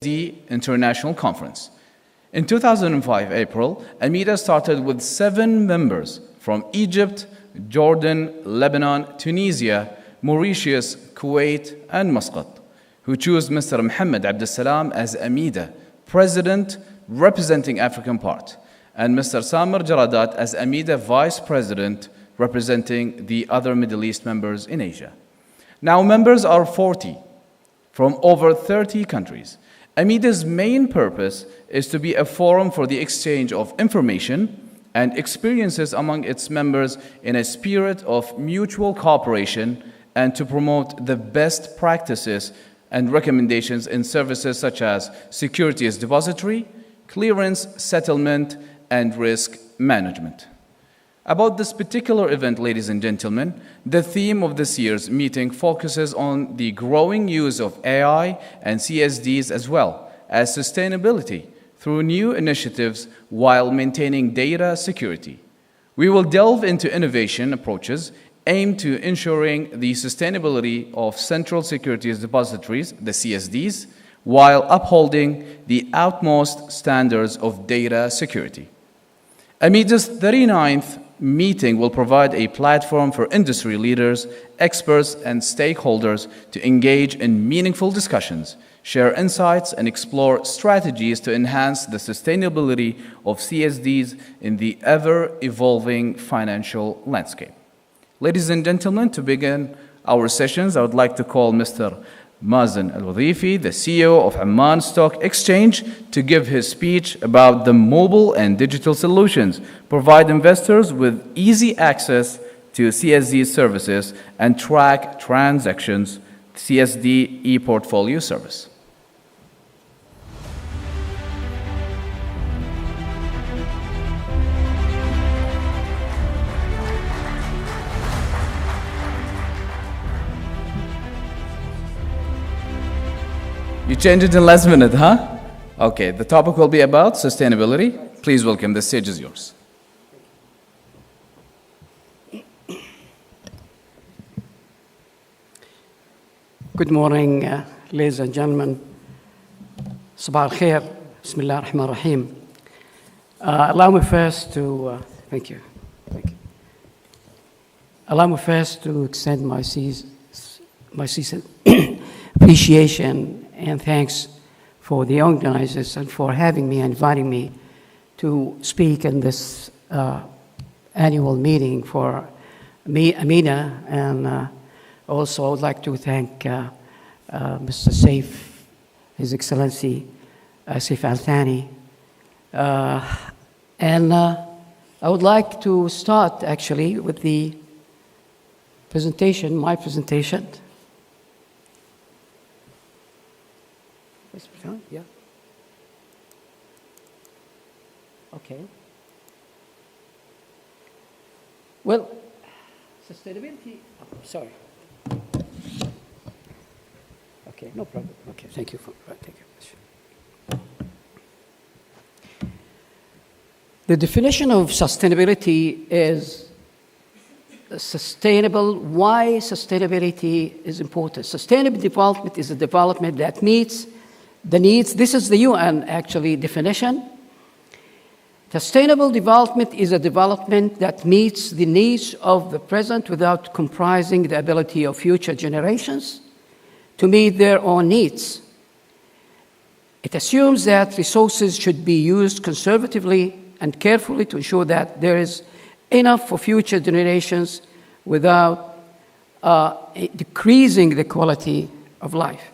the International Conference. In 2005 April, AMEDA started with 7 members from Egypt, Jordan, Lebanon, Tunisia, Mauritius, Kuwait, and Muscat, who chose Mr. Mohammed Abdessalam as AMEDA President representing African part, and Mr. Samer Jaradat as AMEDA Vice President representing the other Middle East members in Asia. Now members are 40 from over 30 countries. AMEDA's main purpose is to be a forum for the exchange of information and experiences among its members in a spirit of mutual cooperation and to promote the best practices and recommendations in services such as securities depository, clearance, settlement, and risk management. About this particular event, ladies and gentlemen, the theme of this year's meeting focuses on the growing use of AI and CSDs as well as sustainability through new initiatives while maintaining data security. We will delve into innovation approaches aimed to ensuring the sustainability of Central Securities Depositories, the CSDs, while upholding the utmost standards of data security. AMEDA's 39th meeting will provide a platform for industry leaders, experts, and stakeholders to engage in meaningful discussions, share insights, and explore strategies to enhance the sustainability of CSDs in the ever-evolving financial landscape. Ladies and gentlemen, to begin our sessions, I would like to call Mr. Mazen Al-Wadhifi, the CEO of Amman Stock Exchange, to give his speech about the mobile and digital solutions, provide investors with easy access to CSD services, and track transactions, CSD e-portfolio service. You changed it in last minute, huh? Okay, the topic will be about sustainability. Please welcome, the stage is yours. Good morning, ladies and gentlemen. Sabah al-khair. Bismillah ar-Rahman ar-Rahim. Allow me first to, thank you. Allow me first to extend my sincere appreciation and thanks for the organizers and for having me and inviting me to speak in this annual meeting for AMEDA. And also I would like to thank Mr. Saif, His Excellency Saif Al-Thani. And I would like to start actually with the presentation, my presentation. Yeah. Okay. Well, sustainability. Oh, sorry. Okay, no problem. Okay, thank you for. Thank you. The definition of sustainability is sustainable. Why sustainability is important? Sustainable development is a development that meets the needs. This is the UN actually definition. Sustainable development is a development that meets the needs of the present without compromising the ability of future generations to meet their own needs. It assumes that resources should be used conservatively and carefully to ensure that there is enough for future generations without decreasing the quality of life.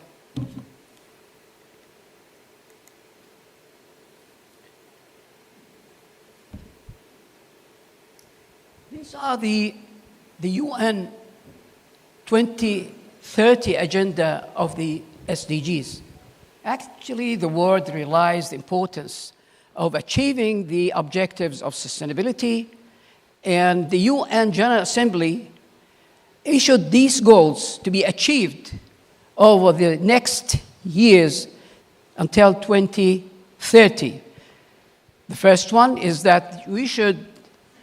These are the UN 2030 agenda of the SDGs. Actually, the world realized the importance of achieving the objectives of sustainability, and the UN General Assembly issued these goals to be achieved over the next years until 2030. The first one is that we should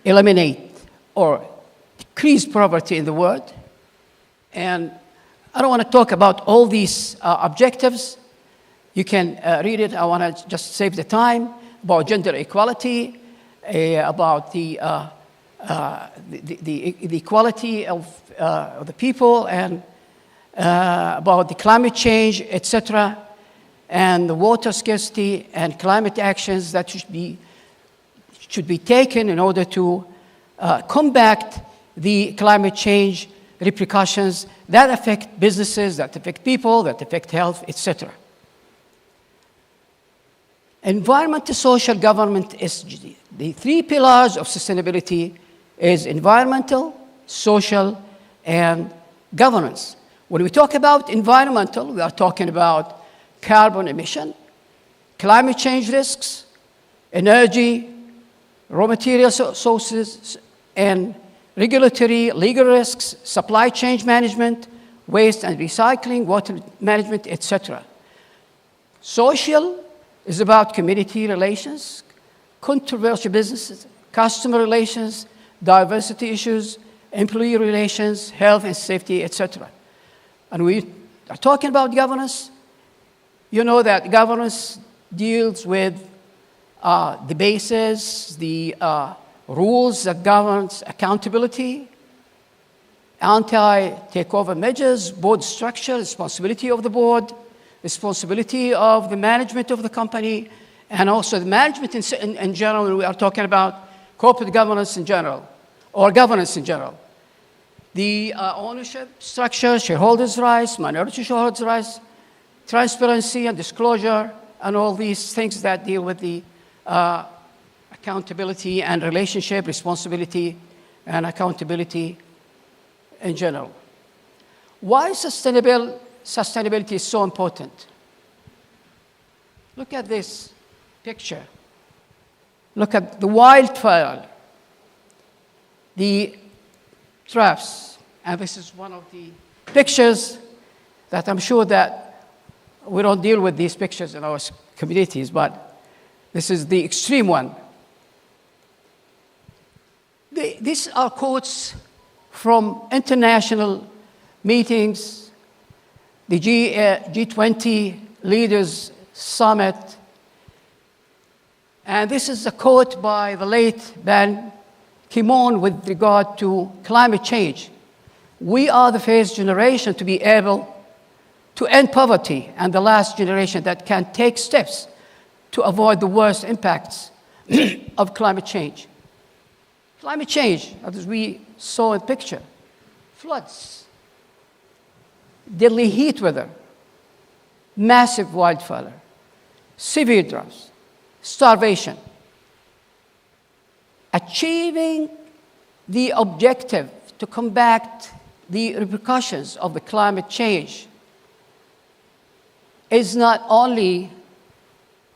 eliminate or decrease poverty in the world. And I don't want to talk about all these objectives, You can read it. I want to just save the time, about gender equality, about the equality of the people, and about the climate change, etc., and the water scarcity and climate actions that should be taken in order to combat the climate change repercussions that affect businesses, that affect people, that affect health, etc. Environmental, social, government, SDG. The three pillars of sustainability is environmental, social, and governance. When we talk about environmental, we are talking about carbon emission, climate change risks, energy, raw material sources, and regulatory, legal risks, supply chain management, waste and recycling, water management, etc. Social is about community relations, controversial businesses, customer relations, diversity issues, employee relations, health and safety, etc. And we are talking about governance. You know that governance deals with the basis, the rules that governs accountability, anti-takeover measures, board structure, responsibility of the board, responsibility of the management of the company, and also the management in general. We are talking about corporate governance in general, or governance in general. The ownership structure, shareholders' rights, minority shareholders' rights, transparency and disclosure, and all these things that deal with the accountability and relationship, responsibility, and accountability in general. Why sustainability is so important? Look at this picture. Look at the wildfire, the traps, and this is one of the pictures that I'm sure that we don't deal with these pictures in our communities, but this is the extreme one. These are quotes from international meetings, the G20 Leaders Summit, and this is a quote by the late Ban Ki-moon with regard to climate change. We are the first generation to be able to end poverty and the last generation that can take steps to avoid the worst impacts of climate change. Climate change, as we saw in the picture, floods, deadly heat weather, massive wildfire, severe droughts, starvation. Achieving the objective to combat the repercussions of the climate change is not only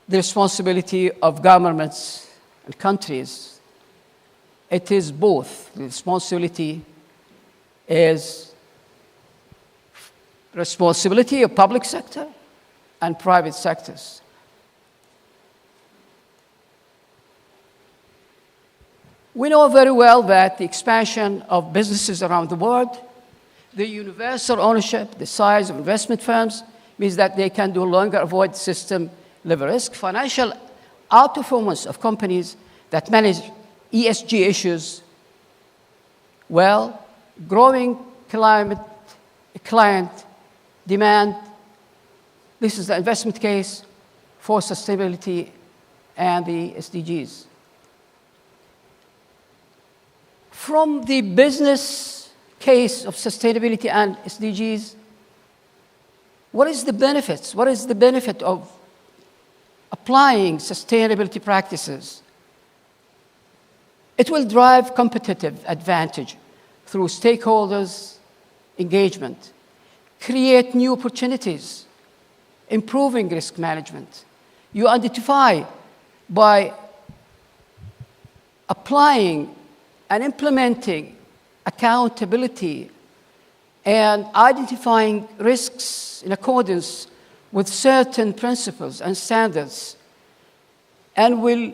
the responsibility of governments and countries, it is both. The responsibility is responsibility of public sector and private sectors. We know very well that the expansion of businesses around the world, the universal ownership, the size of investment firms, means that they can no longer avoid system-level risk. Financial outperformance of companies that manage ESG issues well, growing client demand. This is the investment case for sustainability and the SDGs. From the business case of sustainability and SDGs, what is the benefits? What is the benefit of applying sustainability practices? It will drive competitive advantage through stakeholders' engagement, create new opportunities, improving risk management. You identify by applying and implementing accountability and identifying risks in accordance with certain principles and standards, and will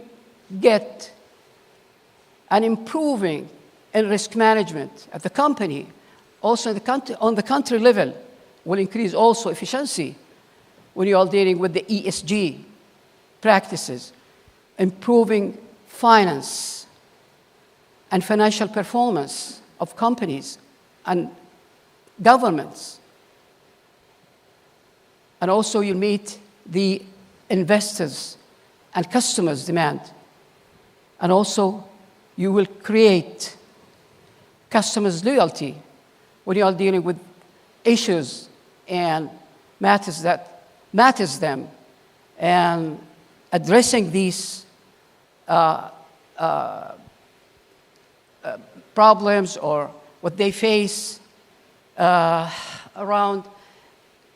get an improving in risk management at the company. Also on the country level will increase also efficiency when you are dealing with the ESG practices, improving finance and financial performance of companies and governments. And also you meet the investors and customers' demand. And also you will create customers' loyalty when you are dealing with issues and matters that matters them, and addressing these problems or what they face around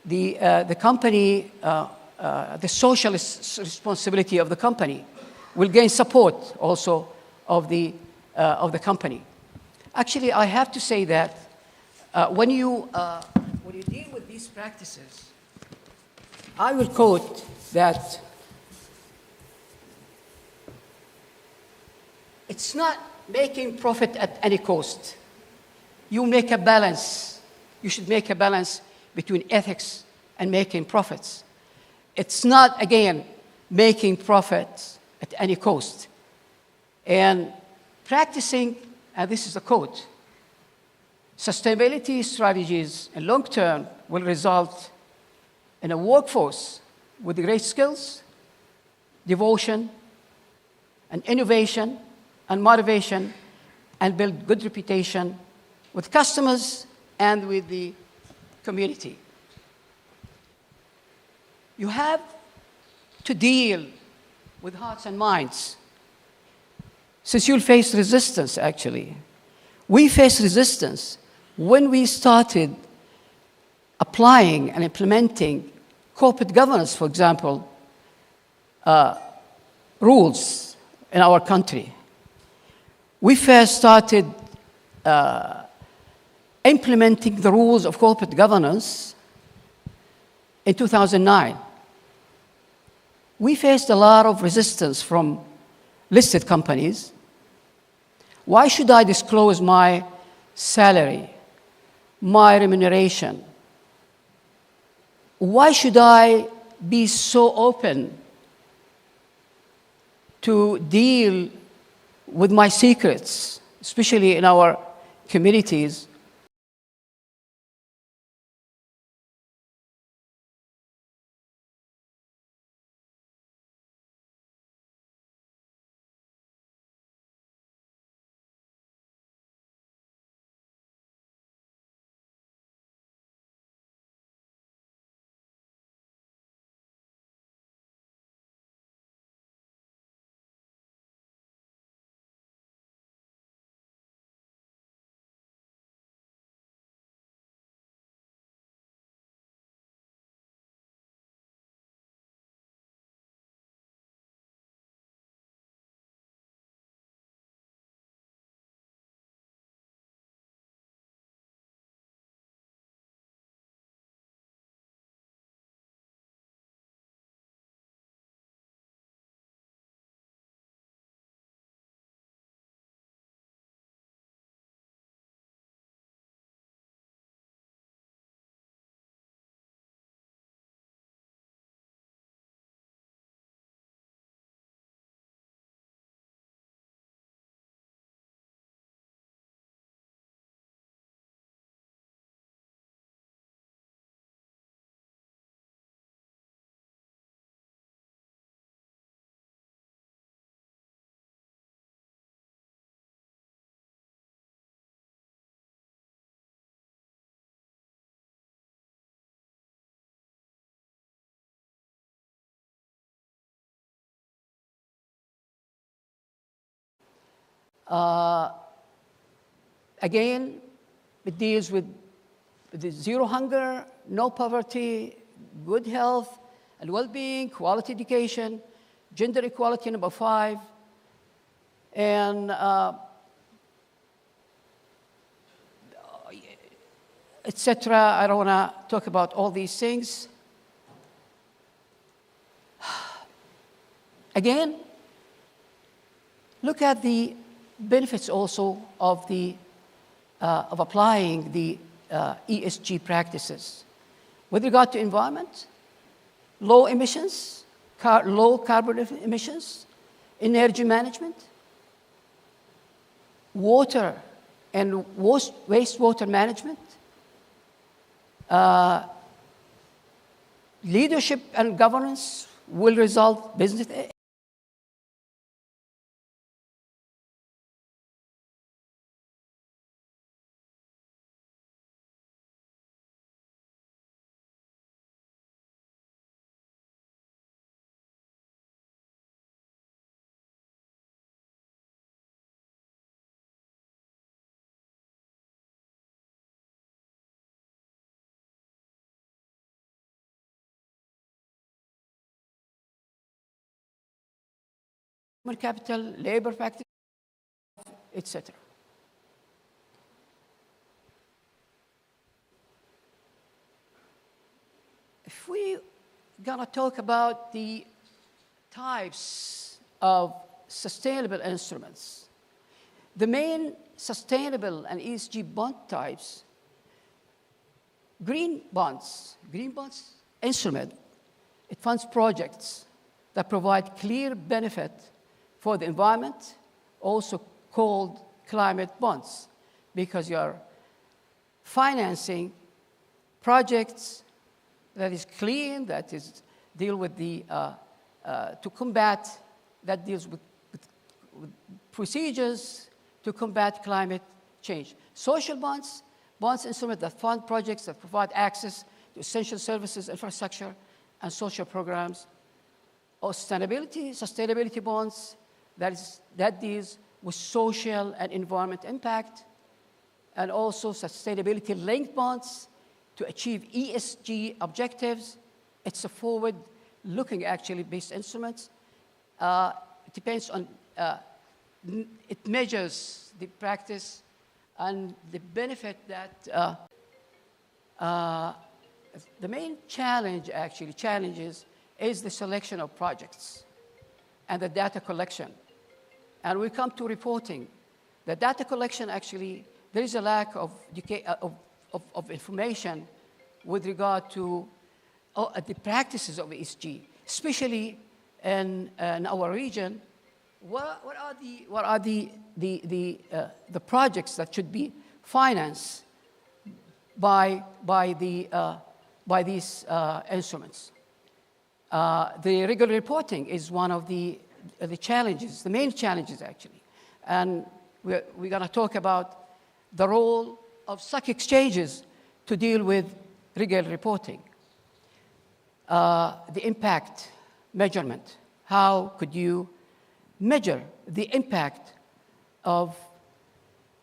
the company, the social responsibility of the company will gain support also of the company. Actually, I have to say that when you deal with these practices, I will quote that it's not making profit at any cost. You make a balance. You should make a balance between ethics and making profits. It's not, again, making profits at any cost. And practicing, and this is a quote, sustainability strategies in long term will result in a workforce with great skills, devotion, and innovation, and motivation, and build good reputation with customers and with the community. You have to deal with hearts and minds. Since you'll face resistance, actually. We face resistance when we started applying and implementing corporate governance, for example, rules in our country. We first started implementing the rules of corporate governance in 2009. We faced a lot of resistance from listed companies. Why should I disclose my salary, my remuneration? Why should I be so open to deal with my secrets, especially in our communities? Again, it deals with the zero hunger, no poverty, good health and well-being, quality education, gender equality, number 5, and etc. I don't want to talk about all these things. Again, look at the benefits also of applying the ESG practices. With regard to environment, low emissions, low carbon emissions, energy management, water and wastewater management, leadership and governance will result business. Human capital, labor practice, etc. If we gonna talk about the types of sustainable instruments, the main sustainable and ESG bond types, green bonds instrument, it funds projects that provide clear benefit for the environment, also called climate bonds, because you're financing projects that is clean, that is deal with the, to combat, that deals with procedures to combat climate change. Social bonds instruments that fund projects that provide access to essential services, infrastructure, and social programs. Or sustainability bonds, that deals with social and environment impact, and also sustainability-linked bonds to achieve ESG objectives. It's a forward-looking, actually, based instruments. It depends on, it measures the practice and the benefit that, the main challenges is the selection of projects and the data collection. And we come to reporting. The data collection, actually, there is a lack of information with regard to the practices of ESG, especially in our region. What are the projects that should be financed by these instruments? The regular reporting is one of the challenges, the main challenges, actually. And we're going to talk about the role of stock exchanges to deal with regular reporting. The impact measurement. How could you measure the impact of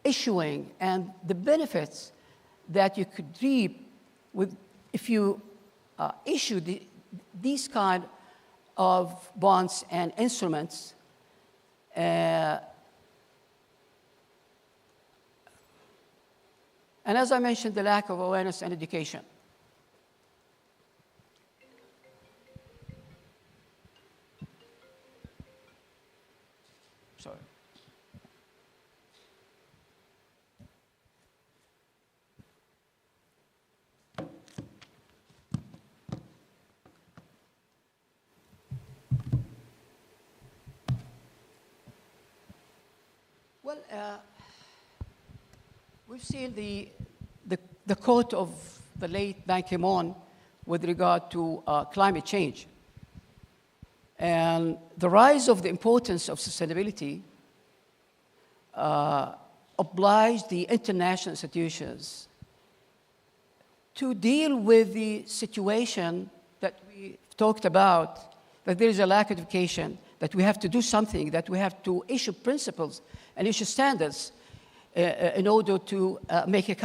issuing and the benefits that you could reap with if you issue these kind of bonds and instruments? And as I mentioned, the lack of awareness and education. Sorry. Well, we've seen the quote of the late Ban Ki-moon with regard to climate change. And the rise of the importance of sustainability obliged the international institutions to deal with the situation that we talked about, that there is a lack of education, that we have to do something, that we have to issue principles and issue standards in order to make a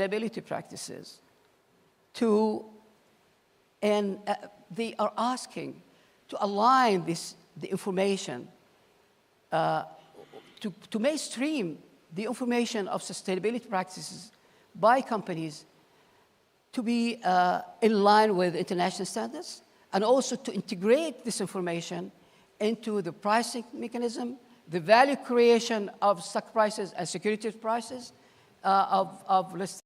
sustainability practices and they are asking to align the information, to mainstream the information of sustainability practices by companies to be in line with international standards, and also to integrate this information into the pricing mechanism, the value creation of stock prices and securities prices of listed.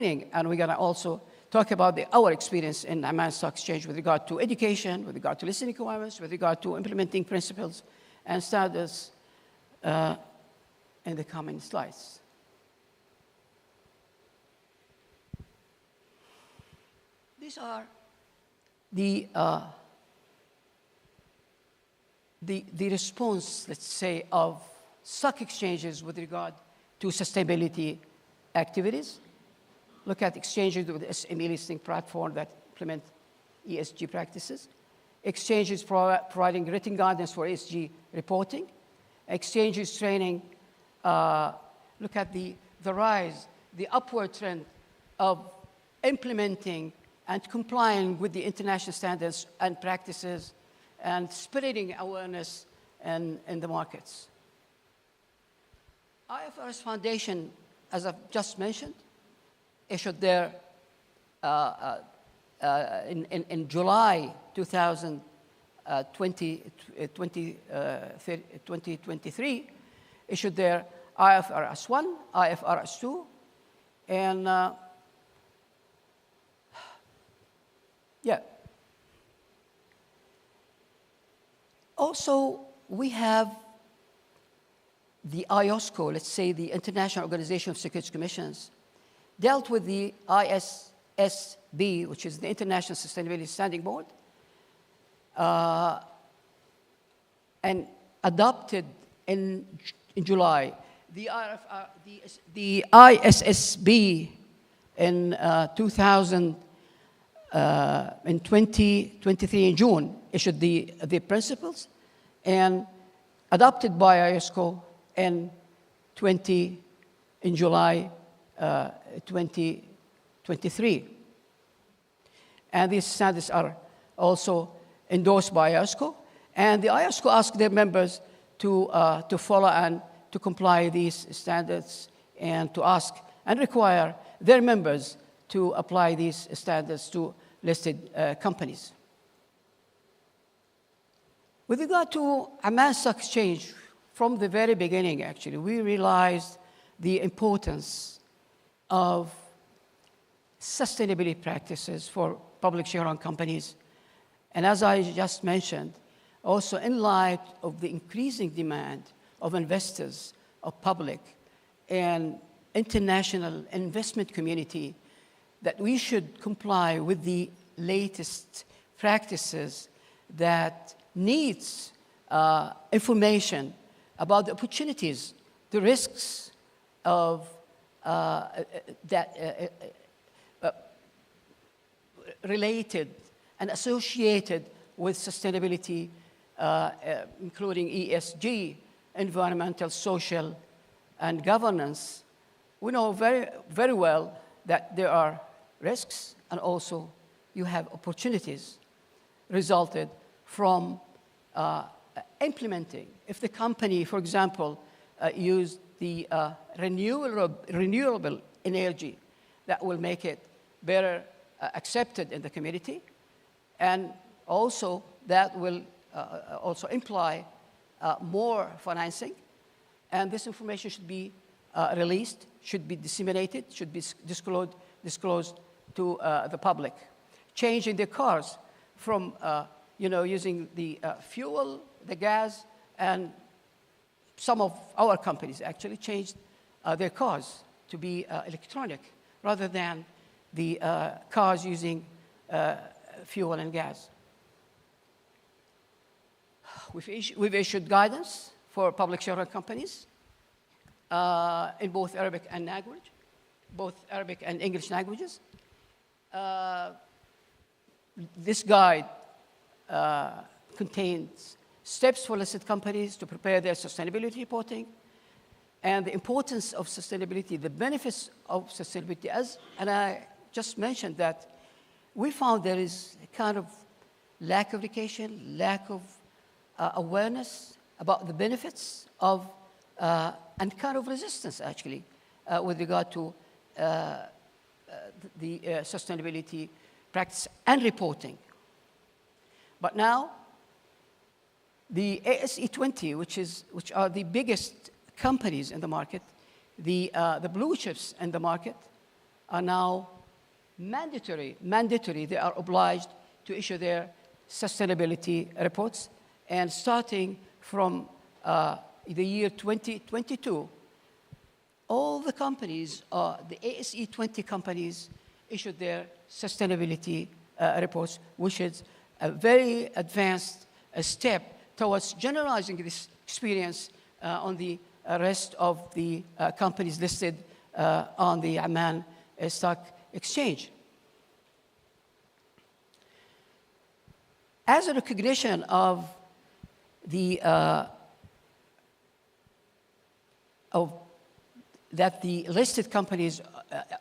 And we're going to also talk about our experience in Amman Stock Exchange with regard to education, with regard to listening requirements, with regard to implementing principles and standards in the coming slides. These are the response, let's say, of stock exchanges with regard to sustainability activities. Look at exchanges with SME listing platform that implement ESG practices. Exchanges providing written guidance for ESG reporting. Exchanges training. Look at the rise, the upward trend of implementing and complying with the international standards and practices and spreading awareness in the markets. IFRS Foundation, as I've just mentioned, issued their, in July 2023, issued their IFRS 1, IFRS 2, and yeah. Also, we have the IOSCO, let's say the International Organization of Securities Commissions, dealt with the ISSB, which is the International Sustainability Standing Board, and adopted in July. The ISSB in 2023 in June issued the principles and adopted by IOSCO in July 2023. And these standards are also endorsed by IOSCO. And the IOSCO asked their members to follow and to comply these standards and to ask and require their members to apply these standards to listed companies. With regard to Amman Stock Exchange, from the very beginning, actually, we realized the importance of sustainability practices for public shareholder companies. And as I just mentioned, also in light of the increasing demand of investors, of public and international investment community, that we should comply with the latest practices that needs information about the opportunities, the risks of related and associated with sustainability, including ESG, environmental, social, and governance. We know very, very well that there are risks and also you have opportunities resulted from implementing. If the company, for example, used the renewable energy, that will make it better accepted in the community, and also that will also imply more financing, and this information should be released, should be disseminated, should be disclosed to the public. Changing the cars from using the fuel, the gas, and some of our companies actually changed their cars to be electronic rather than the cars using fuel and gas. We've issued guidance for public shareholder companies in both Arabic and language, both Arabic and English languages. This guide contains steps for listed companies to prepare their sustainability reporting and the importance of sustainability, the benefits of sustainability. And I just mentioned that we found there is a kind of lack of education, lack of awareness about the benefits of, and kind of resistance actually, with regard to the sustainability practice and reporting. But now, the ASE 20, which are the biggest companies in the market, the blue chips in the market, are now mandatory. They are obliged to issue their sustainability reports, and starting from the year 2022, all the companies, the ASE 20 companies, issued their sustainability reports, which is a very advanced step towards generalizing this experience on the rest of the companies listed on the Amman Stock Exchange. As a recognition of that the listed companies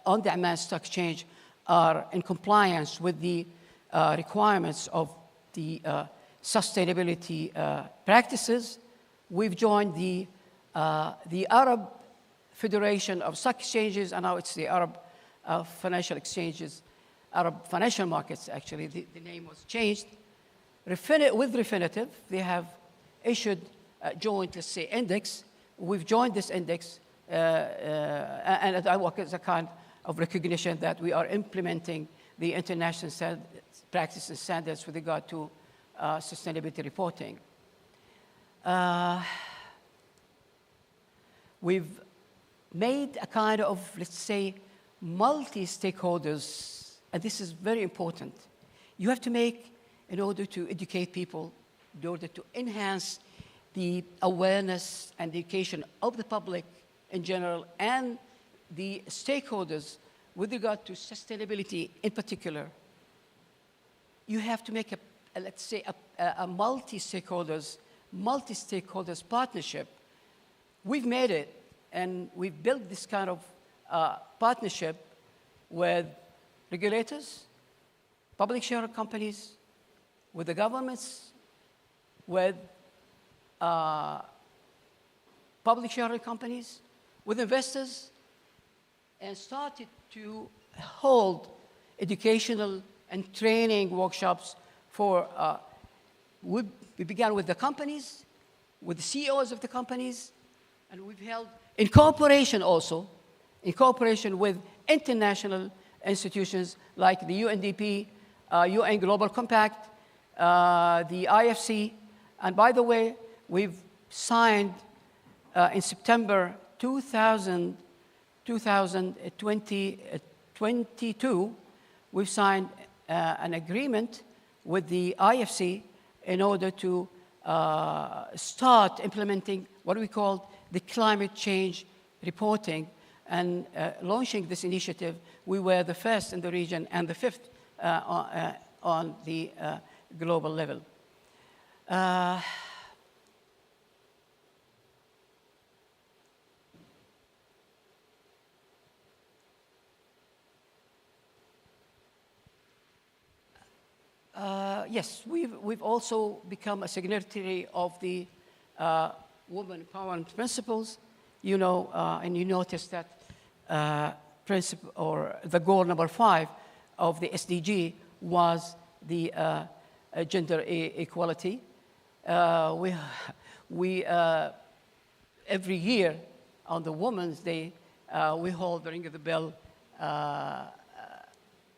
on the Amman Stock Exchange are in compliance with the requirements of the sustainability practices, we've joined the Arab Federation of Stock Exchanges, and now it's the Arab Financial Exchanges, Arab Financial Markets, actually. The name was changed. With Refinitiv, they have issued a joint, let's say, index. We've joined this index, and I work as a kind of recognition that we are implementing the international practices and standards with regard to sustainability reporting. We've made a kind of, let's say, multi-stakeholders, and this is very important. You have to make, in order to educate people, in order to enhance the awareness and education of the public in general and the stakeholders with regard to sustainability in particular, you have to make let's say, a multi-stakeholders partnership. We've made it, and we've built this kind of partnership with regulators, public shareholder companies, with the governments, with public shareholder companies, with investors, and started to hold educational and training workshops for, we began with the companies, with the CEOs of the companies, and we've held in cooperation also, in cooperation with international institutions like the UNDP, UN Global Compact, the IFC, and by the way, we've signed in September 2022, we've signed an agreement with the IFC in order to start implementing what we call the climate change reporting, and launching this initiative. We were the first in the region and the fifth on the global level. yes, we've also become a signatory of the Women Empowerment Principles, and you notice that principle, or the goal number 5 of the SDG was the gender equality. We every year on the Women's Day, we hold the Ring of the Bell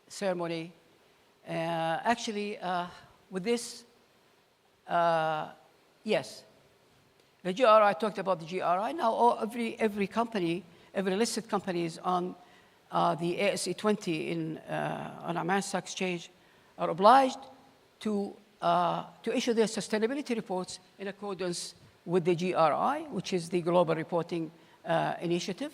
ceremony. Actually, with this, yes, the GRI, I talked about the GRI. Now, every company, every listed company is on the ASE 20 on Amman Stock Exchange are obliged to issue their sustainability reports in accordance with the GRI, which is the Global Reporting Initiative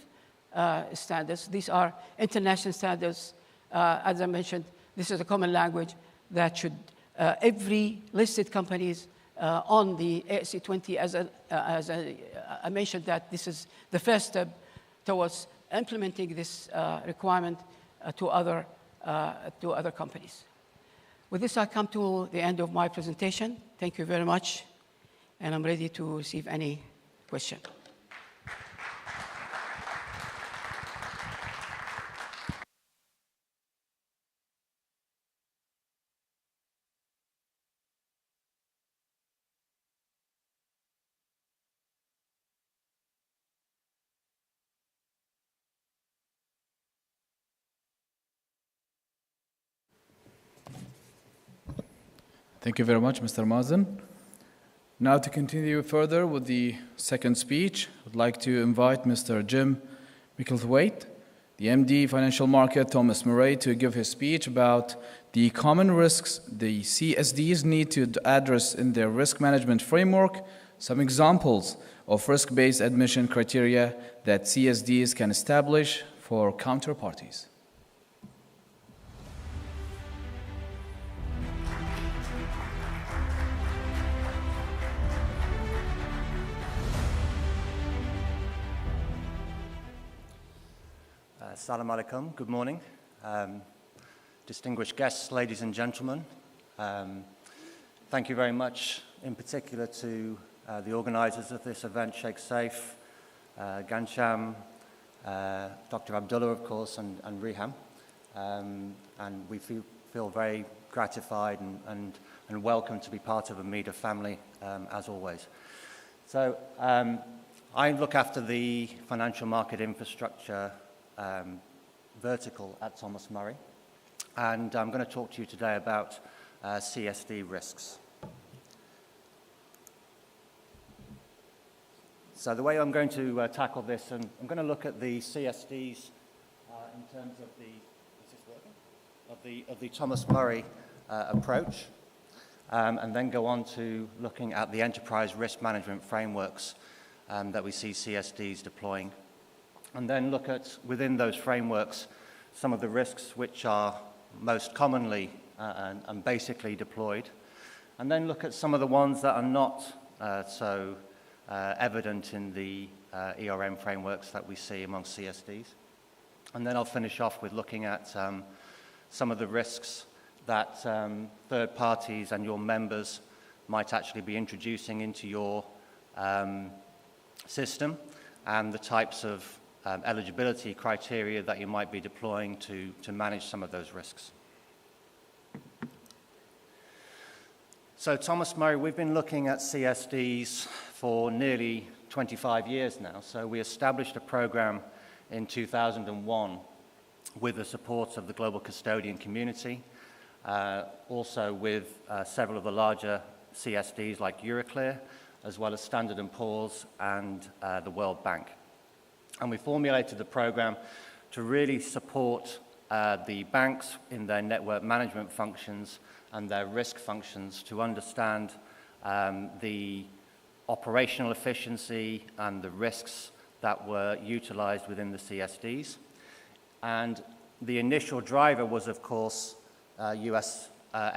standards. These are international standards. As I mentioned, this is a common language that should every listed companies on the ASE 20, as I mentioned, that this is the first step towards implementing this requirement to other companies. With this, I come to the end of my presentation. Thank you very much, and I'm ready to receive any question. Thank you very much, Mr. Mazen. Now to continue further with the second speech, I'd like to invite Mr. Jim Micklethwaite, the MD Financial Market, Thomas Murray, to give his speech about the common risks the CSDs need to address in their risk management framework, some examples of risk-based admission criteria that CSDs can establish for counterparties. Salam alaikum, good morning. Distinguished guests, ladies and gentlemen, thank you very much in particular to the organizers of this event, Sheikh Saif, Gansham, Dr. Abdullah, of course, and Riham. And we feel very gratified and welcome to be part of AMEDA family, as always. So I look after the financial market infrastructure vertical at Thomas Murray, and I'm going to talk to you today about CSD risks. So the way I'm going to tackle this, and I'm going to look at the CSDs in terms of the Thomas Murray approach, and then go on to looking at the enterprise risk management frameworks that we see CSDs deploying. And then look at, within those frameworks, some of the risks which are most commonly and basically deployed. And then look at some of the ones that are not so evident in the ERM frameworks that we see among CSDs. And then I'll finish off with looking at some of the risks that third parties and your members might actually be introducing into your system, and the types of eligibility criteria that you might be deploying to manage some of those risks. So Thomas Murray, we've been looking at CSDs for nearly 25 years now. So we established a program in 2001 with the support of the global custodian community, also with several of the larger CSDs like Euroclear, as well as Standard & Poor's and the World Bank. And we formulated the program to really support the banks in their network management functions and their risk functions to understand the operational efficiency and the risks that were utilized within the CSDs. And the initial driver was, of course, US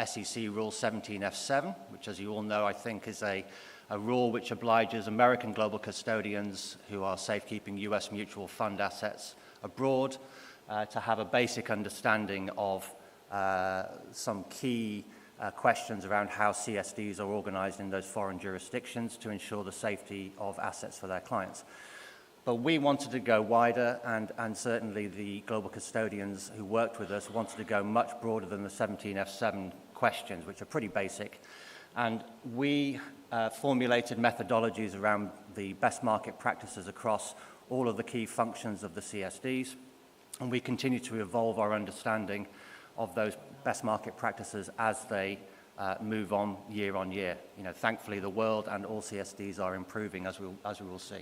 SEC Rule 17F7, which, as you all know, I think is a rule which obliges American global custodians who are safekeeping US mutual fund assets abroad to have a basic understanding of some key questions around how CSDs are organized in those foreign jurisdictions to ensure the safety of assets for their clients. But we wanted to go wider, and certainly the global custodians who worked with us wanted to go much broader than the 17F7 questions, which are pretty basic. And we formulated methodologies around the best market practices across all of the key functions of the CSDs, and we continue to evolve our understanding of those best market practices as they move on year. You know, thankfully, the world and all CSDs are improving, as we will see.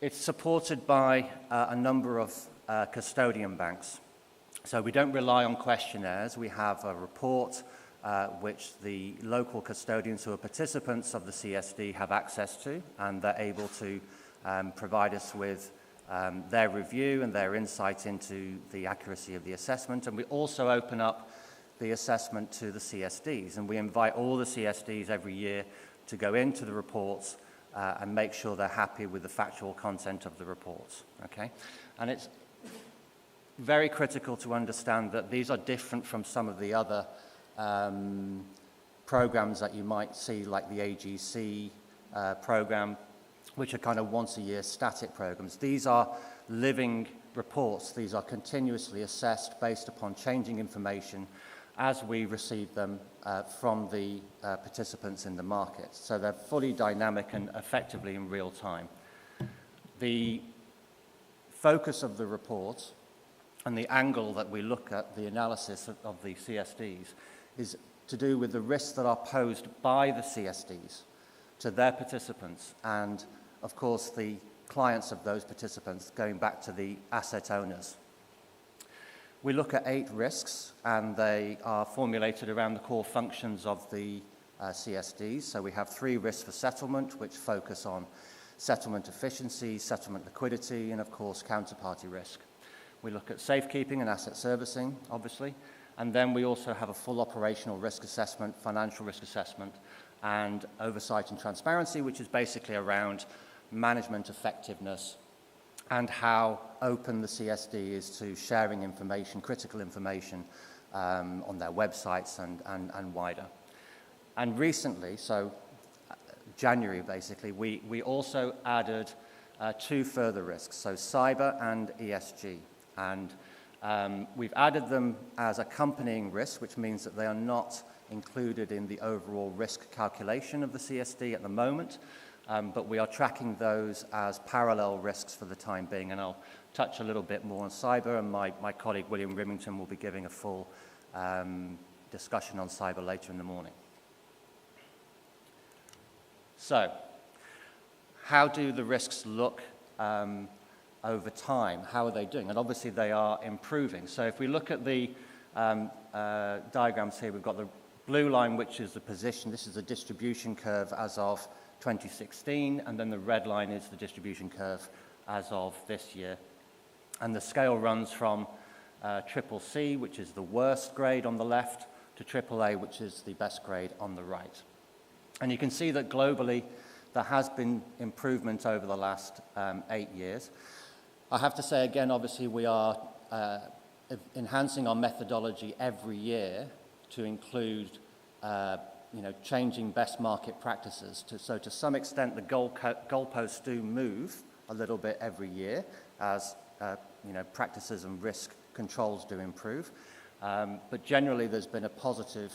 It's supported by a number of custodian banks. So we don't rely on questionnaires. We have a report which the local custodians who are participants of the CSD have access to, and they're able to provide us with their review and their insight into the accuracy of the assessment. And we also open up the assessment to the CSDs, and we invite all the CSDs every year to go into the reports and make sure they're happy with the factual content of the reports, okay? And it's very critical to understand that these are different from some of the other programs that you might see, like the AGC program, which are kind of once-a-year static programs. These are living reports. These are continuously assessed based upon changing information as we receive them from the participants in the market. So they're fully dynamic and effectively in real time. The focus of the report and the angle that we look at the analysis of the CSDs is to do with the risks that are posed by the CSDs to their participants and, of course, the clients of those participants, going back to the asset owners. We look at 8 risks, and they are formulated around the core functions of the CSDs. So we have 3 risks for settlement, which focus on settlement efficiency, settlement liquidity, and of course, counterparty risk. We look at safekeeping and asset servicing, obviously, and then we also have a full operational risk assessment, financial risk assessment, and oversight and transparency, which is basically around management effectiveness and how open the CSD is to sharing information, critical information, on their websites and wider. And recently, so January basically, we also added 2 further risks, so cyber and ESG. And we've added them as accompanying risks, which means that they are not included in the overall risk calculation of the CSD at the moment, but we are tracking those as parallel risks for the time being, and I'll touch a little bit more on cyber, and my colleague William Rimington will be giving a full discussion on cyber later in the morning. So, how do the risks look over time? How are they doing? And obviously they are improving. So if we look at the diagrams here, we've got the blue line, which is the position. This is the distribution curve as of 2016, and then the red line is the distribution curve as of this year. And the scale runs from CCC, which is the worst grade on the left, to AAA, which is the best grade on the right. And you can see that globally there has been improvement over the last 8 years. I have to say again, obviously we are enhancing our methodology every year to include changing best market practices. So to some extent, the goalposts do move a little bit every year as practices and risk controls do improve. But generally, there's been a positive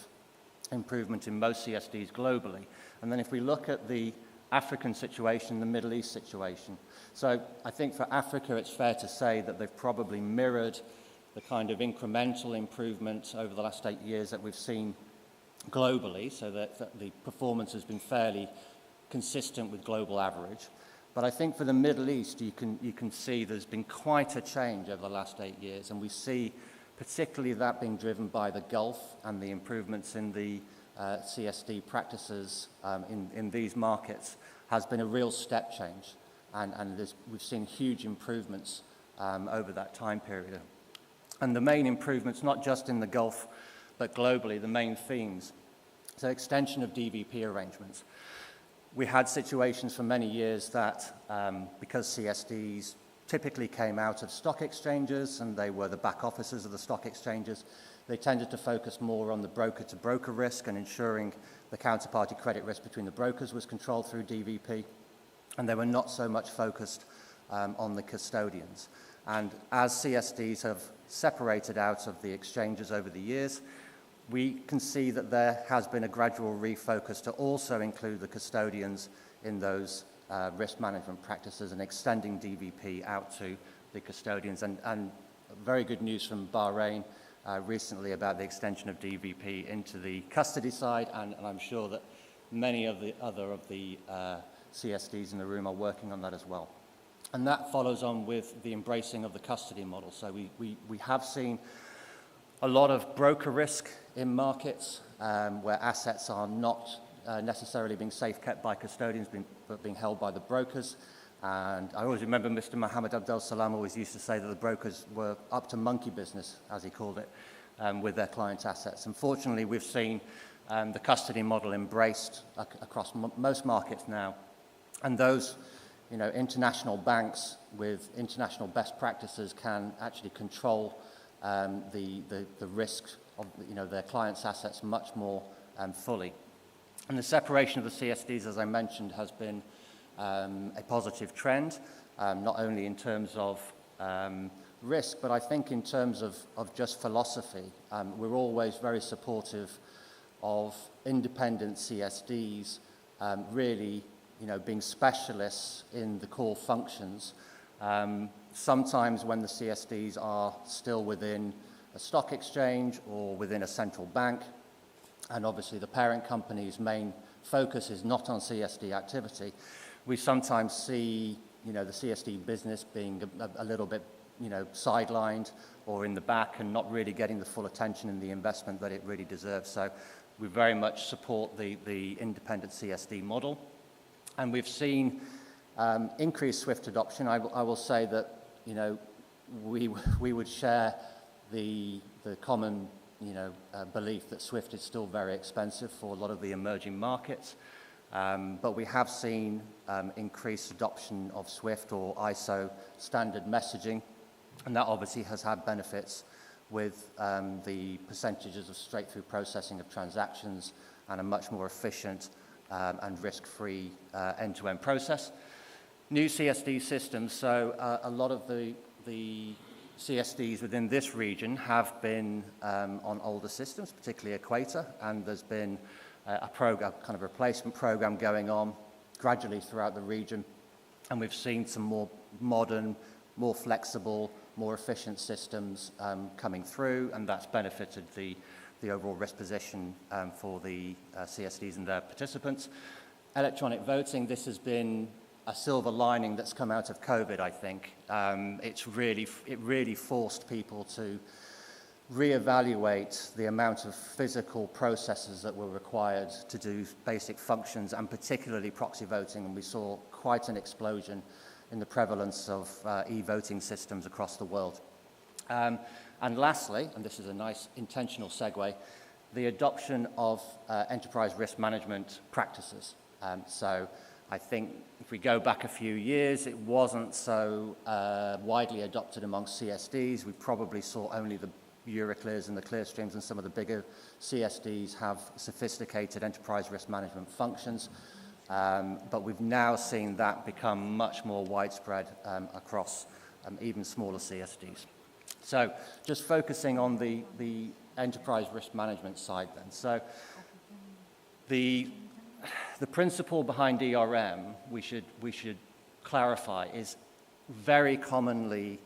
improvement in most CSDs globally. And then if we look at the African situation, the Middle East situation, so I think for Africa, it's fair to say that they've probably mirrored the kind of incremental improvement over the last 8 years that we've seen globally, so that the performance has been fairly consistent with global average. But I think for the Middle East, you can see there's been quite a change over the last 8 years, and we see particularly that being driven by the Gulf and the improvements in the CSD practices in these markets has been a real step change, and we've seen huge improvements over that time period. And the main improvements, not just in the Gulf, but globally, the main themes. So extension of DVP arrangements. We had situations for many years that because CSDs typically came out of stock exchanges, and they were the back offices of the stock exchanges. They tended to focus more on the broker-to-broker risk and ensuring the counterparty credit risk between the brokers was controlled through DVP, and they were not so much focused on the custodians. And as CSDs have separated out of the exchanges over the years, we can see that there has been a gradual refocus to also include the custodians in those risk management practices and extending DVP out to the custodians. And very good news from Bahrain recently about the extension of DVP into the custody side, and I'm sure that many of the other CSDs in the room are working on that as well. And that follows on with the embracing of the custody model. So we have seen a lot of broker risk in markets where assets are not necessarily being safe kept by custodians, but being held by the brokers. And I always remember Mr. Mohammed Abdel Salam always used to say that the brokers were up to monkey business, as he called it, with their clients' assets. Unfortunately, we've seen the custody model embraced across most markets now. And those international banks with international best practices can actually control the risk of their clients' assets much more fully. And the separation of the CSDs, as I mentioned, has been a positive trend, not only in terms of risk, but I think in terms of just philosophy. We're always very supportive of independent CSDs really being specialists in the core functions. Sometimes when the CSDs are still within a stock exchange or within a central bank, and obviously the parent company's main focus is not on CSD activity, we sometimes see the CSD business being a little bit sidelined or in the back and not really getting the full attention and the investment that it really deserves. So we very much support the independent CSD model. And we've seen increased SWIFT adoption. I will say that we would share the common belief that SWIFT is still very expensive for a lot of the emerging markets, but we have seen increased adoption of SWIFT or ISO standard messaging, and that obviously has had benefits with the percentages of straight-through processing of transactions and a much more efficient and risk-free end-to-end process. New CSD systems, so a lot of the CSDs within this region have been on older systems, particularly Equator, and there's been a program, kind of replacement program going on gradually throughout the region, and we've seen some more modern, more flexible, more efficient systems coming through, and that's benefited the overall risk position for the CSDs and their participants. Electronic voting, this has been a silver lining that's come out of COVID, I think. It really forced people to reevaluate the amount of physical processes that were required to do basic functions, and particularly proxy voting, and we saw quite an explosion in the prevalence of e-voting systems across the world. And lastly, and this is a nice intentional segue, the adoption of enterprise risk management practices. So I think if we go back a few years, it wasn't so widely adopted amongst CSDs. We probably saw only the Euroclears and the Clearstreams, and some of the bigger CSDs have sophisticated enterprise risk management functions. But we've now seen that become much more widespread across even smaller CSDs. So just focusing on the enterprise risk management side then. So the principle behind ERM, we should clarify, is very commonly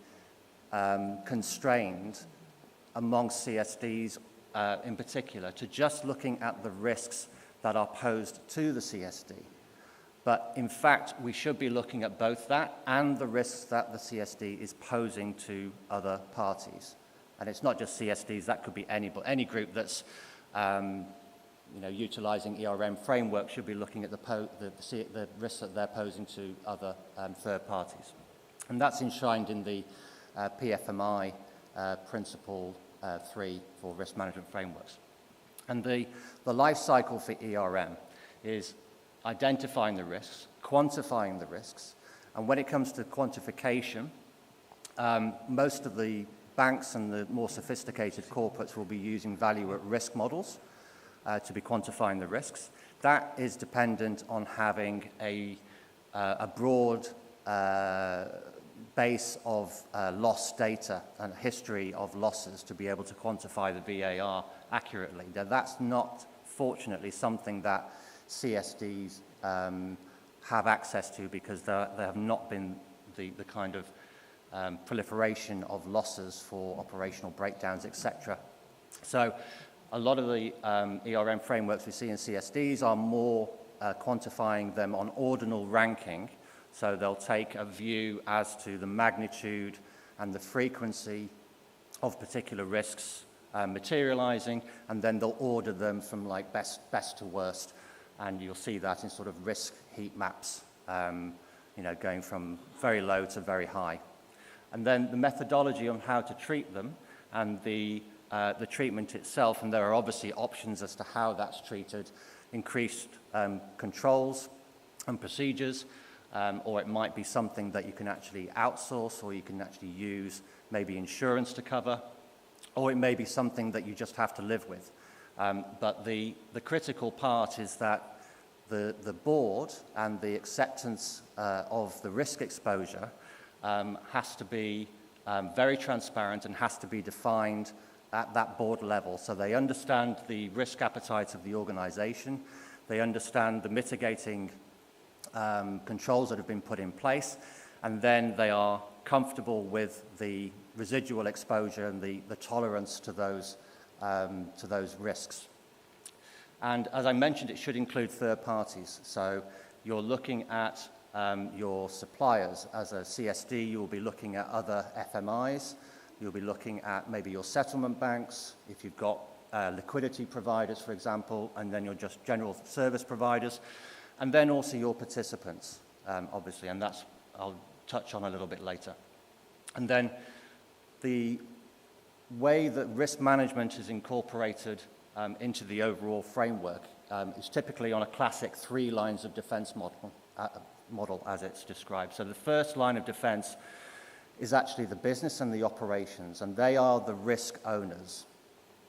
constrained amongst CSDs in particular to just looking at the risks that are posed to the CSD. But in fact, we should be looking at both that and the risks that the CSD is posing to other parties. And it's not just CSDs, that could be any group that's utilizing ERM framework should be looking at the risks that they're posing to other third parties. And that's enshrined in the PFMI Principle 3 for risk management frameworks. And the life cycle for ERM is identifying the risks, quantifying the risks, and when it comes to quantification, Most of the banks and the more sophisticated corporates will be using value at risk models to be quantifying the risks. That is dependent on having a broad base of loss data and history of losses to be able to quantify the VAR accurately. Now, that's not, fortunately, something that CSDs have access to, because there have not been the kind of proliferation of losses for operational breakdowns, etc. So a lot of the ERM frameworks we see in CSDs are more quantifying them on ordinal ranking. So they'll take a view as to the magnitude and the frequency of particular risks materializing, and then they'll order them from like best to worst. And you'll see that in sort of risk heat maps, going from very low to very high. And then the methodology on how to treat them and the treatment itself, and there are obviously options as to how that's treated, increased controls and procedures, or it might be something that you can actually outsource, or you can actually use maybe insurance to cover, or it may be something that you just have to live with. But the critical part is that the board and the acceptance of the risk exposure has to be very transparent and has to be defined at that board level. So they understand the risk appetite of the organization, they understand the mitigating controls that have been put in place, and then they are comfortable with the residual exposure and the tolerance to those risks. And as I mentioned, it should include third parties. So you're looking at your suppliers. As a CSD, you'll be looking at other FMIs. You'll be looking at maybe your settlement banks, if you've got liquidity providers, for example, and then your just general service providers, and then also your participants, obviously, and that's I'll touch on a little bit later. And then the way that risk management is incorporated into the overall framework is typically on a classic 3 lines of defense model as it's described. So the first line of defense is actually the business and the operations, and they are the risk owners.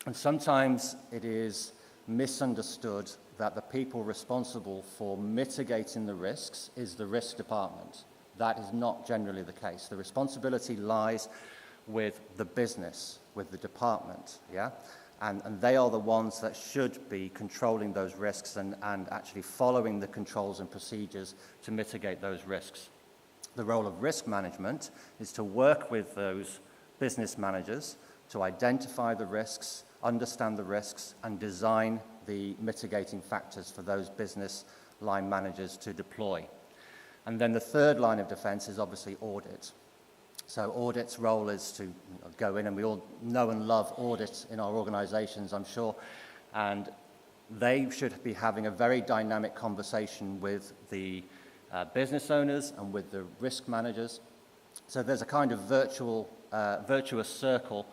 And sometimes it is misunderstood that the people responsible for mitigating the risks is the risk department. That is not generally the case. The responsibility lies with the business, with the department, yeah? And they are the ones that should be controlling those risks and actually following the controls and procedures to mitigate those risks. The role of risk management is to work with those business managers to identify the risks, understand the risks, and design the mitigating factors for those business line managers to deploy. And then the third line of defense is obviously audit. So audit's role is to go in, and we all know and love audit in our organizations, I'm sure, and they should be having a very dynamic conversation with the business owners and with the risk managers. So there's a kind of virtuous circle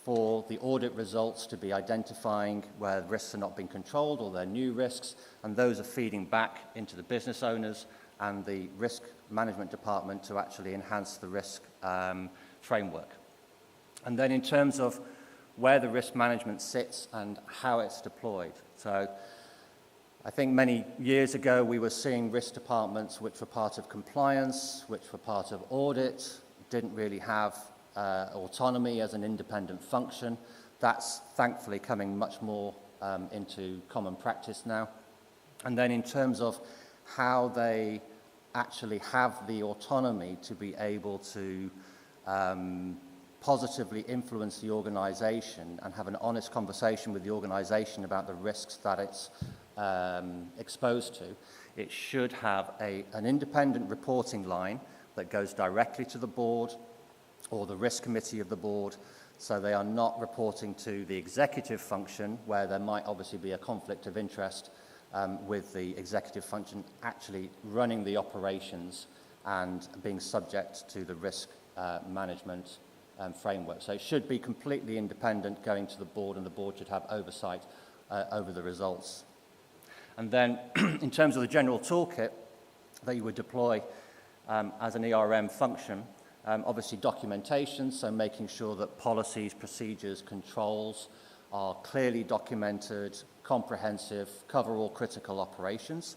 for the audit results to be identifying where risks are not being controlled or they're new risks, and those are feeding back into the business owners and the risk management department to actually enhance the risk framework. And then in terms of where the risk management sits and how it's deployed. So I think many years ago we were seeing risk departments which were part of compliance, which were part of audit, didn't really have autonomy as an independent function. That's thankfully coming much more into common practice now. And then in terms of how they actually have the autonomy to be able to positively influence the organization and have an honest conversation with the organization about the risks that it's exposed to, it should have an independent reporting line that goes directly to the board or the risk committee of the board, so they are not reporting to the executive function, where there might obviously be a conflict of interest with the executive function actually running the operations and being subject to the risk management framework. So it should be completely independent, going to the board, and the board should have oversight over the results. And then in terms of the general toolkit that you would deploy as an ERM function, Obviously documentation, so making sure that policies, procedures, controls are clearly documented, comprehensive, cover all critical operations.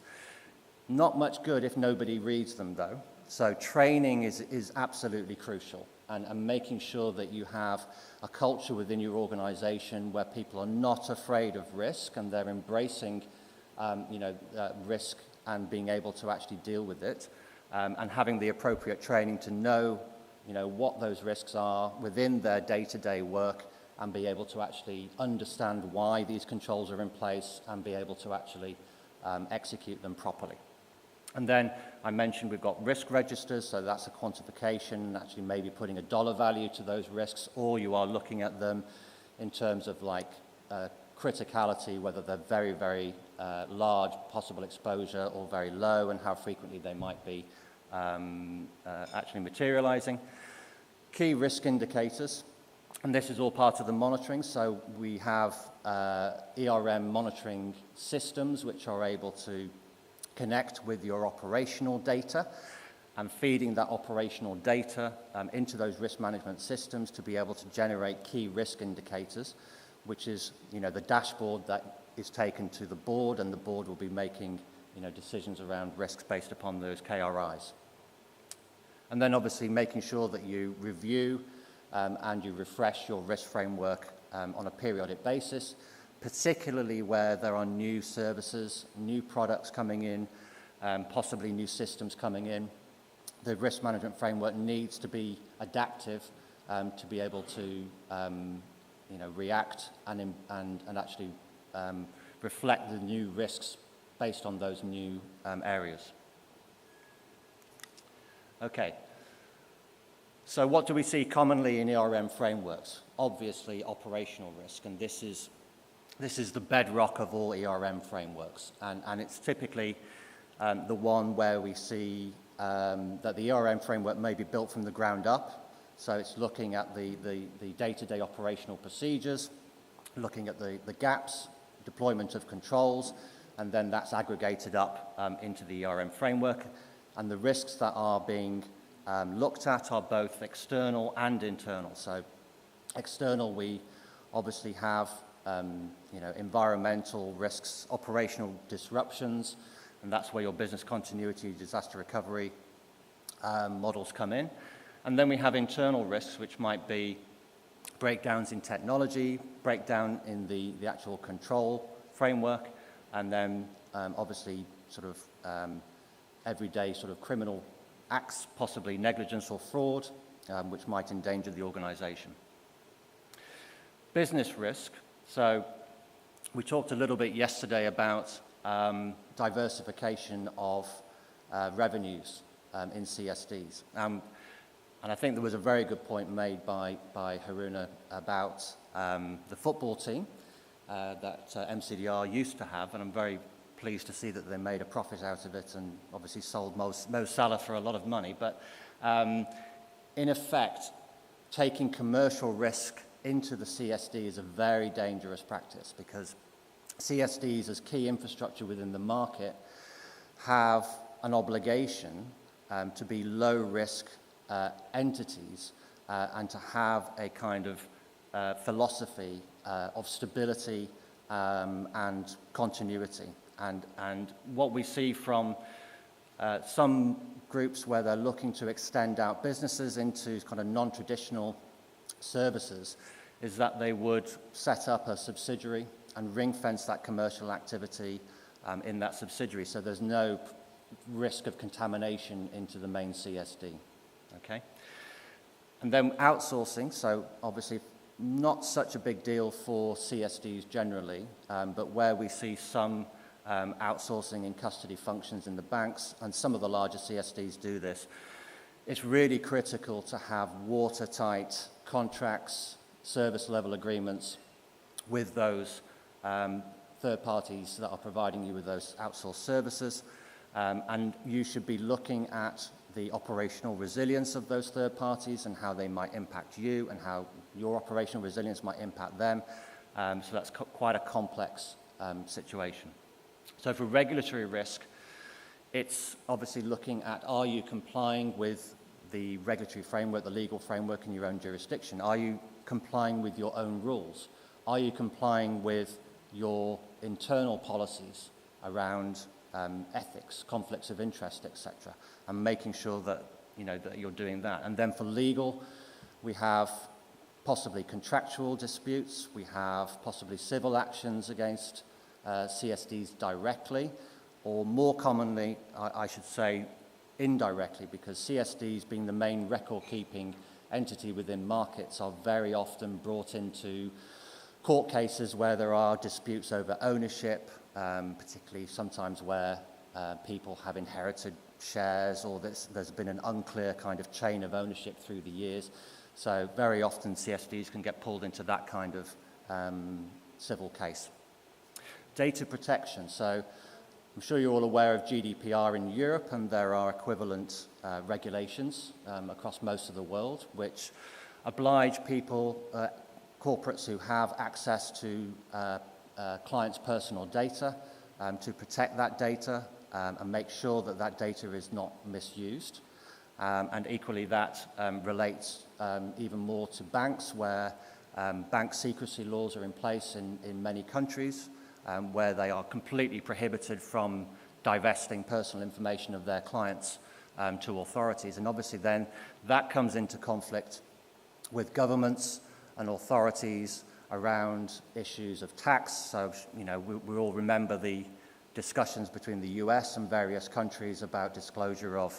Not much good if nobody reads them though. So training is absolutely crucial, and making sure that you have a culture within your organization where people are not afraid of risk and they're embracing risk and being able to actually deal with it, and having the appropriate training to know what those risks are within their day-to-day work, and be able to actually understand why these controls are in place and be able to actually execute them properly. And then I mentioned we've got risk registers, so that's a quantification, actually maybe putting a dollar value to those risks, or you are looking at them in terms of like criticality, whether they're very, very large possible exposure or very low, and how frequently they might be actually materializing. Key risk indicators, and this is all part of the monitoring, so we have ERM monitoring systems which are able to connect with your operational data and feeding that operational data into those risk management systems to be able to generate key risk indicators, which is the dashboard that is taken to the board, and the board will be making decisions around risks based upon those KRIs. And then obviously making sure that you review and you refresh your risk framework on a periodic basis, particularly where there are new services, new products coming in, possibly new systems coming in. The risk management framework needs to be adaptive to be able to react and actually reflect the new risks based on those new areas. Okay. So what do we see commonly in ERM frameworks? Obviously operational risk, and this is the bedrock of all ERM frameworks, and it's typically the one where we see that the ERM framework may be built from the ground up. So it's looking at the day-to-day operational procedures, looking at the gaps, deployment of controls, and then that's aggregated up into the ERM framework. And the risks that are being looked at are both external and internal. So external, we obviously have environmental risks, operational disruptions, and that's where your business continuity, disaster recovery models come in. And then we have internal risks, which might be breakdowns in technology, breakdown in the actual control framework, and then obviously sort of everyday sort of criminal acts, possibly negligence or fraud, which might endanger the organization. Business risk. So we talked a little bit yesterday about diversification of revenues in CSDs. And I think there was a very good point made by Haruna about the football team that MCDR used to have, and I'm very pleased to see that they made a profit out of it and obviously sold Mo Salah for a lot of money. But in effect, taking commercial risk into the CSD is a very dangerous practice, because CSDs as key infrastructure within the market have an obligation to be low risk entities and to have a kind of philosophy of stability and continuity. And what we see from some groups where they're looking to extend out businesses into kind of non-traditional services is that they would set up a subsidiary and ring-fence that commercial activity in that subsidiary, so there's no risk of contamination into the main CSD. Okay? And then outsourcing, so obviously not such a big deal for CSDs generally, but where we see some outsourcing in custody functions in the banks, and some of the larger CSDs do this, it's really critical to have watertight contracts, service level agreements with those third parties that are providing you with those outsourced services. And you should be looking at the operational resilience of those third parties and how they might impact you and how your operational resilience might impact them. So that's quite a complex situation. So for regulatory risk, it's obviously looking at, are you complying with the regulatory framework, the legal framework in your own jurisdiction? Are you complying with your own rules? Are you complying with your internal policies around ethics, conflicts of interest, etc., and making sure that, that you're doing that? And then for legal, we have possibly contractual disputes, we have possibly civil actions against CSDs directly, or more commonly, I should say, indirectly, because CSDs, being the main record-keeping entity within markets, are very often brought into court cases where there are disputes over ownership, particularly sometimes where people have inherited shares, or there's been an unclear kind of chain of ownership through the years. So very often CSDs can get pulled into that kind of civil case. Data protection. So I'm sure you're all aware of GDPR in Europe, and there are equivalent regulations across most of the world, which oblige people, corporates who have access to clients' personal data, to protect that data and make sure that that data is not misused. And equally, that relates even more to banks, where bank secrecy laws are in place in many countries, where they are completely prohibited from divesting personal information of their clients to authorities. And obviously then that comes into conflict with governments and authorities around issues of tax. So, we all remember the discussions between the US and various countries about disclosure of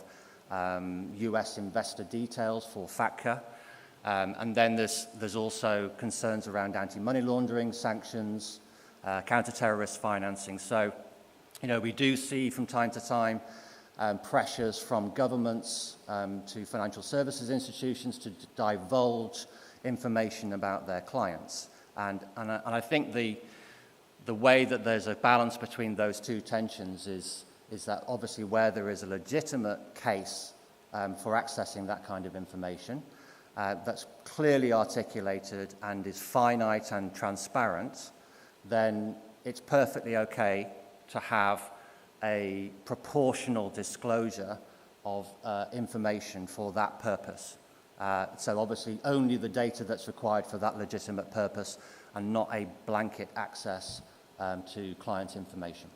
US investor details for FATCA. And then there's also concerns around anti-money laundering, sanctions, counter-terrorist financing. So, we do see from time to time pressures from governments to financial services institutions to divulge information about their clients. And I think the way that there's a balance between those two tensions is that obviously where there is a legitimate case for accessing that kind of information that's clearly articulated and is finite and transparent, then it's perfectly okay to have a proportional disclosure of information for that purpose. So obviously only the data that's required for that legitimate purpose, and not a blanket access to client information.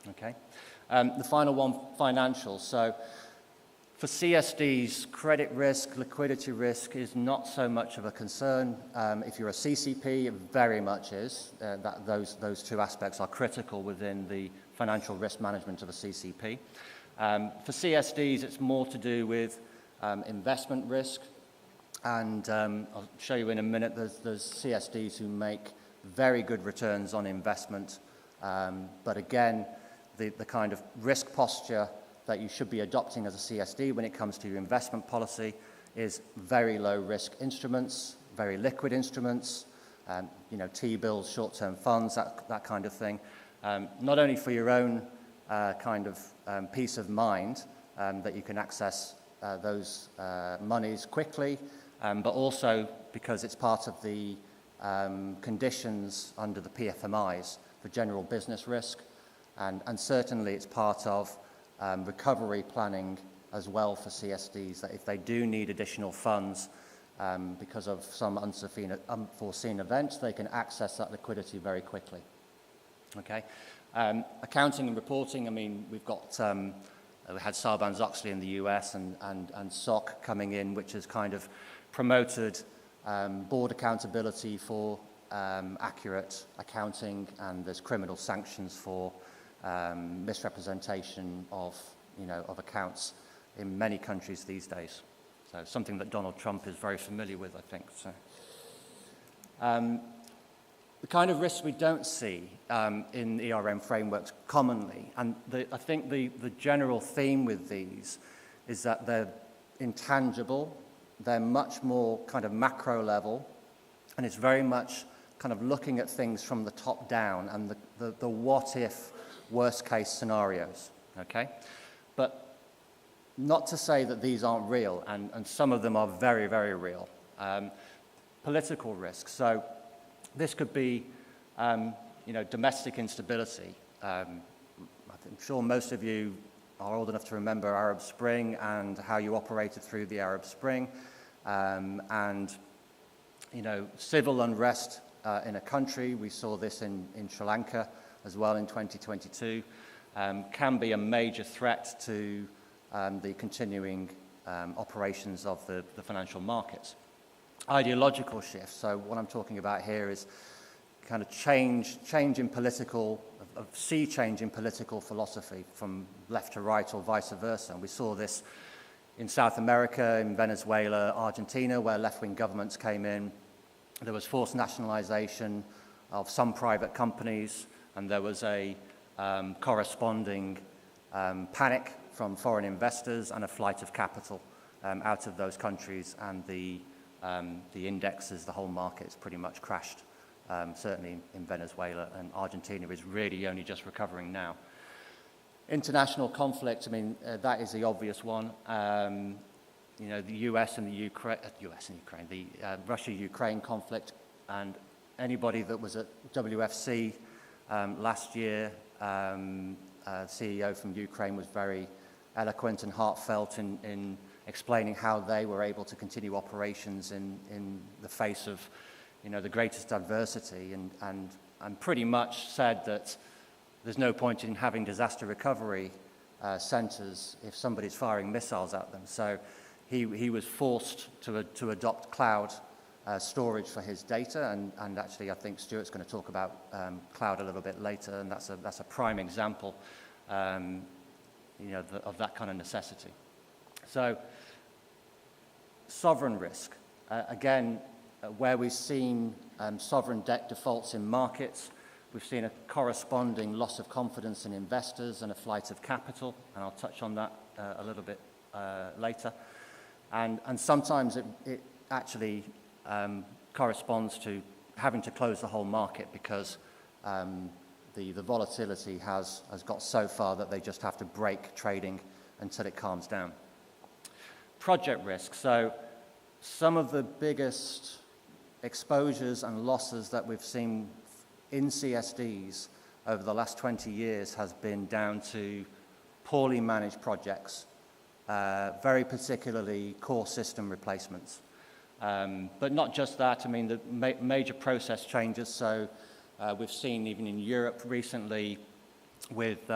Okay. The final one, financial. So for CSDs, credit risk, liquidity risk is not so much of a concern. If you're a CCP, it very much is. Those two aspects are critical within the financial risk management of a CCP. For CSDs, it's more to do with investment risk. And I'll show you in a minute, there's CSDs who make very good returns on investment. But again, the kind of risk posture that you should be adopting as a CSD when it comes to your investment policy is very low risk instruments, very liquid instruments, T-bills, short-term funds, that kind of thing. Not only for your own kind of peace of mind that you can access those monies quickly, but also because it's part of the conditions under the PFMIs for general business risk, and certainly it's part of recovery planning as well for CSDs, that if they do need additional funds because of some unforeseen event, they can access that liquidity very quickly. Okay. Accounting and reporting, I mean, we've got, we had Sarbanes-Oxley in the US and SOC coming in, which has kind of promoted board accountability for accurate accounting, and there's criminal sanctions for misrepresentation of accounts in many countries these days. So something that Donald Trump is very familiar with, I think. So, the kind of risks we don't see in ERM frameworks commonly, and I think the general theme with these is that they're intangible, they're much more kind of macro level, and it's very much kind of looking at things from the top down and the what if worst case scenarios, okay? But not to say that these aren't real, and some of them are very, very real. Political risk. So this could be, domestic instability. I'm sure most of you are old enough to remember Arab Spring and how you operated through the Arab Spring, and civil unrest in a country, we saw this in Sri Lanka as well in 2022, can be a major threat to the continuing operations of the financial markets. Ideological shift, so what I'm talking about here is kind of change in political, sea change in political philosophy from left to right or vice versa. And we saw this in South America, in Venezuela, Argentina, where left-wing governments came in. There was forced nationalization of some private companies, and there was a corresponding panic from foreign investors and a flight of capital out of those countries, and the indexes, the whole market's pretty much crashed. Certainly in Venezuela, and Argentina is really only just recovering now. International conflict, I mean, that is the obvious one. The US and Ukraine, the Russia-Ukraine conflict, and anybody that was at WFC last year, CEO from Ukraine was very eloquent and heartfelt in explaining how they were able to continue operations in the face of the greatest adversity, and pretty much said that there's no point in having disaster recovery centers if somebody's firing missiles at them. So he was forced to adopt cloud storage for his data, and actually I think Stuart's going to talk about cloud a little bit later, and that's a prime example of that kind of necessity. So sovereign risk, again, where we've seen sovereign debt defaults in markets, we've seen a corresponding loss of confidence in investors and a flight of capital, and I'll touch on that a little bit later. And sometimes it actually corresponds to having to close the whole market because the volatility has got so far that they just have to break trading until it calms down. Project risk. So some of the biggest exposures and losses that we've seen in CSDs over the last 20 years has been down to poorly managed projects, very particularly core system replacements. But not just that, I mean, the major process changes. So we've seen even in Europe recently with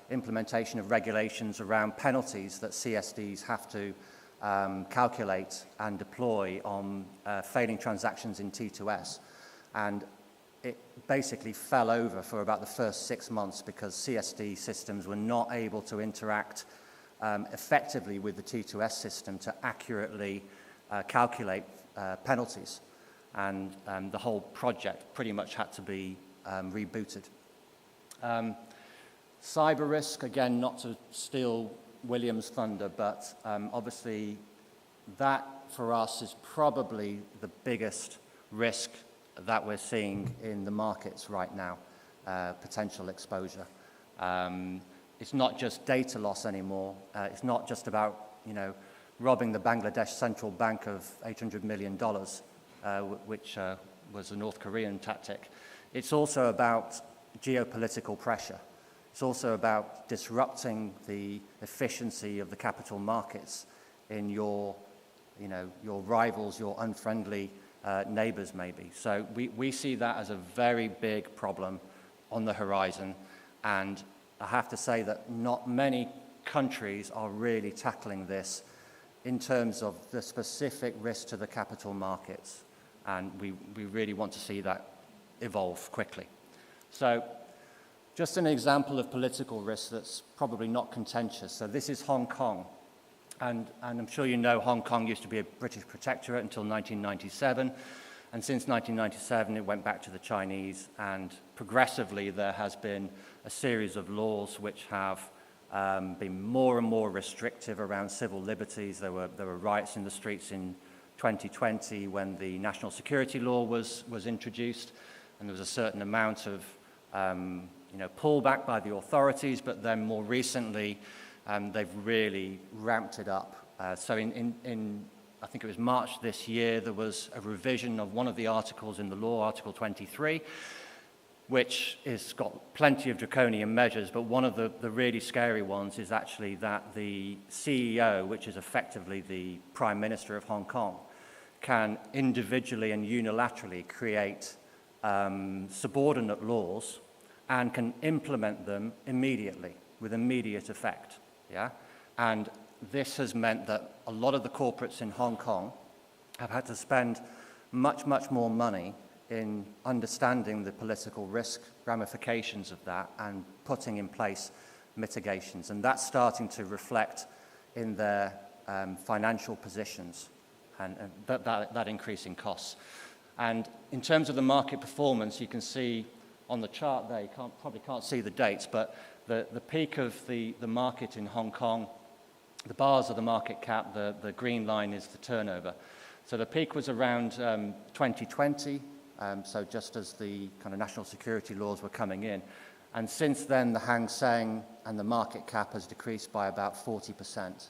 implementation of regulations around penalties that CSDs have to calculate and deploy on failing transactions in T2S. And it basically fell over for about the first 6 months because CSD systems were not able to interact effectively with the T2S system to accurately calculate penalties. And the whole project pretty much had to be rebooted. Cyber risk, again, not to steal William's thunder, but obviously that for us is probably the biggest risk that we're seeing in the markets right now, potential exposure. It's not just data loss anymore. It's not just about, robbing the Bangladesh Central Bank of $800 million, which was a North Korean tactic. It's also about geopolitical pressure. It's also about disrupting the efficiency of the capital markets in your rivals, your unfriendly neighbors maybe. So we see that as a very big problem on the horizon. And I have to say that not many countries are really tackling this in terms of the specific risk to the capital markets. And we really want to see that evolve quickly. So just an example of political risk that's probably not contentious. So this is Hong Kong. And I'm sure you know Hong Kong used to be a British protectorate until 1997. And since 1997, it went back to the Chinese. And progressively, there has been a series of laws which have been more and more restrictive around civil liberties. There were riots in the streets in 2020 when the national security law was introduced. And there was a certain amount of pullback by the authorities, but then more recently, they've really ramped it up. So in I think it was March this year, there was a revision of one of the articles in the law, Article 23, which has got plenty of draconian measures, but one of the really scary ones is actually that the CEO, which is effectively the Prime Minister of Hong Kong, can individually and unilaterally create subordinate laws and can implement them immediately, with immediate effect. Yeah? And this has meant that a lot of the corporates in Hong Kong have had to spend much, much more money in understanding the political risk ramifications of that and putting in place mitigations. And that's starting to reflect in their financial positions and that increase in costs. And in terms of the market performance, you can see on the chart there, you probably can't see the dates, but the peak of the market in Hong Kong, the bars are the market cap, the green line is the turnover. So the peak was around 2020, so just as the kind of national security laws were coming in. And since then, the Hang Seng and the market cap has decreased by about 40%,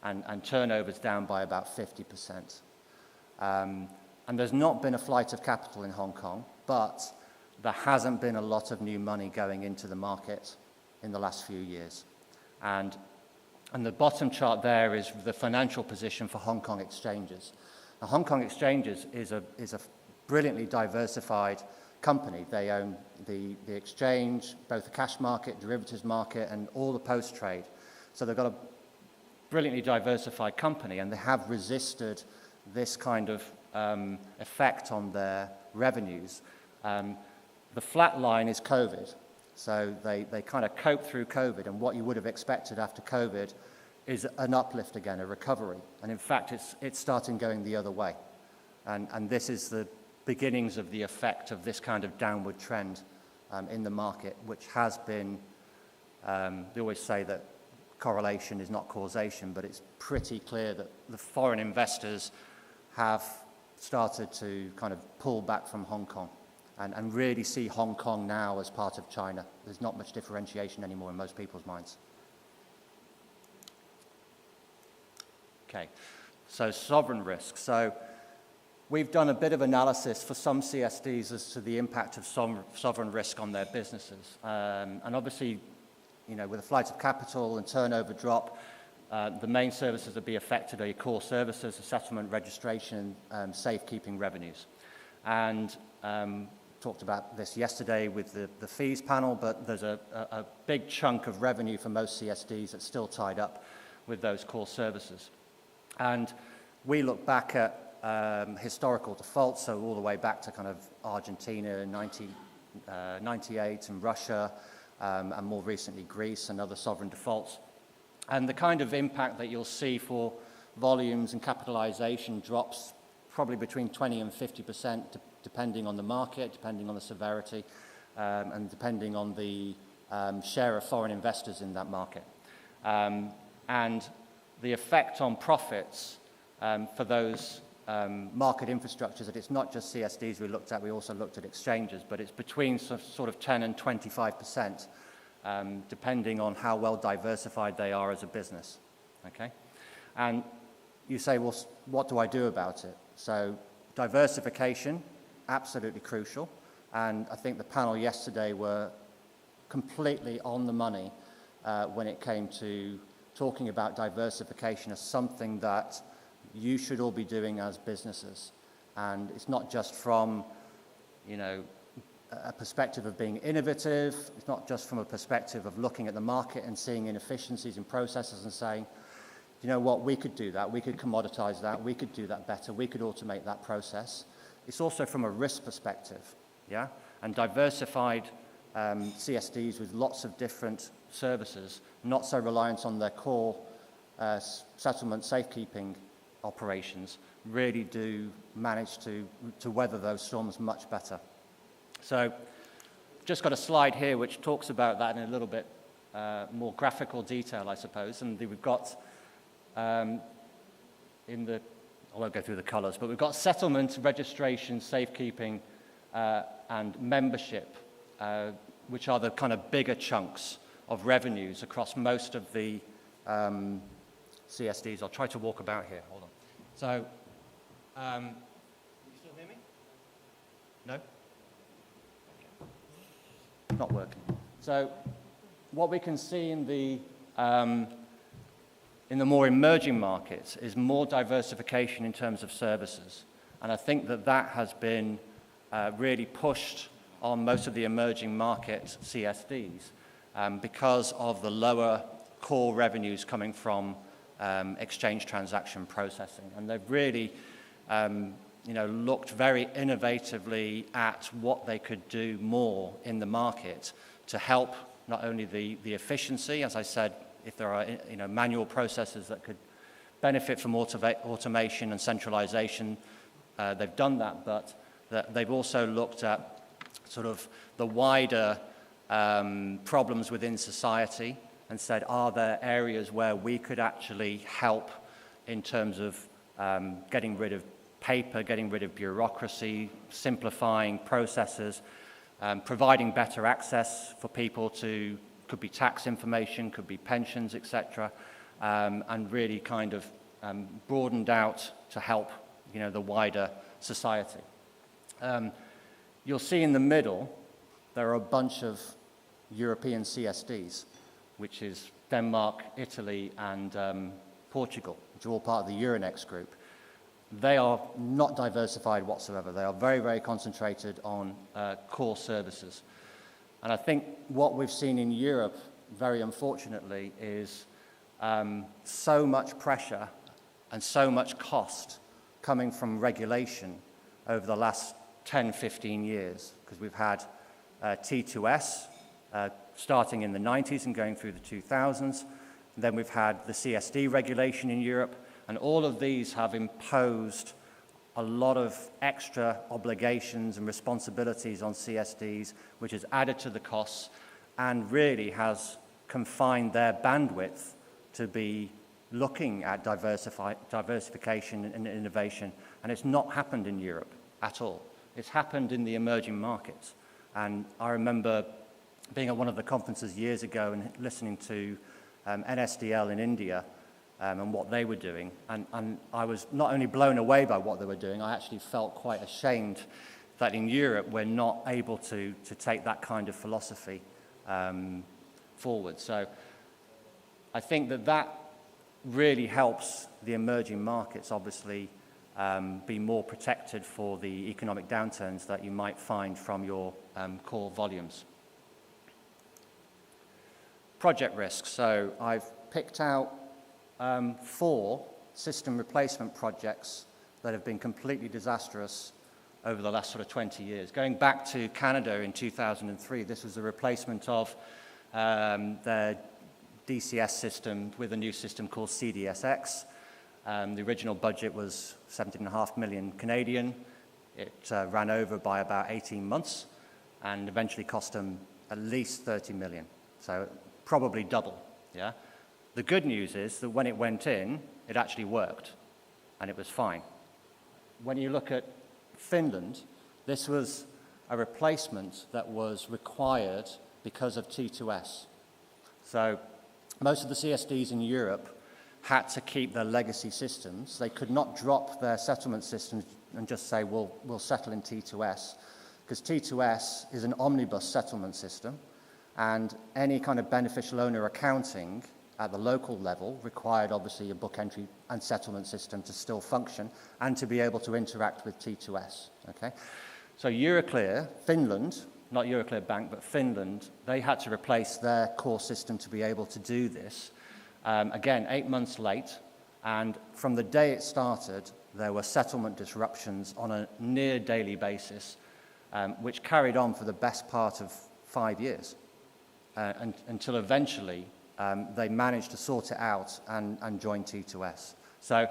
and turnover's down by about 50%. And there's not been a flight of capital in Hong Kong, but there hasn't been a lot of new money going into the market in the last few years. And the bottom chart there is the financial position for Hong Kong exchanges. Now, Hong Kong exchanges is a brilliantly diversified company. They own the exchange, both the cash market, derivatives market, and all the post-trade. So they've got a brilliantly diversified company, and they have resisted this kind of effect on their revenues. The flat line is COVID. So they kind of cope through COVID, and what you would have expected after COVID is an uplift again, a recovery. And in fact, it's starting going the other way. And this is the beginnings of the effect of this kind of downward trend in the market, which has been, they always say that correlation is not causation, but it's pretty clear that the foreign investors have started to kind of pull back from Hong Kong and really see Hong Kong now as part of China. There's not much differentiation anymore in most people's minds. Okay, so sovereign risk. So we've done a bit of analysis for some CSDs as to the impact of sovereign risk on their businesses. And obviously, you know, with a flight of capital and turnover drop, the main services that be affected are your core services, the settlement, registration, safekeeping revenues. And talked about this yesterday with the fees panel, but there's a big chunk of revenue for most CSDs that's still tied up with those core services. And we look back at historical defaults, so all the way back to kind of Argentina, 1998, and Russia, and more recently Greece and other sovereign defaults. And the kind of impact that you'll see for volumes and capitalization drops probably between 20 and 50%, depending on the market, depending on the severity, and depending on the share of foreign investors in that market. And the effect on profits for those market infrastructures, that it's not just CSDs we looked at, we also looked at exchanges, but it's between sort of 10 and 25%, depending on how well diversified they are as a business, okay? And you say, well, what do I do about it? So diversification, absolutely crucial, and I think the panel yesterday were completely on the money when it came to talking about diversification as something that you should all be doing as businesses. And it's not just from, you know, a perspective of being innovative, it's not just from a perspective of looking at the market and seeing inefficiencies in processes and saying, you know what, we could do that, we could commoditize that, we could do that better, we could automate that process. It's also from a risk perspective, yeah? And diversified CSDs with lots of different services, not so reliant on their core settlement safekeeping operations, really do manage to weather those storms much better. So just got a slide here which talks about that in a little bit more graphical detail, I suppose. And we've got I won't go through the colors, but we've got settlement, registration, safekeeping, and membership, which are the kind of bigger chunks of revenues across most of the CSDs. I'll try to walk about here. Hold on. So, can you still hear me? No? Okay. not working. So what we can see in the more emerging markets is more diversification in terms of services. And I think that that has been really pushed on most of the emerging market CSDs because of the lower core revenues coming from exchange transaction processing. And they've really looked very innovatively at what they could do more in the market to help not only the efficiency, as I said, if there are manual processes that could benefit from automation and centralization, they've done that, but they've also looked at sort of the wider problems within society and said, are there areas where we could actually help in terms of getting rid of paper, getting rid of bureaucracy, simplifying processes, providing better access for people to, could be tax information, could be pensions, etc., and really kind of broadened out to help the wider society. You'll see in the middle there are a bunch of European CSDs, which is Denmark, Italy, and Portugal, which are all part of the Euronext group. They are not diversified whatsoever. They are very, very concentrated on core services. And I think what we've seen in Europe, very unfortunately, is so much pressure and so much cost coming from regulation over the last 10, 15 years, because we've had T2S starting in the 90s and going through the 2000s. Then we've had the CSD regulation in Europe, and all of these have imposed a lot of extra obligations and responsibilities on CSDs, which has added to the costs and really has confined their bandwidth to be looking at diversification and innovation. And it's not happened in Europe at all. It's happened in the emerging markets. And I remember being at one of the conferences years ago and listening to NSDL in India and what they were doing. And I was not only blown away by what they were doing, I actually felt quite ashamed that in Europe we're not able to take that kind of philosophy forward. So I think that really helps the emerging markets, obviously, be more protected for the economic downturns that you might find from your core volumes. Project risk. So I've picked out 4 system replacement projects that have been completely disastrous over the last sort of 20 years. Going back to Canada in 2003, this was a replacement of their DCS system with a new system called CDSX. The original budget was 17.5 million Canadian. It ran over by about 18 months and eventually cost them at least 30 million. So probably double, yeah? The good news is that when it went in, it actually worked, and it was fine. When you look at Finland, this was a replacement that was required because of T2S. So most of the CSDs in Europe had to keep their legacy systems. They could not drop their settlement systems and just say, we'll settle in T2S, because T2S is an omnibus settlement system, and any kind of beneficial owner accounting at the local level required obviously a book entry and settlement system to still function and to be able to interact with T2S, okay? So Euroclear, Finland, not Euroclear Bank, but Finland, they had to replace their core system to be able to do this. Again, 8 months late, and from the day it started, there were settlement disruptions on a near daily basis, which carried on for the best part of 5 years, until eventually they managed to sort it out and join T2S. So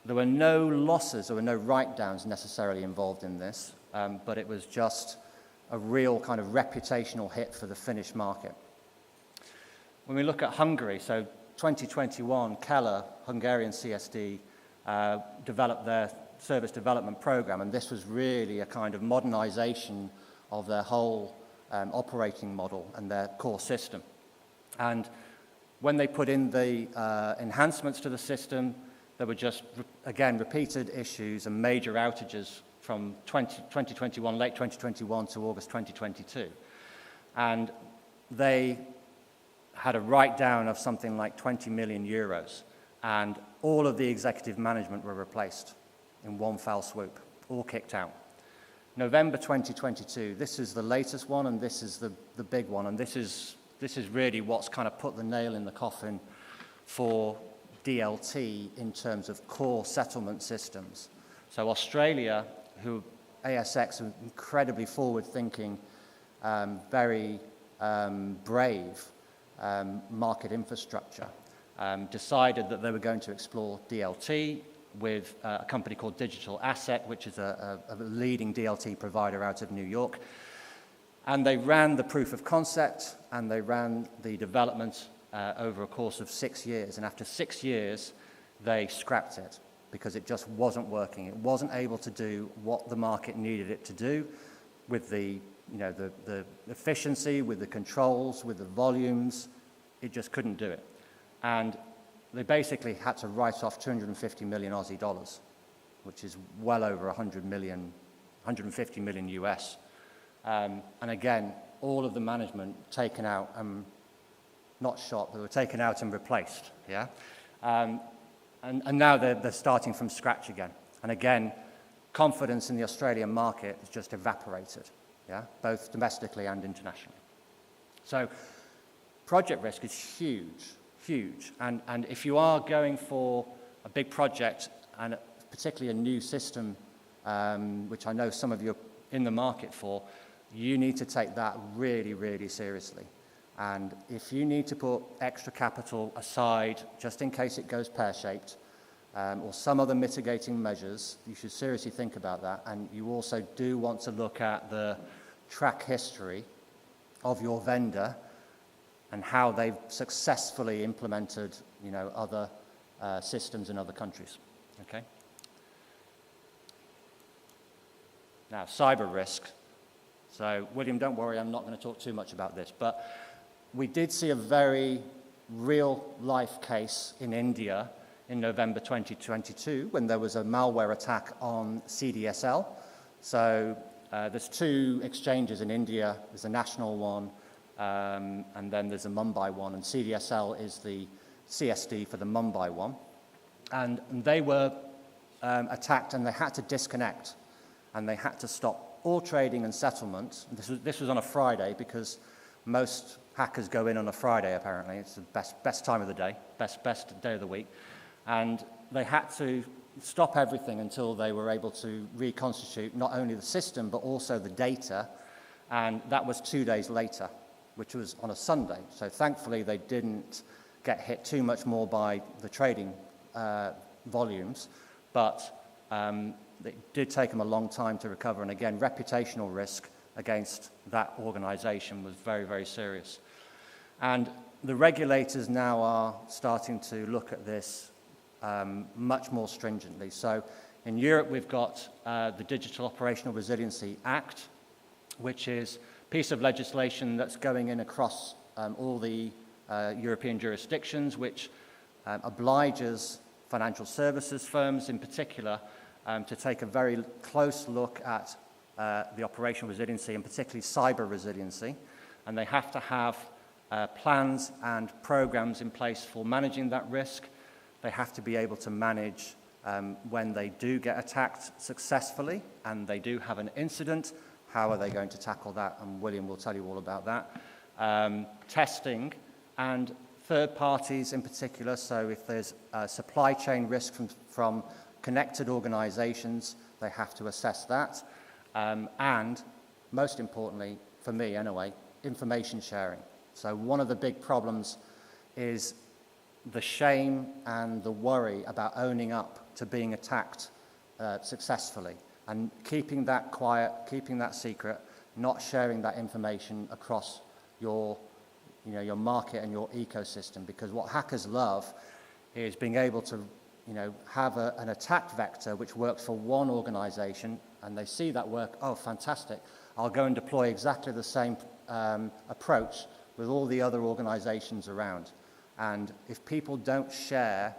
there were no losses, there were no write-downs necessarily involved in this, but it was just a real kind of reputational hit for the Finnish market. When we look at Hungary, so 2021, Keller, Hungarian CSD, developed their service development program, and this was really a kind of modernization of their whole operating model and their core system. And when they put in the enhancements to the system, there were just, again, repeated issues and major outages from 2021, late 2021 to August 2022. And they had a write-down of something like 20 million euros, and all of the executive management were replaced in one fell swoop, all kicked out. November 2022, this is the latest one, and this is the big one, and this is really what's kind of put the nail in the coffin for DLT in terms of core settlement systems. So Australia, who ASX are incredibly forward-thinking, very brave market infrastructure, decided that they were going to explore DLT with a company called Digital Asset, which is a leading DLT provider out of New York. And they ran the proof of concept, and they ran the development over a course of 6 years. And after 6 years, they scrapped it because it just wasn't working. It wasn't able to do what the market needed it to do with the efficiency, with the controls, with the volumes. It just couldn't do it. And they basically had to write off 250 million Aussie dollars, which is well over 150 million US. And again, all of the management taken out, not shot, they were taken out and replaced, yeah? And now they're starting from scratch again. And again, confidence in the Australian market has just evaporated, yeah? Both domestically and internationally. So project risk is huge, huge. And if you are going for a big project, and particularly a new system, which I know some of you are in the market for, you need to take that really, really seriously. And if you need to put extra capital aside, just in case it goes pear-shaped, or some other mitigating measures, you should seriously think about that. And you also do want to look at the track history of your vendor and how they've successfully implemented, other systems in other countries, okay? Now, cyber risk. So, William, don't worry, I'm not going to talk too much about this, but we did see a very real-life case in India in November 2022 when there was a malware attack on CDSL. So, there's 2 exchanges in India. There's a national one, and then there's a Mumbai one, and CDSL is the CSD for the Mumbai one. And they were attacked, and they had to disconnect, and they had to stop all trading and settlement. This was on a Friday because most hackers go in on a Friday, apparently. It's the best time of the day, best day of the week. And they had to stop everything until they were able to reconstitute not only the system but also the data. And that was 2 days later, which was on a Sunday. So thankfully they didn't get hit too much more by the trading volumes, but it did take them a long time to recover. And again, reputational risk against that organization was very, very serious. And the regulators now are starting to look at this much more stringently. So in Europe, we've got the Digital Operational Resiliency Act, which is a piece of legislation that's going in across all the European jurisdictions, which obliges financial services firms in particular to take a very close look at the operational resiliency and particularly cyber resiliency. And they have to have plans and programs in place for managing that risk. They have to be able to manage when they do get attacked successfully and they do have an incident. How are they going to tackle that? And William will tell you all about that. Testing and third parties in particular. So if there's supply chain risk from connected organizations, they have to assess that. And most importantly, for me anyway, information sharing. So one of the big problems is the shame and the worry about owning up to being attacked successfully and keeping that quiet, keeping that secret, not sharing that information across your market and your ecosystem. Because what hackers love is being able to have an attack vector which works for one organization, and they see that work, oh, fantastic, I'll go and deploy exactly the same approach with all the other organizations around. And if people don't share,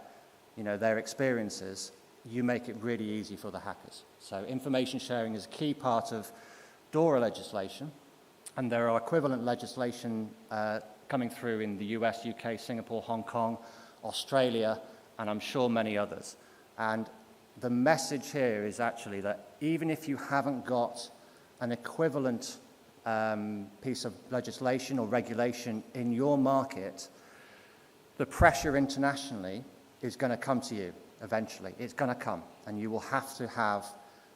their experiences, you make it really easy for the hackers. So information sharing is a key part of DORA legislation. And there are equivalent legislation coming through in the US, UK, Singapore, Hong Kong, Australia, and I'm sure many others. And the message here is actually that even if you haven't got an equivalent piece of legislation or regulation in your market, the pressure internationally is going to come to you eventually. It's going to come, and you will have to have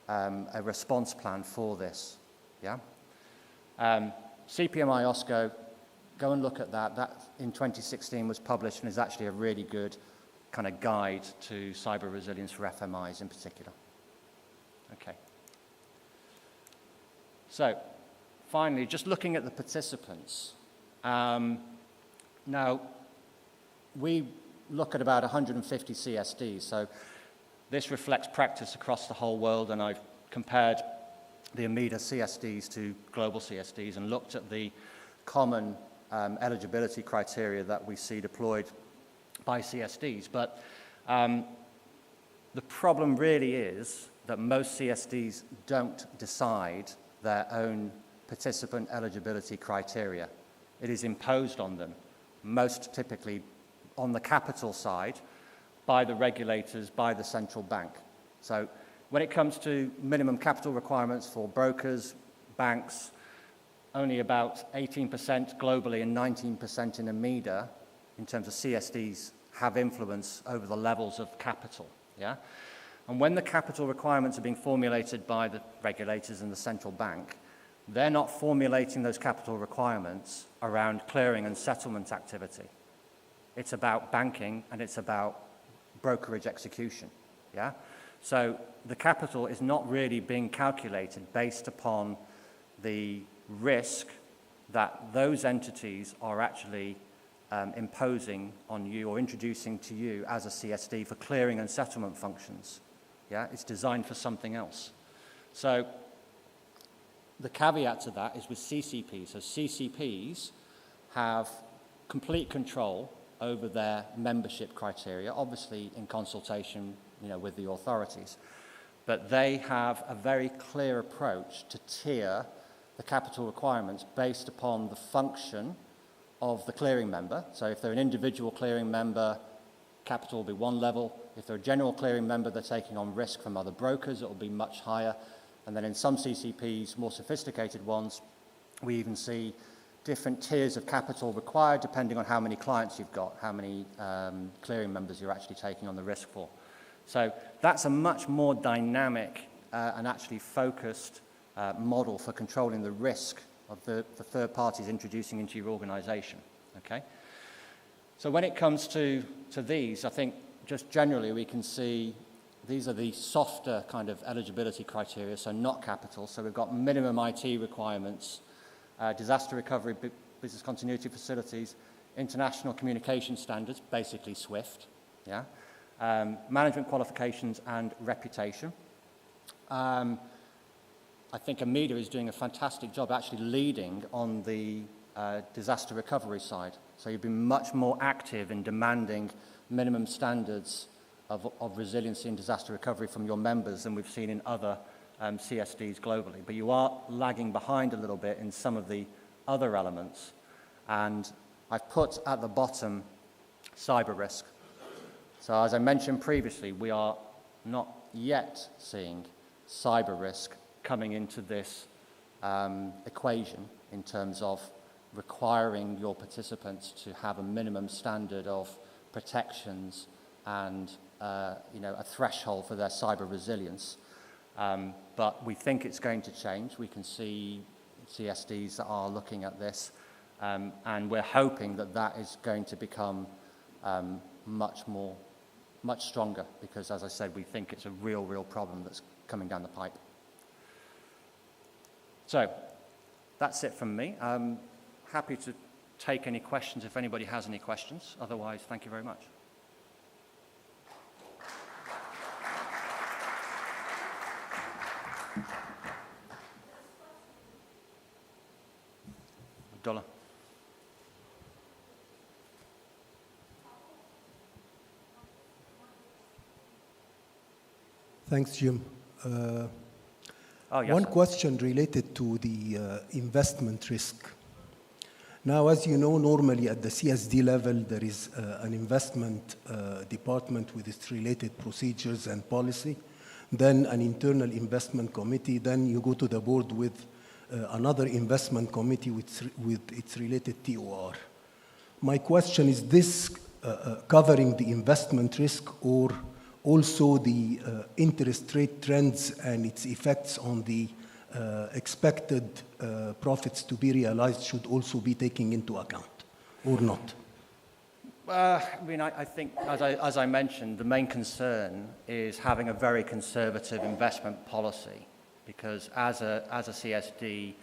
a response plan for this. Yeah? CPMI OSCO, go and look at that. That in 2016 was published and is actually a really good kind of guide to cyber resilience for FMIs in particular. Okay. So, finally, just looking at the participants. Now, we look at about 150 CSDs, so this reflects practice across the whole world, and I've compared the AMEDA CSDs to global CSDs and looked at the common eligibility criteria that we see deployed by CSDs. But the problem really is that most CSDs don't decide their own participant eligibility criteria. It is imposed on them, most typically on the capital side, by the regulators, by the central bank. So when it comes to minimum capital requirements for brokers, banks, only about 18% globally and 19% in AMEDA, in terms of CSDs, have influence over the levels of capital. Yeah? And when the capital requirements are being formulated by the regulators and the central bank, they're not formulating those capital requirements around clearing and settlement activity. It's about banking and it's about brokerage execution. Yeah? So the capital is not really being calculated based upon the risk that those entities are actually imposing on you or introducing to you as a CSD for clearing and settlement functions. Yeah? It's designed for something else. So the caveat to that is with CCPs. So CCPs have complete control over their membership criteria, obviously in consultation, with the authorities. But they have a very clear approach to tier the capital requirements based upon the function of the clearing member. So if they're an individual clearing member, capital will be one level. If they're a general clearing member, they're taking on risk from other brokers, it will be much higher. And then in some CCPs, more sophisticated ones, we even see different tiers of capital required depending on how many clients you've got, how many clearing members you're actually taking on the risk for. So that's a much more dynamic and actually focused model for controlling the risk of the third parties introducing into your organization. Okay? So when it comes to these, I think just generally we can see these are the softer kind of eligibility criteria, so not capital. So we've got minimum IT requirements, disaster recovery, business continuity facilities, international communication standards, basically SWIFT, yeah? Management qualifications and reputation. I think AMEDA is doing a fantastic job actually leading on the disaster recovery side. So you've been much more active in demanding minimum standards of resiliency and disaster recovery from your members than we've seen in other CSDs globally. But you are lagging behind a little bit in some of the other elements. And I've put at the bottom cyber risk. So as I mentioned previously, we are not yet seeing cyber risk coming into this equation in terms of requiring your participants to have a minimum standard of protections and a threshold for their cyber resilience. But we think it's going to change. We can see CSDs that are looking at this, and we're hoping that that is going to become much stronger because, as I said, we think it's a real problem that's coming down the pipe. So that's it from me. I'm happy to take any questions if anybody has any questions. Otherwise, thank you very much. Abdullah. Thanks, Jim. Oh, yes, One sir. question related to the investment risk. Now, as you know, normally at the CSD level, there is an investment department with its related procedures and policy, then an internal investment committee, then you go to the board with another investment committee with its related TOR. My question is this covering the investment risk or also the interest rate trends and its effects on the expected profits to be realized should also be taken into account, or not? I mean, I think, as I mentioned, the main concern is having a very conservative investment policy, because as a CSD,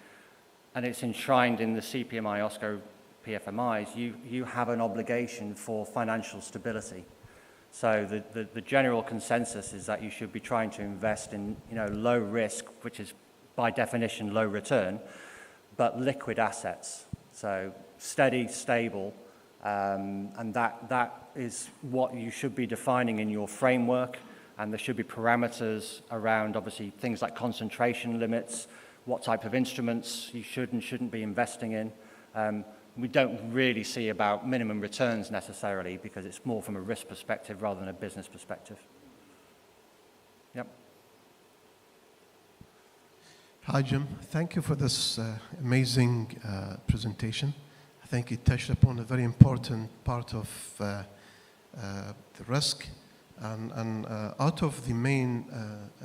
and it's enshrined in the CPMI, OSCO, PFMIs, you have an obligation for financial stability. So the general consensus is that you should be trying to invest in, low risk, which is by definition low return, but liquid assets. So steady, stable, and that is what you should be defining in your framework, and there should be parameters around, obviously, things like concentration limits, what type of instruments you should and shouldn't be investing in. We don't really see about minimum returns necessarily, because it's more from a risk perspective rather than a business perspective. Yep. Hi, Jim. Thank you for this amazing presentation. I think it touched upon a very important part of the risk. And out of the main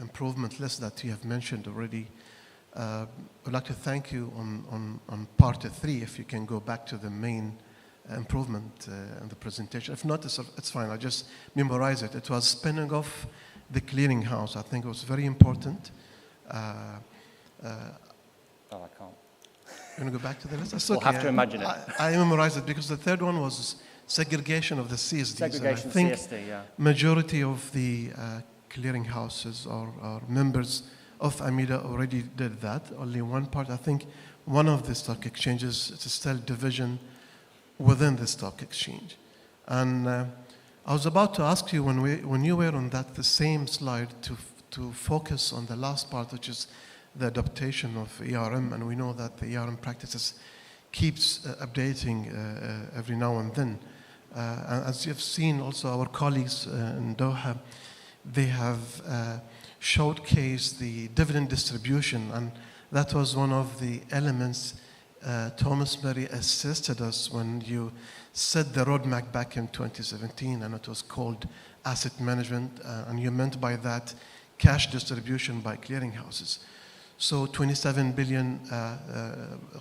improvement list that you have mentioned already, I'd like to thank you on part 3, if you can go back to the main improvement in the presentation. If not, it's fine. I'll just memorize it. It was spinning off the clearinghouse. I think it was very important. I can't. You want to go back to the list? That's We'll okay. have to imagine it. I memorized it because the third one was segregation of the CSDs. Segregation I think CSD, yeah. majority of the clearinghouses or members of AMEDA already did that. Only one part, I think, one of the stock exchanges, it's still division within the stock exchange. And I was about to ask you when you were on the same slide to focus on the last part, which is the adaptation of ERM, and we know that the ERM practices keeps updating every now and then. As you've seen also, our colleagues in Doha, they have showcased the dividend distribution, and that was one of the elements Thomas Murray assisted us when you set the roadmap back in 2017, and it was called asset management, and you meant by that cash distribution by clearinghouses. So 27 billion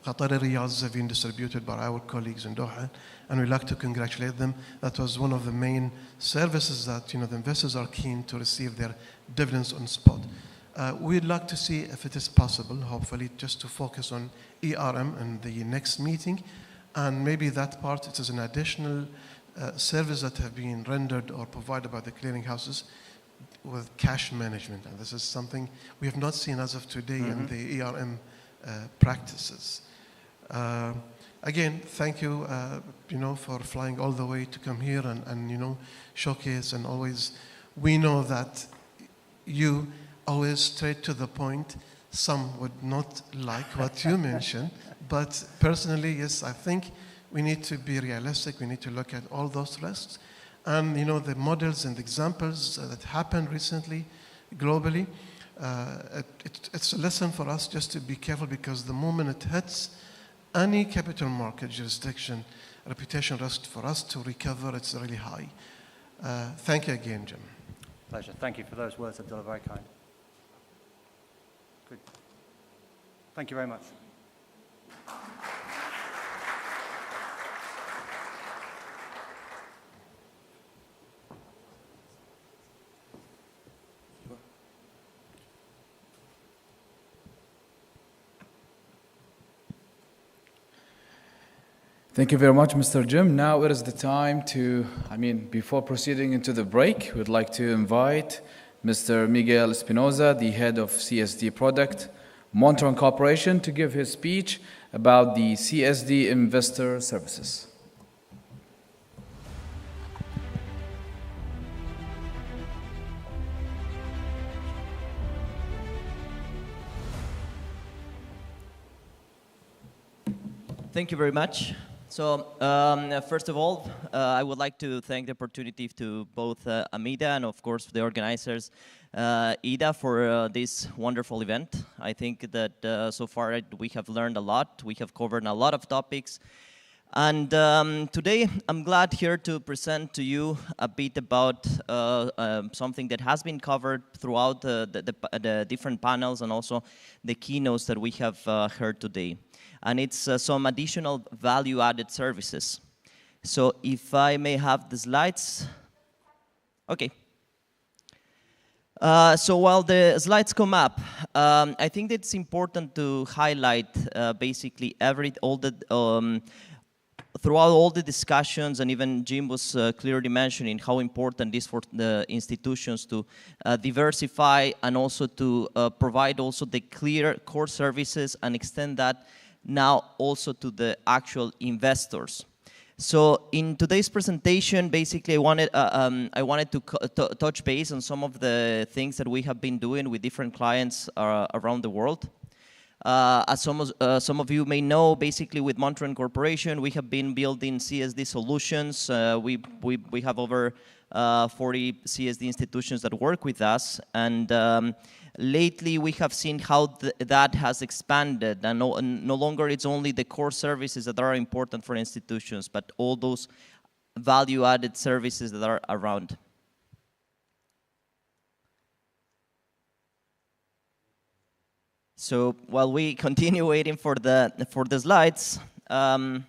Qatari riyals have been distributed by our colleagues in Doha, and we'd like to congratulate them. That was one of the main services that the investors are keen to receive their dividends on spot. We'd like to see if it is possible, hopefully, just to focus on ERM in the next meeting, and maybe that part, it is an additional service that have been rendered or provided by the clearinghouses with cash management, and this is something we have not seen as of today in the ERM practices. Again, thank you, for flying all the way to come here and showcase, and always, we know that you always straight to the point. Some would not like what you mentioned, but personally, yes, I think we need to be realistic. We need to look at all those risks. And the models and examples that happened recently globally, it's a lesson for us just to be careful, because the moment it hits any capital market jurisdiction, reputation risk for us to recover, it's really high. Thank you again, Jim. Pleasure. Thank you for those words, Abdullah. Very kind. Good. Thank you very much. Thank you very much, Mr. Jim. Now it is the time to, before proceeding into the break, we'd like to invite Mr. Miguel Espinoza, the head of CSD Product Monitoring Corporation, to give his speech about the CSD Investor Services. Thank you very much. So, first of all, I would like to thank the opportunity to both AMEDA and, of course, the organizers, IDA, for this wonderful event. I think that so far we have learned a lot. We have covered a lot of topics. And today, I'm glad here to present to you a bit about something that has been covered throughout the different panels and also the keynotes that we have heard today. And it's some additional value-added services. So if I may have the slides. Okay. So while the slides come up, I think it's important to highlight basically throughout all the discussions, and even Jim was clearly mentioning how important it is for the institutions to diversify and also to provide also the clear core services and extend that now also to the actual investors. So in today's presentation, basically I wanted to touch base on some of the things that we have been doing with different clients around the world. As some of you may know, basically with Montreal Corporation, we have been building CSD solutions. We have over 40 CSD institutions that work with us, and lately we have seen how that has expanded, and no longer it's only the core services that are important for institutions, but all those value-added services that are around. So while we continue waiting for the slides, I'm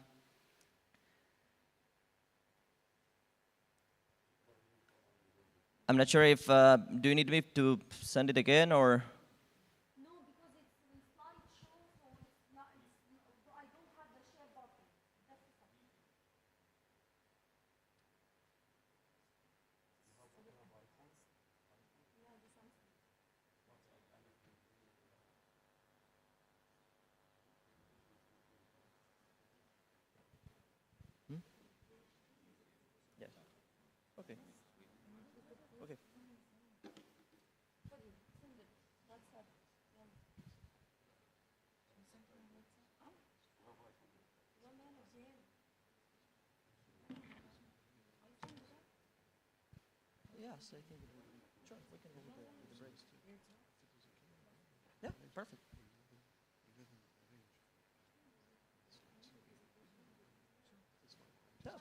not sure if do you need me to send it again or? No, because it's in slideshow, so it's not. I don't have the share button. That's the problem. Yes. Okay. Okay. Yes, I think sure we can go with the breaks too. Yeah, perfect. Yeah.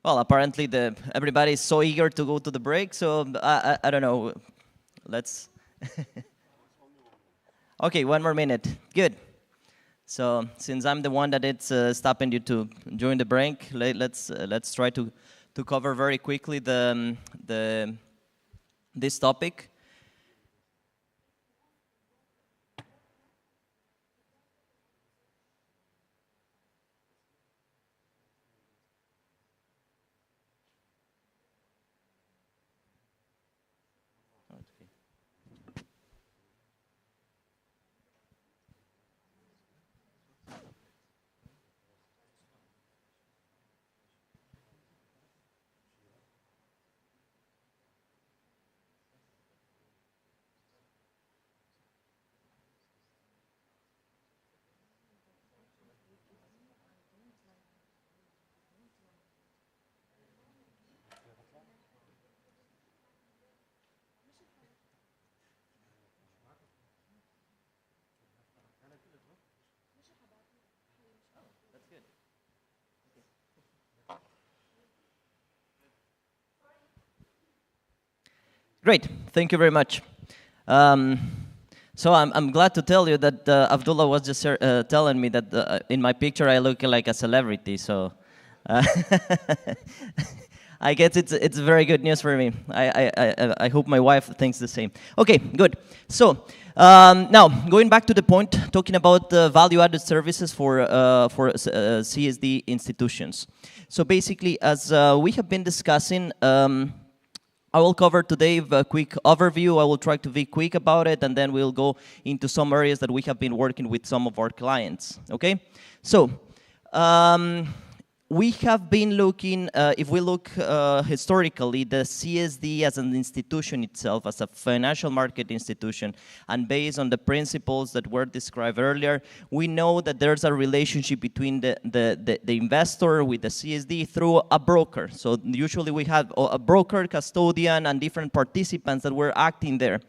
Well, apparently everybody is so eager to go to the break, so I don't know. Let's. Okay, 1 more minute. Good. So since I'm the one that it's stopping you to join the break, let's try to cover very quickly this topic. Great, thank you very much. So I'm glad to tell you that Abdullah was just telling me that in my picture I look like a celebrity. So I guess it's very good news for me. I hope my wife thinks the same. Okay, good. So now going back to the point, talking about the value-added services for CSD institutions. So basically, as we have been discussing. I will cover today a quick overview. I will try to be quick about it, and then we'll go into some areas that we have been working with some of our clients, okay? So, We have been looking, if we look historically, the CSD as an institution itself, as a financial market institution, and based on the principles that were described earlier, we know that there's a relationship between the investor with the CSD through a broker. So usually we have a broker, custodian, and different participants that were acting there.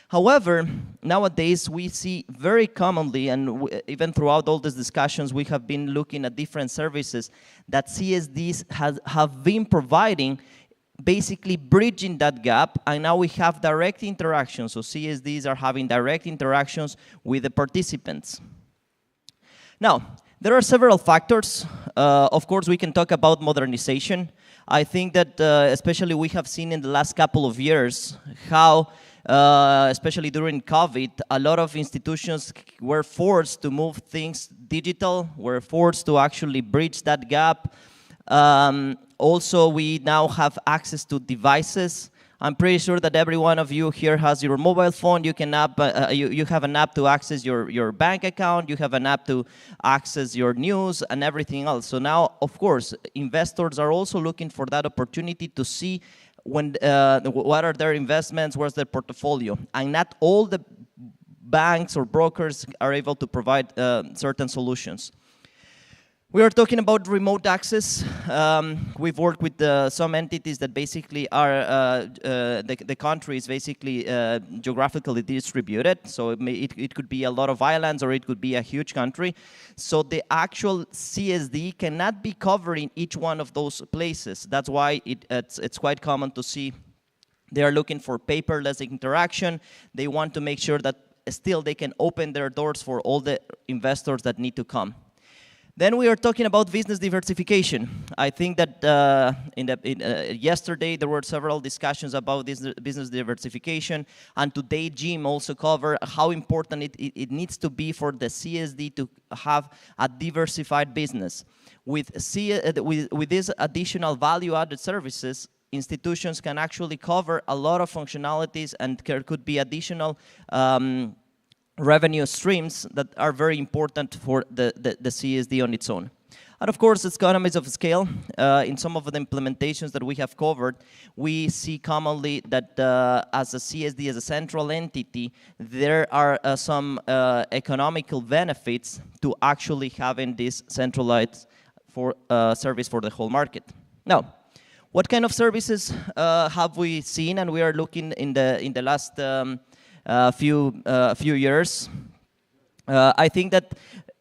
However, nowadays we see very commonly, and even throughout all these discussions, we have been looking at different services that CSDs have been providing, basically bridging that gap, and now we have direct interactions. So CSDs are having direct interactions with the participants. Now, there are several factors. Of course, we can talk about modernization. I think that especially we have seen in the last couple of years how especially during COVID, a lot of institutions were forced to move things digital, were forced to actually bridge that gap. Also, we now have access to devices. I'm pretty sure that every one of you here has your mobile phone. You can you have an app to access your bank account. You have an app to access your news and everything else. So now, of course, investors are also looking for that opportunity to see what are their investments, what's their portfolio. And not all the banks or brokers are able to provide certain solutions. We are talking about remote access. We've worked with some entities that basically are, the country is basically geographically distributed. So it could be a lot of islands or it could be a huge country. So the actual CSD cannot be covering each one of those places. That's why it's quite common to see they are looking for paperless interaction. They want to make sure that still they can open their doors for all the investors that need to come. Then we are talking about business diversification. I think that yesterday there were several discussions about this business diversification, and today Jim also covered how important it needs to be for the CSD to have a diversified business. With these additional value-added services, institutions can actually cover a lot of functionalities, and there could be additional revenue streams that are very important for the CSD on its own. And of course, it's economies of scale. In some of the implementations that we have covered, we see commonly that as a CSD, as a central entity, there are some economical benefits to actually having this centralized service for the whole market. Now, what kind of services have we seen? And we are looking in the last few years. I think that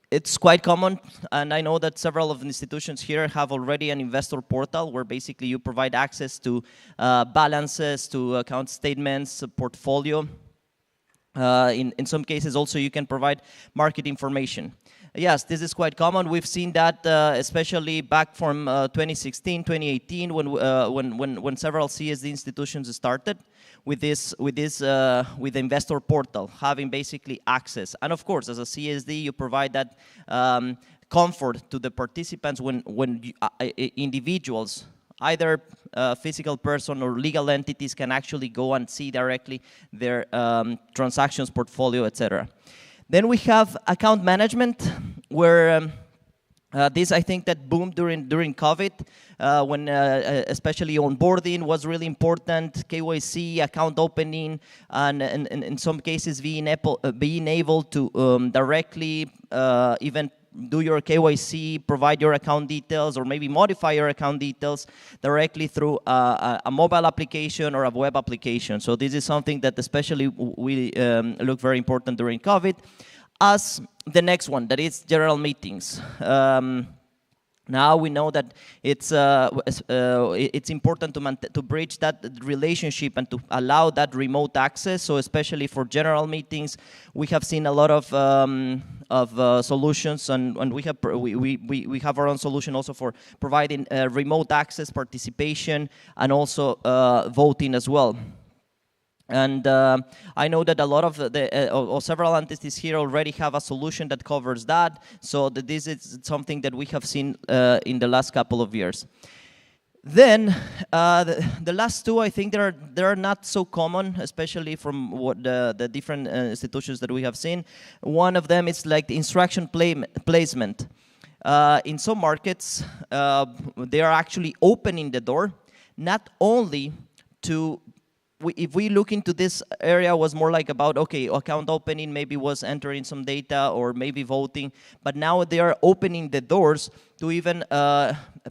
it's quite common, and I know that several of the institutions here have already an investor portal where basically you provide access to balances, to account statements, portfolio. In some cases also you can provide market information. Yes, this is quite common. We've seen that especially back from 2016, 2018, when several CSD institutions started with the investor portal, having basically access. And of course, as a CSD, you provide that comfort to the participants when individuals, either physical person or legal entities, can actually go and see directly their transactions, portfolio, etc. Then we have account management, where this, I think, that boomed during COVID, when especially onboarding was really important, KYC, account opening, and in some cases being able to directly even do your KYC, provide your account details, or maybe modify your account details directly through a mobile application or a web application. So this is something that especially we look very important during COVID. As the next one, that is general meetings. Now we know that it's important to bridge that relationship and to allow that remote access. So especially for general meetings, we have seen a lot of solutions, and we have our own solution also for providing remote access, participation, and also voting as well. And I know that a lot of or several entities here already have a solution that covers that. So this is something that we have seen in the last couple of years. Then the last two, I think they're not so common, especially from what the different institutions that we have seen. One of them is like the instruction placement. in some markets, they are actually opening the door, not only to, if we look into this area, was more like about, okay, account opening, maybe was entering some data or maybe voting, but now they are opening the doors to even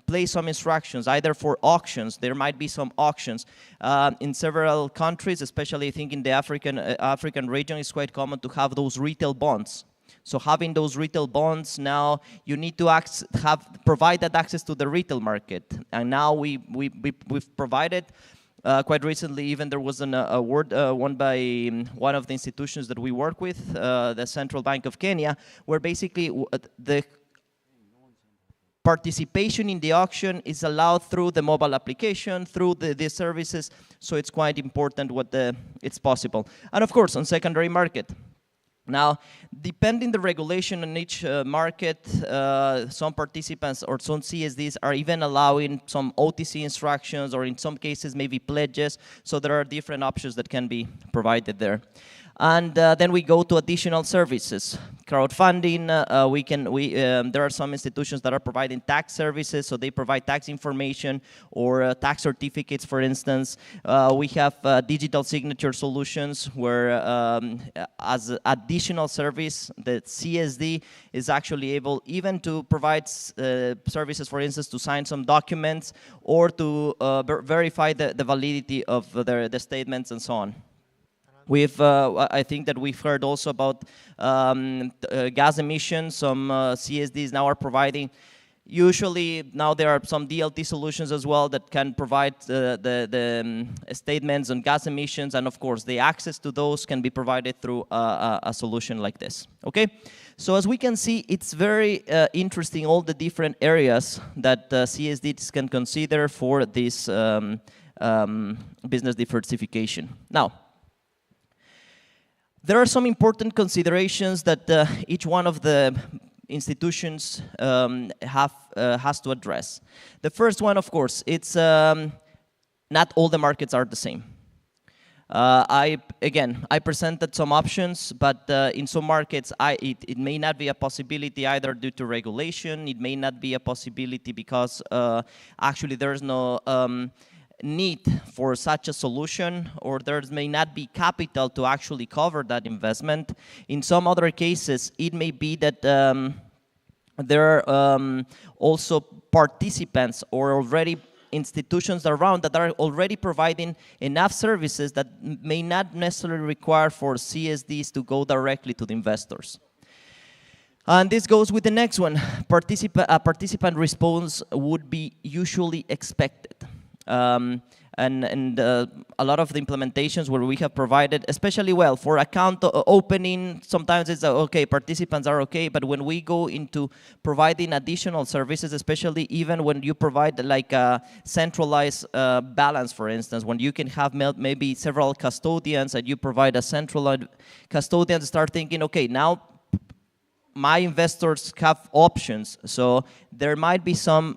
place some instructions, either for auctions. There might be some auctions. In several countries, especially I think in the African region, it's quite common to have those retail bonds. So having those retail bonds, now you need to provide that access to the retail market. And now we've provided. Quite recently, even there was an award won by one of the institutions that we work with, the Central Bank of Kenya, where basically the participation in the auction is allowed through the mobile application, through the services, so it's quite important it's possible. And of course, on secondary market. Now, depending the regulation in each market, some participants or some CSDs are even allowing some OTC instructions, or in some cases maybe pledges, so there are different options that can be provided there. And then we go to additional services. Crowdfunding, there are some institutions that are providing tax services, so they provide tax information or tax certificates, for instance. We have digital signature solutions where as additional service, the CSD is actually able even to provide services, for instance, to sign some documents or to verify the validity of the statements and so on. I think that we've heard also about gas emissions. Some CSDs now are providing. Usually now there are some DLT solutions as well that can provide the statements on gas emissions, and of course the access to those can be provided through a solution like this. Okay, so as we can see, it's very interesting, all the different areas that CSDs can consider for this business diversification. Now, there are some important considerations that each one of the institutions has to address. The first one, of course, it's not all the markets are the same. I presented some options, but in some markets, it may not be a possibility either due to regulation. It may not be a possibility because actually there's no need for such a solution, or there may not be capital to actually cover that investment. In some other cases, it may be that there are also participants or already institutions around that are already providing enough services that may not necessarily require for CSDs to go directly to the investors. And this goes with the next one. Participant response would be usually expected. And a lot of the implementations where we have provided, especially for account opening, sometimes it's okay, participants are okay, but when we go into providing additional services, especially even when you provide like a centralized balance, for instance, when you can have maybe several custodians and you provide a centralized custodian, start thinking, okay, now my investors have options, so there might be some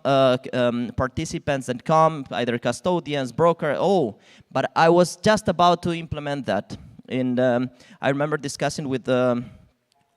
participants that come, either custodians, broker, but I was just about to implement that. And I remember discussing with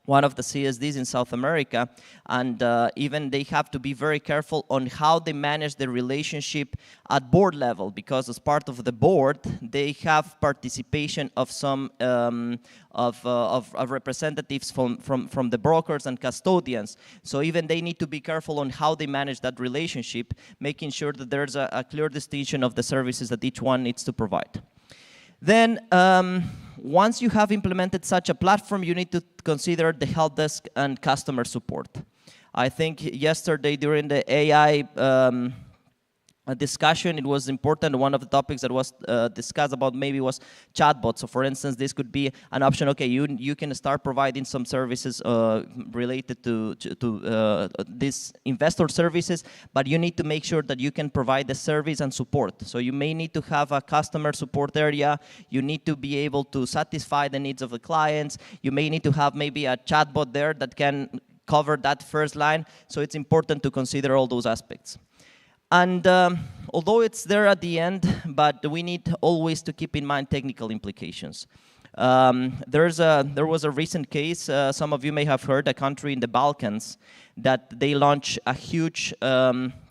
one of the CSDs in South America, and even they have to be very careful on how they manage the relationship at board level, because as part of the board, they have participation of some of representatives from the brokers and custodians. So even they need to be careful on how they manage that relationship, making sure that there's a clear distinction of the services that each one needs to provide. Then, once you have implemented such a platform, you need to consider the help desk and customer support. I think yesterday during the AI discussion, it was important. One of the topics that was discussed about maybe was chatbots. So for instance, this could be an option. Okay, you can start providing some services related to these investor services, but you need to make sure that you can provide the service and support. So you may need to have a customer support area. You need to be able to satisfy the needs of the clients. You may need to have maybe a chatbot there that can cover that first line. So it's important to consider all those aspects. And although it's there at the end, but we need always to keep in mind technical implications. There was a recent case, some of you may have heard, a country in the Balkans, that they launched a huge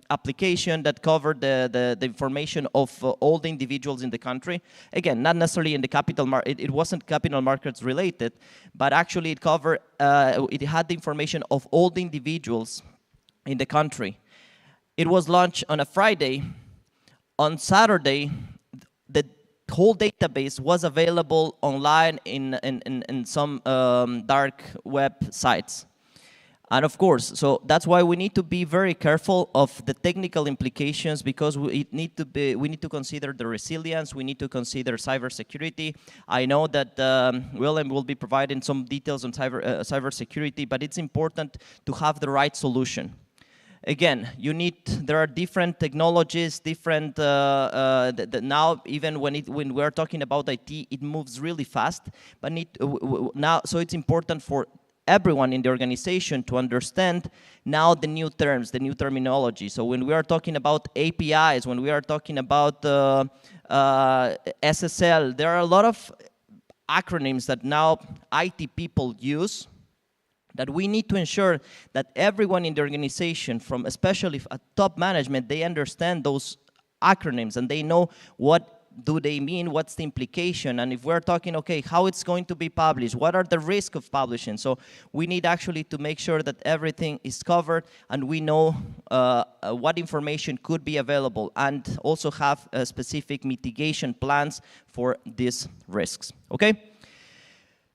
application that covered the information of all the individuals in the country. Again, not necessarily in the capital market, it wasn't capital markets related, but actually it covered, it had the information of all the individuals in the country. It was launched on a Friday. On Saturday, the whole database was available online in some dark web sites. And of course, so that's why we need to be very careful of the technical implications, because we need to consider the resilience, we need to consider cybersecurity. I know that Willem will be providing some details on cybersecurity, but it's important to have the right solution. Again, there are different technologies, different, now even when we're talking about IT, it moves really fast, but now, so it's important for everyone in the organization to understand now the new terms, the new terminology. So when we are talking about APIs, when we are talking about SSL, there are a lot of acronyms that now IT people use, that we need to ensure that everyone in the organization, from especially at top management, they understand those acronyms and they know what do they mean, what's the implication, and if we're talking, okay, how it's going to be published, what are the risks of publishing. So we need actually to make sure that everything is covered and we know what information could be available, and also have specific mitigation plans for these risks, okay?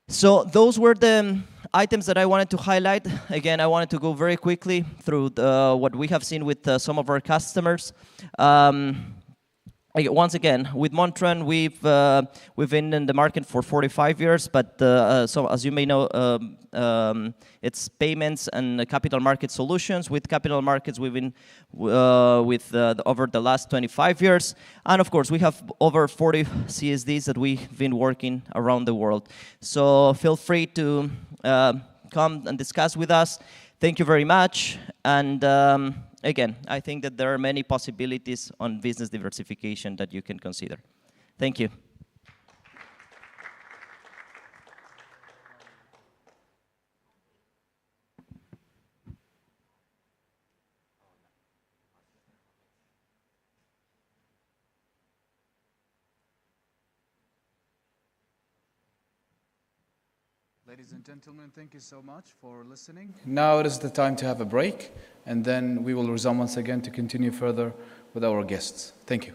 So those were the items that I wanted to highlight. Again, I wanted to go very quickly through what we have seen with some of our customers. Once again, with Montran, we've been in the market for 45 years, but so as you may know, it's payments and capital market solutions. With capital markets, we've been over the last 25 years, and of course, we have over 40 CSDs that we've been working around the world. So feel free to come and discuss with us. Thank you very much, and again, I think that there are many possibilities on business diversification that you can consider. Thank you. Ladies and gentlemen, thank you so much for listening. Now it is the time to have a break, and then we will resume once again to continue further with our guests. Thank you.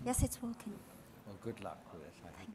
Yes, it's working. Well, good luck with it. I think.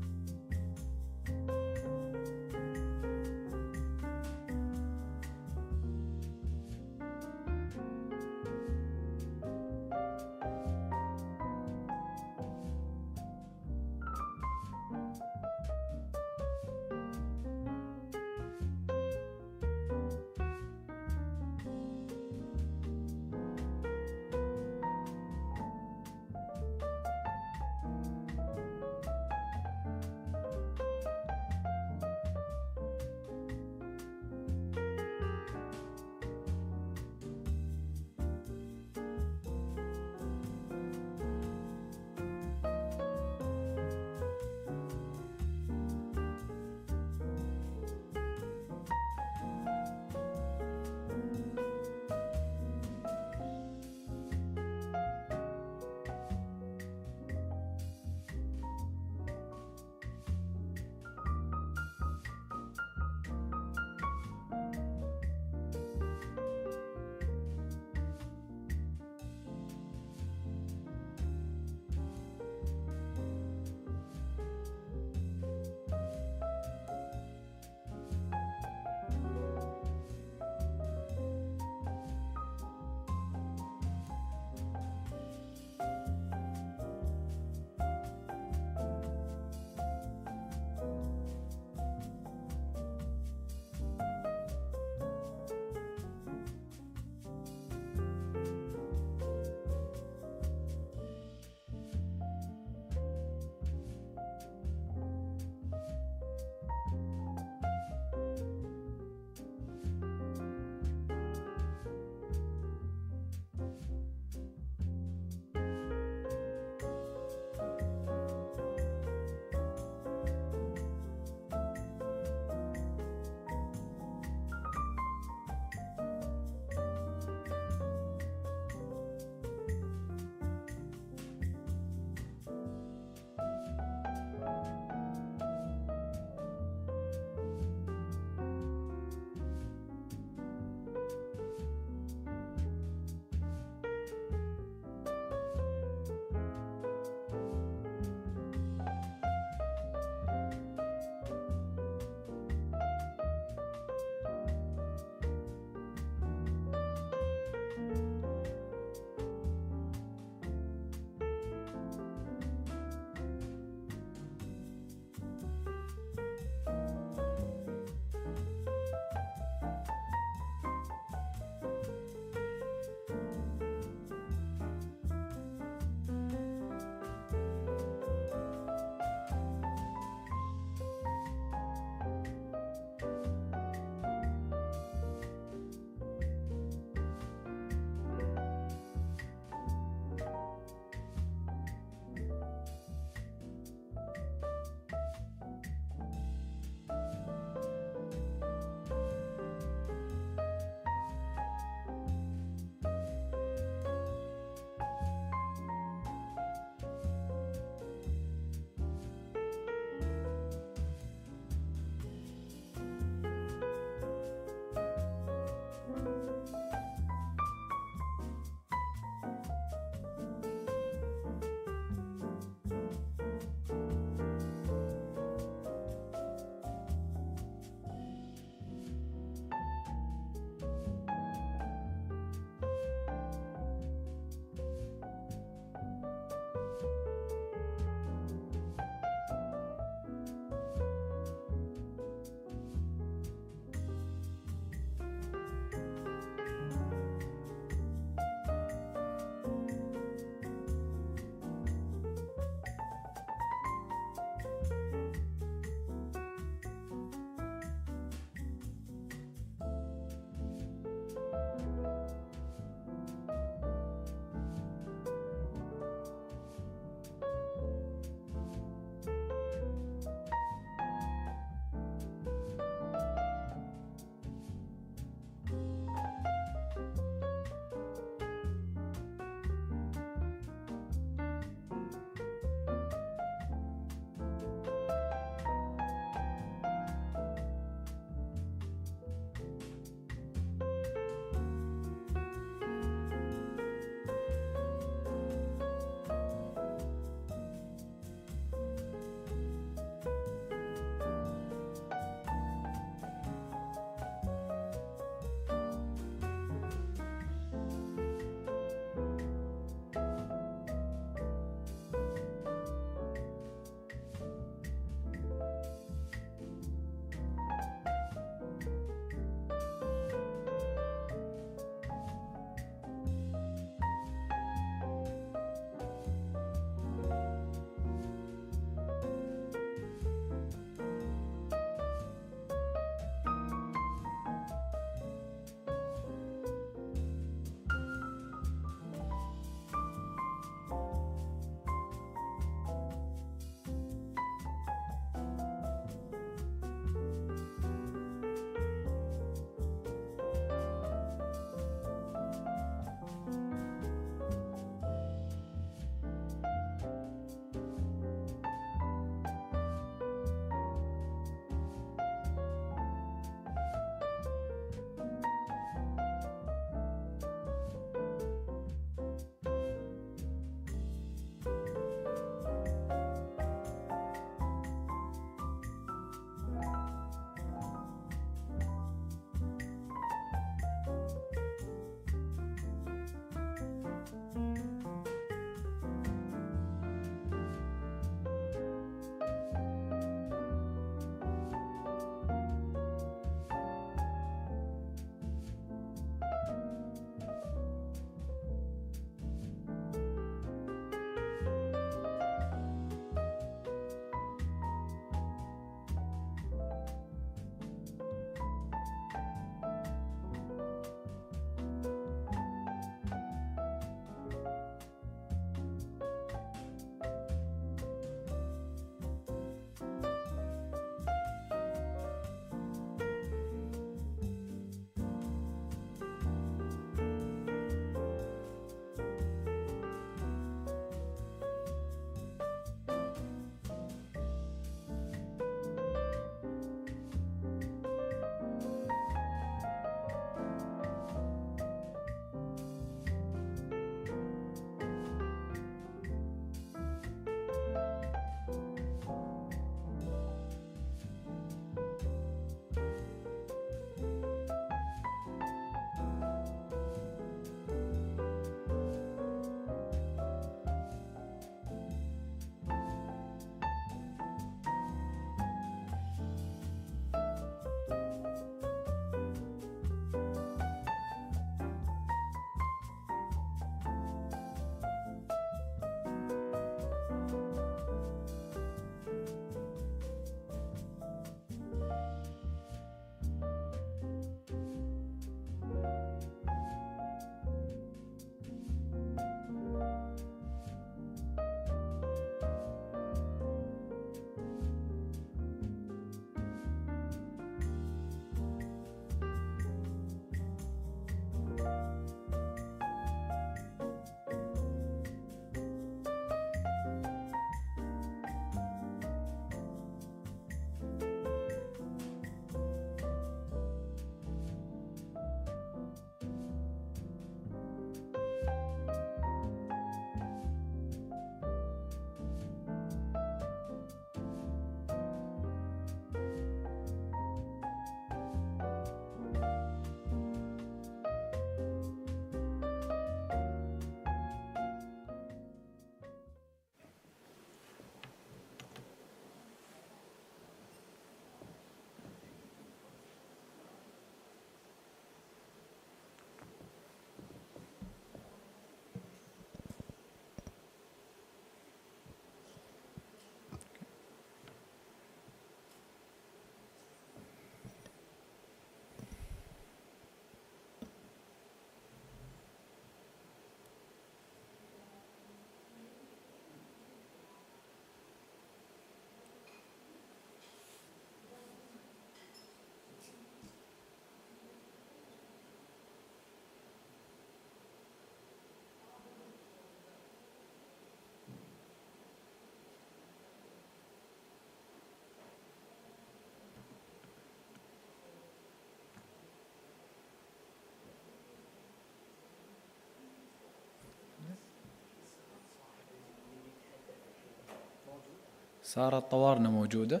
صارت طوارنا موجودة؟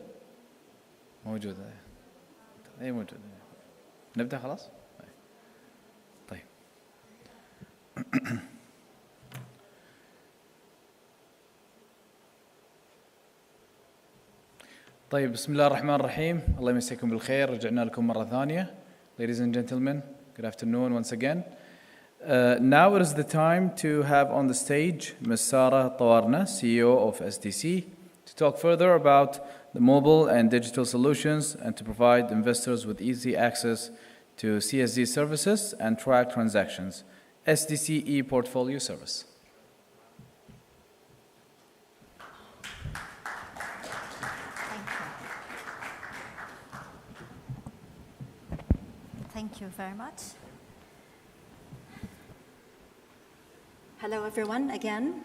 موجودة. أي موجودة. نبدأ خلاص؟ طيب. طيب بسم الله الرحمن الرحيم. الله يمسيكم بالخير. رجعنا لكم مرة ثانية. Ladies and gentlemen, good afternoon once again. Now it is the time to have on the stage Ms. Sarah Tawarna, CEO of SDC, to talk further about the mobile and digital solutions and to provide investors with easy access to CSD services and track transactions. SDC e-portfolio service. Thank you very much. Hello, everyone, again.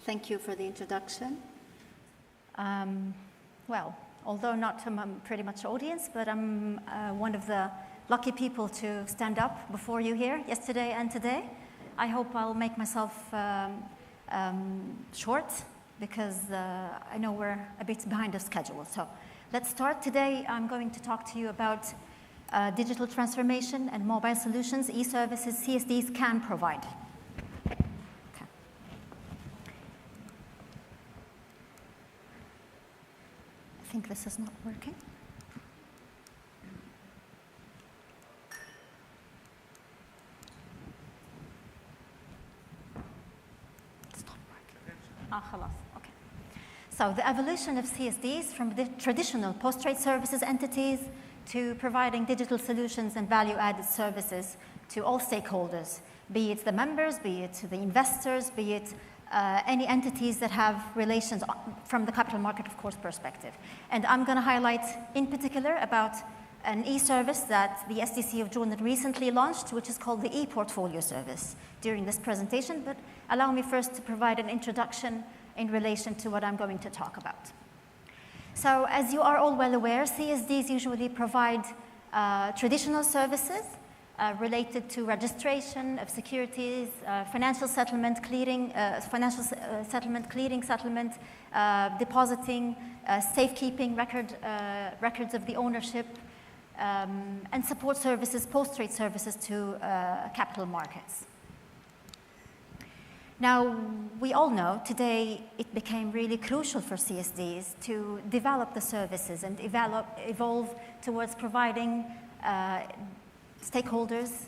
Thank you for the introduction. Well, although not to pretty much audience, but I'm one of the lucky people to stand up before you here yesterday and today. I hope I'll make myself short because I know we're a bit behind the schedule. So let's start. Today, I'm going to talk to you about digital transformation and mobile solutions, e-services CSDs can provide. Okay. I think this is not working. It's not working. خلاص. Okay. So the evolution of CSDs from the traditional post-trade services entities to providing digital solutions and value-added services to all stakeholders, be it the members, be it the investors, be it any entities that have relations from the capital market, of course, perspective. And I'm going to highlight in particular about an e-service that the SDC of Jordan recently launched, which is called the e-portfolio service during this presentation. But allow me first to provide an introduction in relation to what I'm going to talk about. So as you are all well aware, CSDs usually provide traditional services related to registration of securities, financial settlement, clearing, settlement, depositing, safekeeping, records of the ownership, and support services, post-trade services to capital markets. Now, we all know today it became really crucial for CSDs to develop the services and evolve towards providing stakeholders,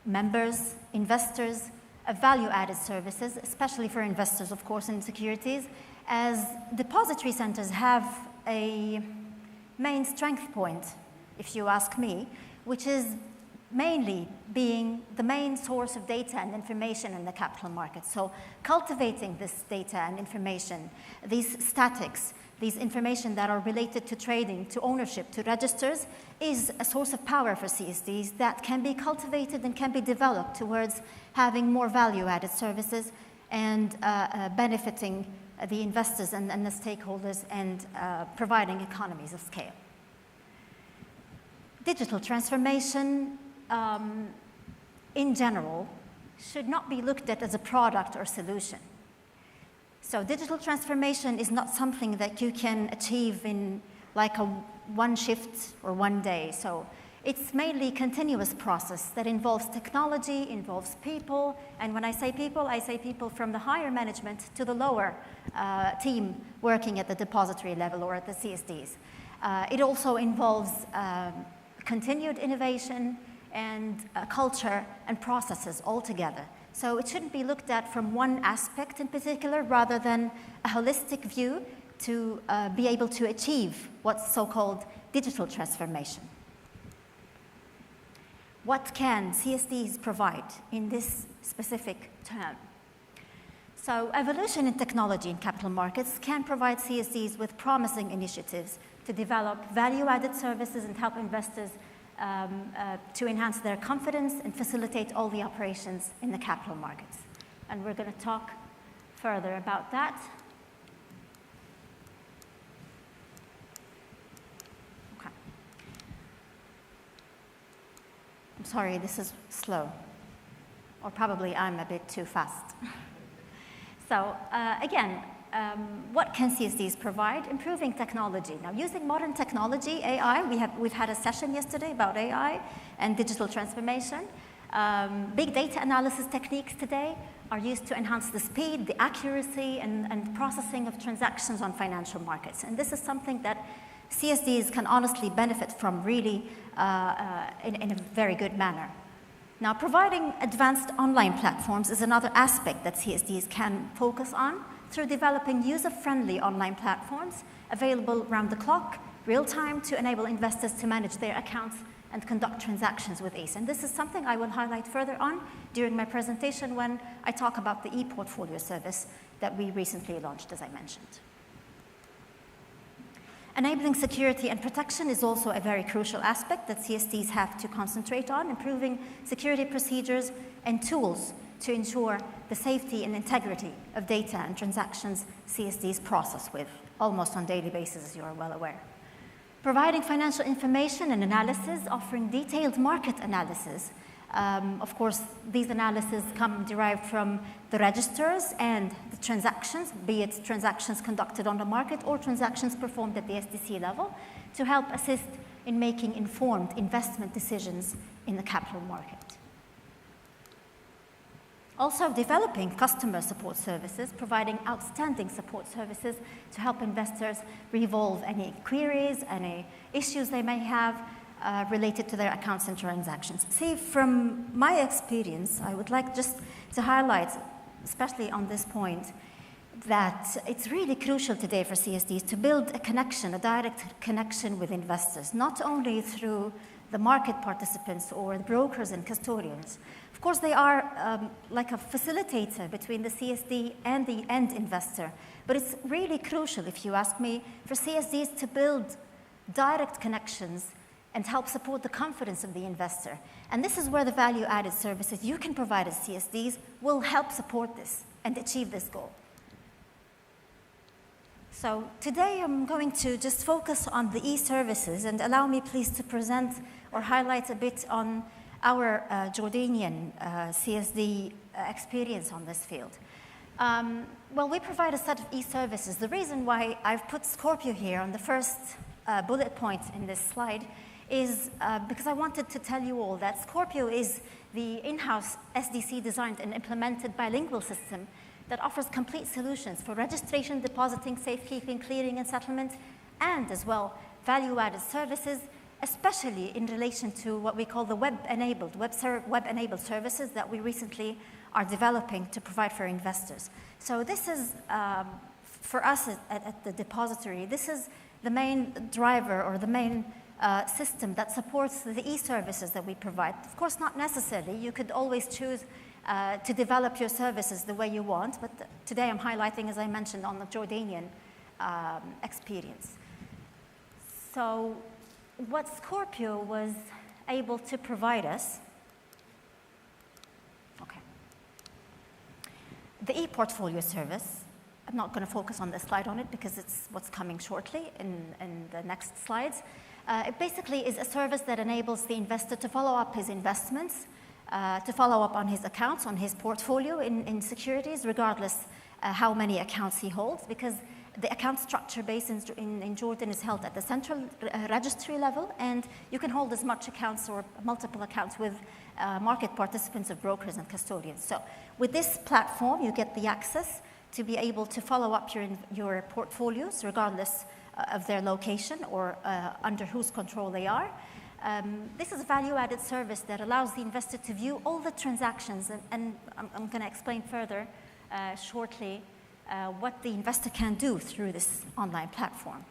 members, investors, value-added services, especially for investors, of course, in securities, as depository centers have a main strength point, if you ask me, which is mainly being the main source of data and information in the capital market. So cultivating this data and information, these statics, these information that are related to trading, to ownership, to registers, is a source of power for CSDs that can be cultivated and can be developed towards having more value-added services and benefiting the investors and the stakeholders and providing economies of scale. Digital transformation in general should not be looked at as a product or solution. So digital transformation is not something that you can achieve in like a one shift or one day. So it's mainly a continuous process that involves technology, involves people, and when I say people from the higher management to the lower team working at the depository level or at the CSDs. It also involves continued innovation and culture and processes altogether. So it shouldn't be looked at from one aspect in particular rather than a holistic view to be able to achieve what's so-called digital transformation. What can CSDs provide in this specific term? So evolution in technology in capital markets can provide CSDs with promising initiatives to develop value-added services and help investors to enhance their confidence and facilitate all the operations in the capital markets. And we're going to talk further about that. Okay. I'm sorry, this is slow. Or probably I'm a bit too fast. So again, what can CSDs provide? Improving technology. Now, using modern technology, AI, we've had a session yesterday about AI and digital transformation. Big data analysis techniques today are used to enhance the speed, the accuracy, and processing of transactions on financial markets. And this is something that CSDs can honestly benefit from really in a very good manner. Now, providing advanced online platforms is another aspect that CSDs can focus on through developing user-friendly online platforms available round the clock, real-time, to enable investors to manage their accounts and conduct transactions with ease. And this is something I will highlight further on during my presentation when I talk about the e-portfolio service that we recently launched, as I mentioned. Enabling security and protection is also a very crucial aspect that CSDs have to concentrate on, improving security procedures and tools to ensure the safety and integrity of data and transactions CSDs process with almost on a daily basis, as you are well aware. Providing financial information and analysis, offering detailed market analysis. Of course, these analyses come derived from the registers and the transactions, be it transactions conducted on the market or transactions performed at the SDC level, to help assist in making informed investment decisions in the capital market. Also, developing customer support services, providing outstanding support services to help investors resolve any queries, any issues they may have related to their accounts and transactions. See, from my experience, I would like just to highlight, especially on this point, that it's really crucial today for CSDs to build a connection, a direct connection with investors, not only through the market participants or the brokers and custodians. Of course, they are like a facilitator between the CSD and the end investor. But it's really crucial, if you ask me, for CSDs to build direct connections and help support the confidence of the investor. And this is where the value-added services you can provide as CSDs will help support this and achieve this goal. So today I'm going to just focus on the e-services, and allow me please to present or highlight a bit on our Jordanian CSD experience on this field. Well, we provide a set of e-services. The reason why I've put Scorpio here on the first bullet point in this slide is because I wanted to tell you all that Scorpio is the in-house SDC designed and implemented bilingual system that offers complete solutions for registration, depositing, safekeeping, clearing, and settlement, and as well value-added services, especially in relation to what we call the web-enabled services that we recently are developing to provide for investors. So this is, for us at the depository, this is the main driver or the main system that supports the e-services that we provide. Of course, not necessarily. You could always choose to develop your services the way you want, but today I'm highlighting, as I mentioned, on the Jordanian experience. So what Scorpio was able to provide us, okay, the e-portfolio service, I'm not going to focus on this slide on it because it's what's coming shortly in the next slides. It basically is a service that enables the investor to follow up his investments, to follow up on his accounts, on his portfolio in securities, regardless how many accounts he holds, because the account structure based in Jordan is held at the central registry level, and you can hold as much accounts or multiple accounts with market participants of brokers and custodians. So with this platform, you get the access to be able to follow up your portfolios, regardless of their location or under whose control they are. This is a value-added service that allows the investor to view all the transactions, and I'm going to explain further shortly what the investor can do through this online platform.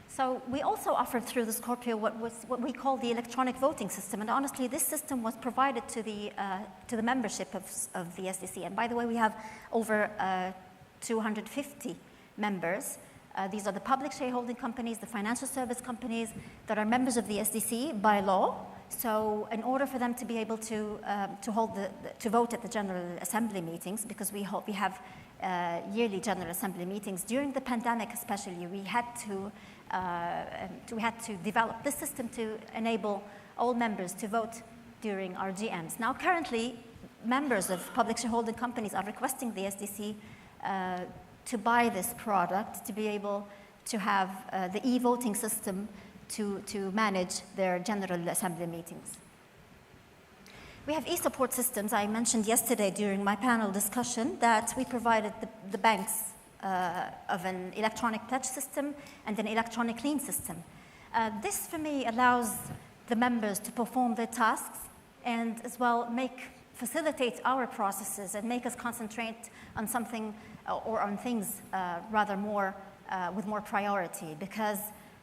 So we also offered through the Scorpio what we call the electronic voting system, and honestly, this system was provided to the membership of the SDC. And by the way, we have over 250 members. These are the public shareholding companies, the financial service companies that are members of the SDC by law. So in order for them to be able to vote at the General Assembly meetings, because we have yearly General Assembly meetings, during the pandemic especially, we had to develop this system to enable all members to vote during our GMs. Now currently, members of public shareholding companies are requesting the SDC to buy this product to be able to have the e-voting system to manage their General Assembly meetings. We have e-support systems. I mentioned yesterday during my panel discussion that we provided the banks of an electronic pledge system and an electronic lien system. This, for me, allows the members to perform their tasks and as well facilitate our processes and make us concentrate on something or on things rather more with more priority, because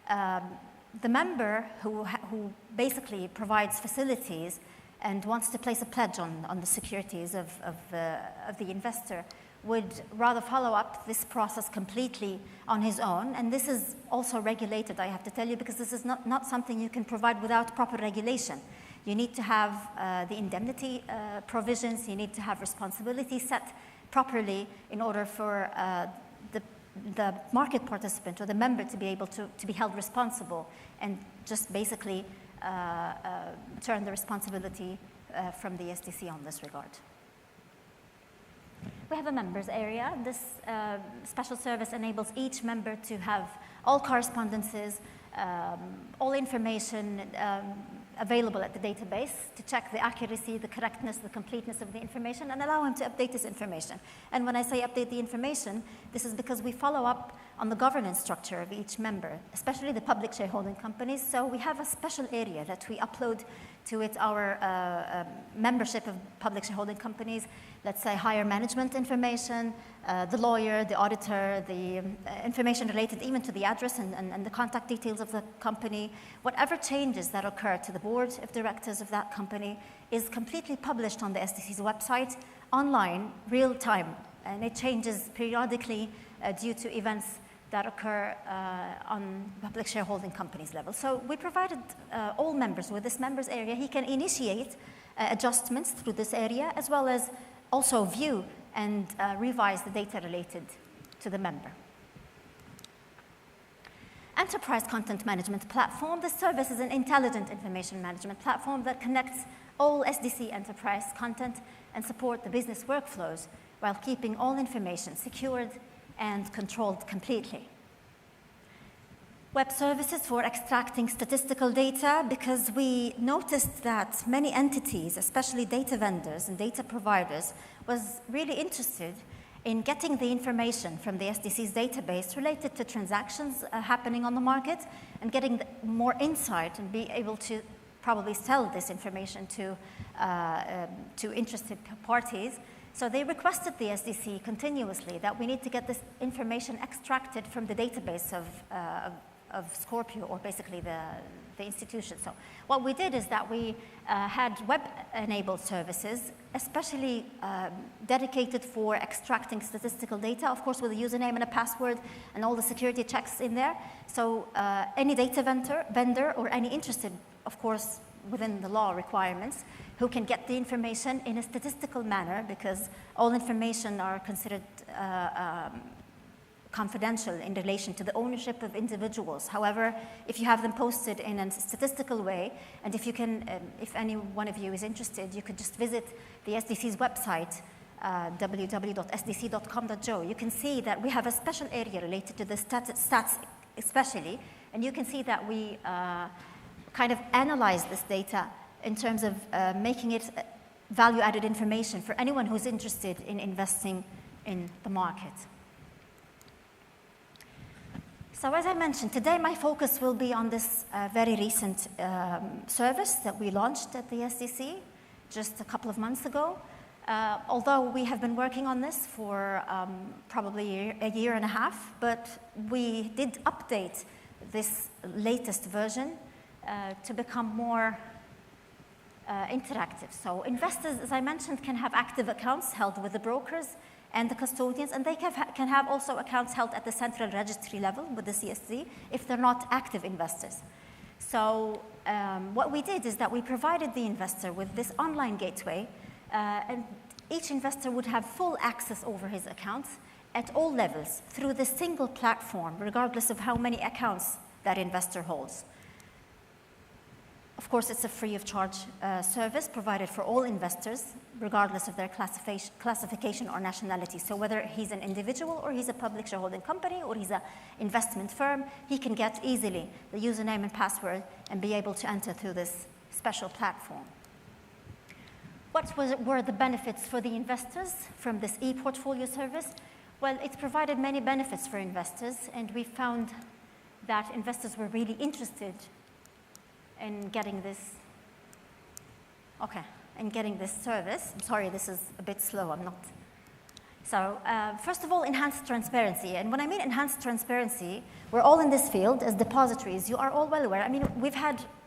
the member who basically provides facilities and wants to place a pledge on the securities of the investor would rather follow up this process completely on his own. And this is also regulated, I have to tell you, because this is not something you can provide without proper regulation. You need to have the indemnity provisions, you need to have responsibility set properly in order for the market participant or the member to be able to be held responsible and just basically turn the responsibility from the SDC on this regard. We have a members area. This special service enables each member to have all correspondences, all information available at the database to check the accuracy, the correctness, the completeness of the information, and allow him to update this information. And when I say update the information, this is because we follow up on the governance structure of each member, especially the public shareholding companies. So we have a special area that we upload to it our membership of public shareholding companies, let's say higher management information, the lawyer, the auditor, the information related even to the address and the contact details of the company. Whatever changes that occur to the board of directors of that company is completely published on the SDC's website, online, real time, and it changes periodically due to events that occur on public shareholding companies level. So we provided all members with this members area. He can initiate adjustments through this area, as well as also view and revise the data related to the member. Enterprise Content Management Platform. This service is an intelligent information management platform that connects all SDC enterprise content and support the business workflows while keeping all information secured and controlled completely. Web services for extracting statistical data, because we noticed that many entities, especially data vendors and data providers, was really interested in getting the information from the SDC's database related to transactions happening on the market and getting more insight and be able to probably sell this information to interested parties. So they requested the SDC continuously that we need to get this information extracted from the database of Scorpio, or basically the institution. So what we did is that we had web-enabled services, especially dedicated for extracting statistical data, of course with a username and a password and all the security checks in there. So any data vendor or any interested, of course, within the law requirements, who can get the information in a statistical manner, because all information are considered confidential in relation to the ownership of individuals. However, if you have them posted in a statistical way, and if you can, if any one of you is interested, you could just visit the SDC's website, www.sdc.com.jo. You can see that we have a special area related to the stats especially, and you can see that we kind of analyze this data in terms of making it value-added information for anyone who's interested in investing in the market. So as I mentioned, today my focus will be on this very recent service that we launched at the SDC just a couple of months ago. Although we have been working on this for probably a year and a half, but we did update this latest version to become more interactive. So investors, as I mentioned, can have active accounts held with the brokers and the custodians, and they can have also accounts held at the central registry level with the CSD if they're not active investors. So what we did is that we provided the investor with this online gateway, and each investor would have full access over his accounts at all levels through this single platform, regardless of how many accounts that investor holds. Of course, it's a free of charge service provided for all investors, regardless of their classification or nationality. So whether he's an individual or he's a public shareholding company or he's an investment firm, he can get easily the username and password and be able to enter through this special platform. What were the benefits for the investors from this e-portfolio service? Well, it provided many benefits for investors, and we found that investors were really interested in getting this, service. I'm sorry, this is a bit slow, I'm not. So first of all, enhanced transparency. And when I mean enhanced transparency, we're all in this field as depositories. You are all well aware. I mean, we've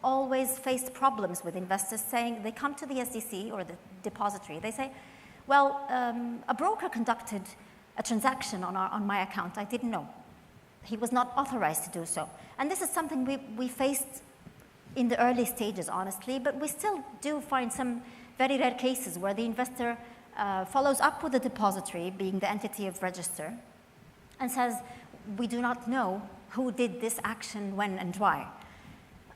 always faced problems with investors saying, they come to the SDC or the depository, they say, well, a broker conducted a transaction on my account. I didn't know. He was not authorized to do so. And this is something we faced in the early stages, honestly, but we still do find some very rare cases where the investor follows up with the depository, being the entity of register, and says, we do not know who did this action, when, and why.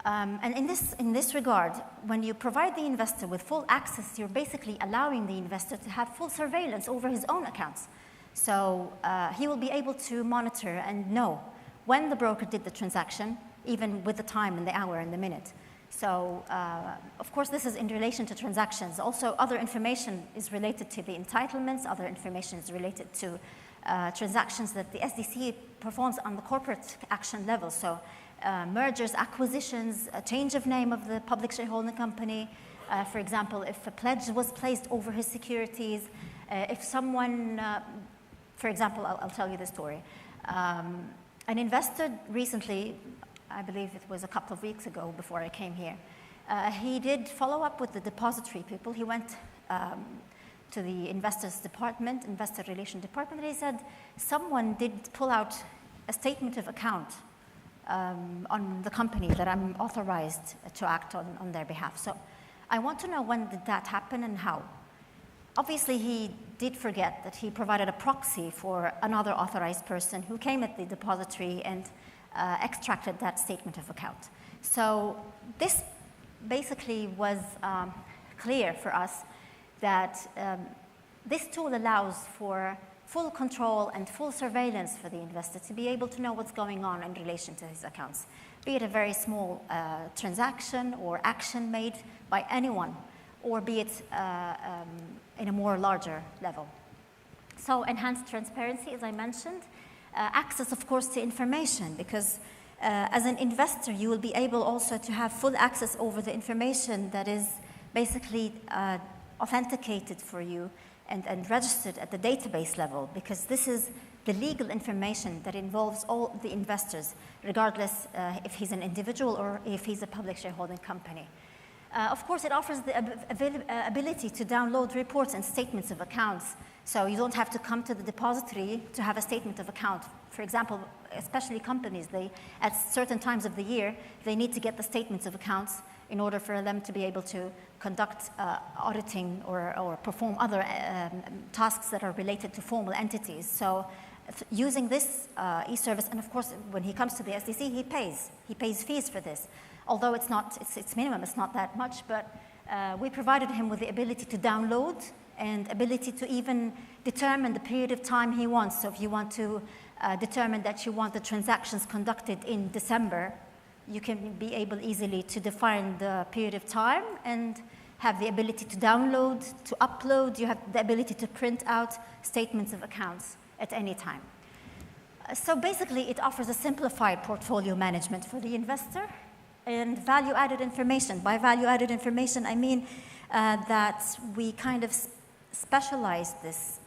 And in this regard, when you provide the investor with full access, you're basically allowing the investor to have full surveillance over his own accounts. So he will be able to monitor and know when the broker did the transaction, even with the time and the hour and the minute. So, of course, this is in relation to transactions. Also, other information is related to the entitlements. Other information is related to transactions that the SDC performs on the corporate action level. So, mergers, acquisitions, a change of name of the public shareholding company. For example, if a pledge was placed over his securities, if someone, for example, I'll tell you the story. An investor recently, I believe it was a couple of weeks ago before I came here, he did follow up with the depository people. He went to the investors department, investor relation department, and he said, someone did pull out a statement of account on the company that I'm authorized to act on their behalf. So I want to know, when did that happen and how? Obviously, he did forget that he provided a proxy for another authorized person who came at the depository and extracted that statement of account. So this basically was clear for us that this tool allows for full control and full surveillance for the investor to be able to know what's going on in relation to his accounts, be it a very small transaction or action made by anyone, or be it in a more larger level. So enhanced transparency, as I mentioned, access, of course, to information, because as an investor, you will be able also to have full access over the information that is basically authenticated for you and registered at the database level, because this is the legal information that involves all the investors, regardless if he's an individual or if he's a public shareholding company. Of course, it offers the ability to download reports and statements of accounts. So you don't have to come to the depository to have a statement of account. For example, especially companies, at certain times of the year, they need to get the statements of accounts in order for them to be able to conduct auditing or perform other tasks that are related to formal entities. So using this e-service, and of course, when he comes to the SDC, he pays fees for this. Although it's minimum, it's not that much, but we provided him with the ability to download and ability to even determine the period of time he wants. So if you want to determine that you want the transactions conducted in December, you can be able easily to define the period of time and have the ability to download, to upload. You have the ability to print out statements of accounts at any time. So basically, it offers a simplified portfolio management for the investor and value-added information. By value-added information, I mean that we kind of specialize this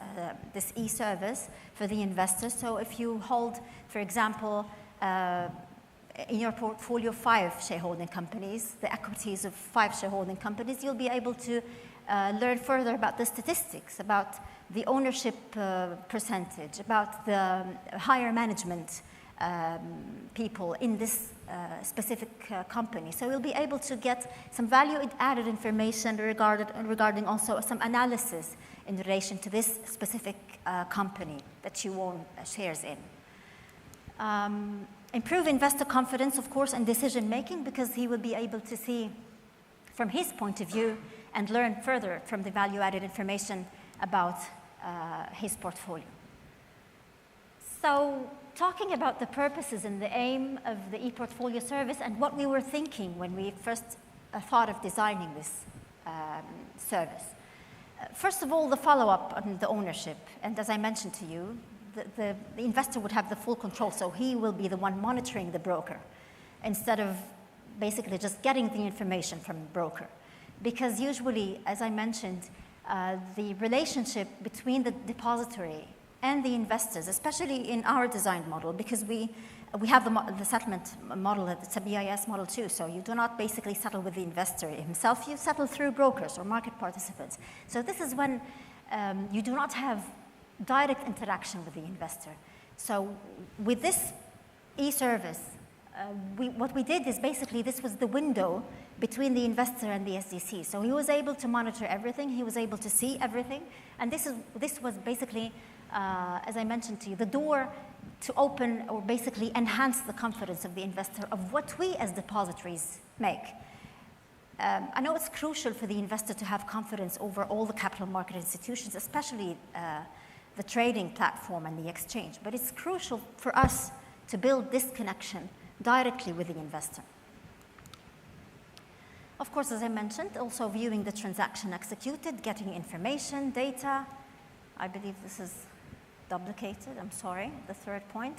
e-service for the investor. So if you hold, for example, in your portfolio 5 shareholding companies, the equities of 5 shareholding companies, you'll be able to learn further about the statistics, about the ownership percentage, about the higher management people in this specific company. So you'll be able to get some value-added information regarding also some analysis in relation to this specific company that you own shares in. Improve investor confidence, of course, and decision-making, because he will be able to see from his point of view and learn further from the value-added information about his portfolio. So talking about the purposes and the aim of the e-portfolio service and what we were thinking when we first thought of designing this service. First of all, the follow-up on the ownership. And as I mentioned to you, the investor would have the full control, so he will be the one monitoring the broker instead of basically just getting the information from the broker. Because usually, as I mentioned, the relationship between the depository and the investors, especially in our design model, because we have the settlement model, it's a BIS model too, so you do not basically settle with the investor himself, you settle through brokers or market participants. So this is when you do not have direct interaction with the investor. So with this e-service, what we did is basically this was the window between the investor and the SDC. So he was able to monitor everything, he was able to see everything, and this was basically, as I mentioned to you, the door to open or basically enhance the confidence of the investor of what we as depositories make. I know it's crucial for the investor to have confidence over all the capital market institutions, especially the trading platform and the exchange, but it's crucial for us to build this connection directly with the investor. Of course, as I mentioned, also viewing the transaction executed, getting information, data. I believe this is duplicated, I'm sorry, the third point.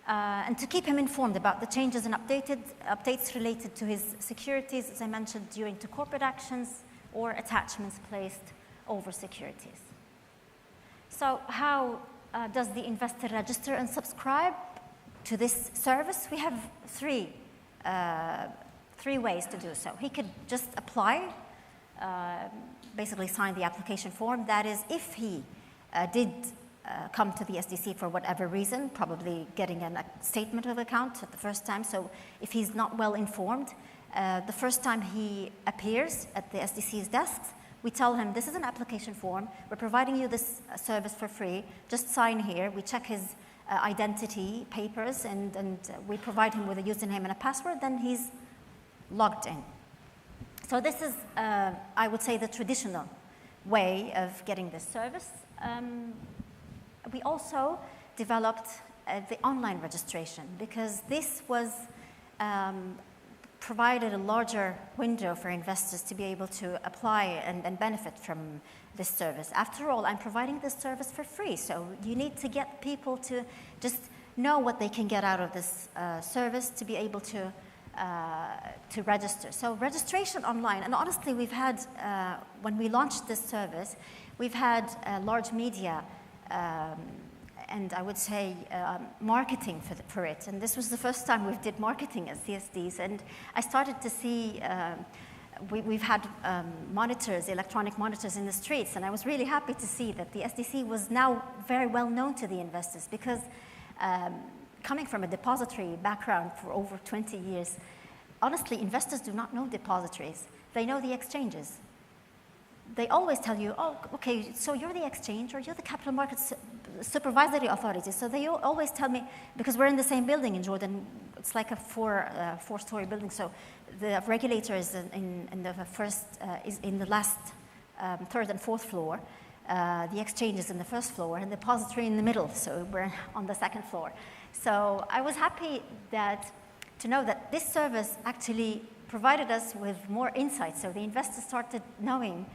And to keep him informed about the changes and updates related to his securities, as I mentioned, during to corporate actions or attachments placed over securities. So how does the investor register and subscribe to this service? We have three ways to do so. He could just apply, basically sign the application form. That is, if he did come to the SDC for whatever reason, probably getting a statement of account at the first time. So if he's not well informed, the first time he appears at the SDC's desks, we tell him, this is an application form. We're providing you this service for free. Just sign here. We check his identity papers, and we provide him with a username and a password. Then he's logged in. So this is, I would say, the traditional way of getting this service. We also developed the online registration because this was provided a larger window for investors to be able to apply and benefit from this service. After all, I'm providing this service for free, so you need to get people to just know what they can get out of this service to be able to register. So registration online, and honestly, we've had, when we launched this service, we've had large media and I would say marketing for it. And this was the first time we did marketing as CSDs. And I started to see, we've had monitors, electronic monitors in the streets. And I was really happy to see that the SDC was now very well known to the investors because coming from a depository background for over 20 years, honestly, investors do not know depositories. They know the exchanges. They always tell you, oh, okay, so you're the exchange or you're the capital markets supervisory authority. So they always tell me, because we're in the same building in Jordan, it's like a four-story building. So the regulator is in the first, is in the last third and fourth floor. The exchange is in the first floor and the depository in the middle. So we're on the second floor. So I was happy to know that this service actually provided us with more insight. So the investors started knowing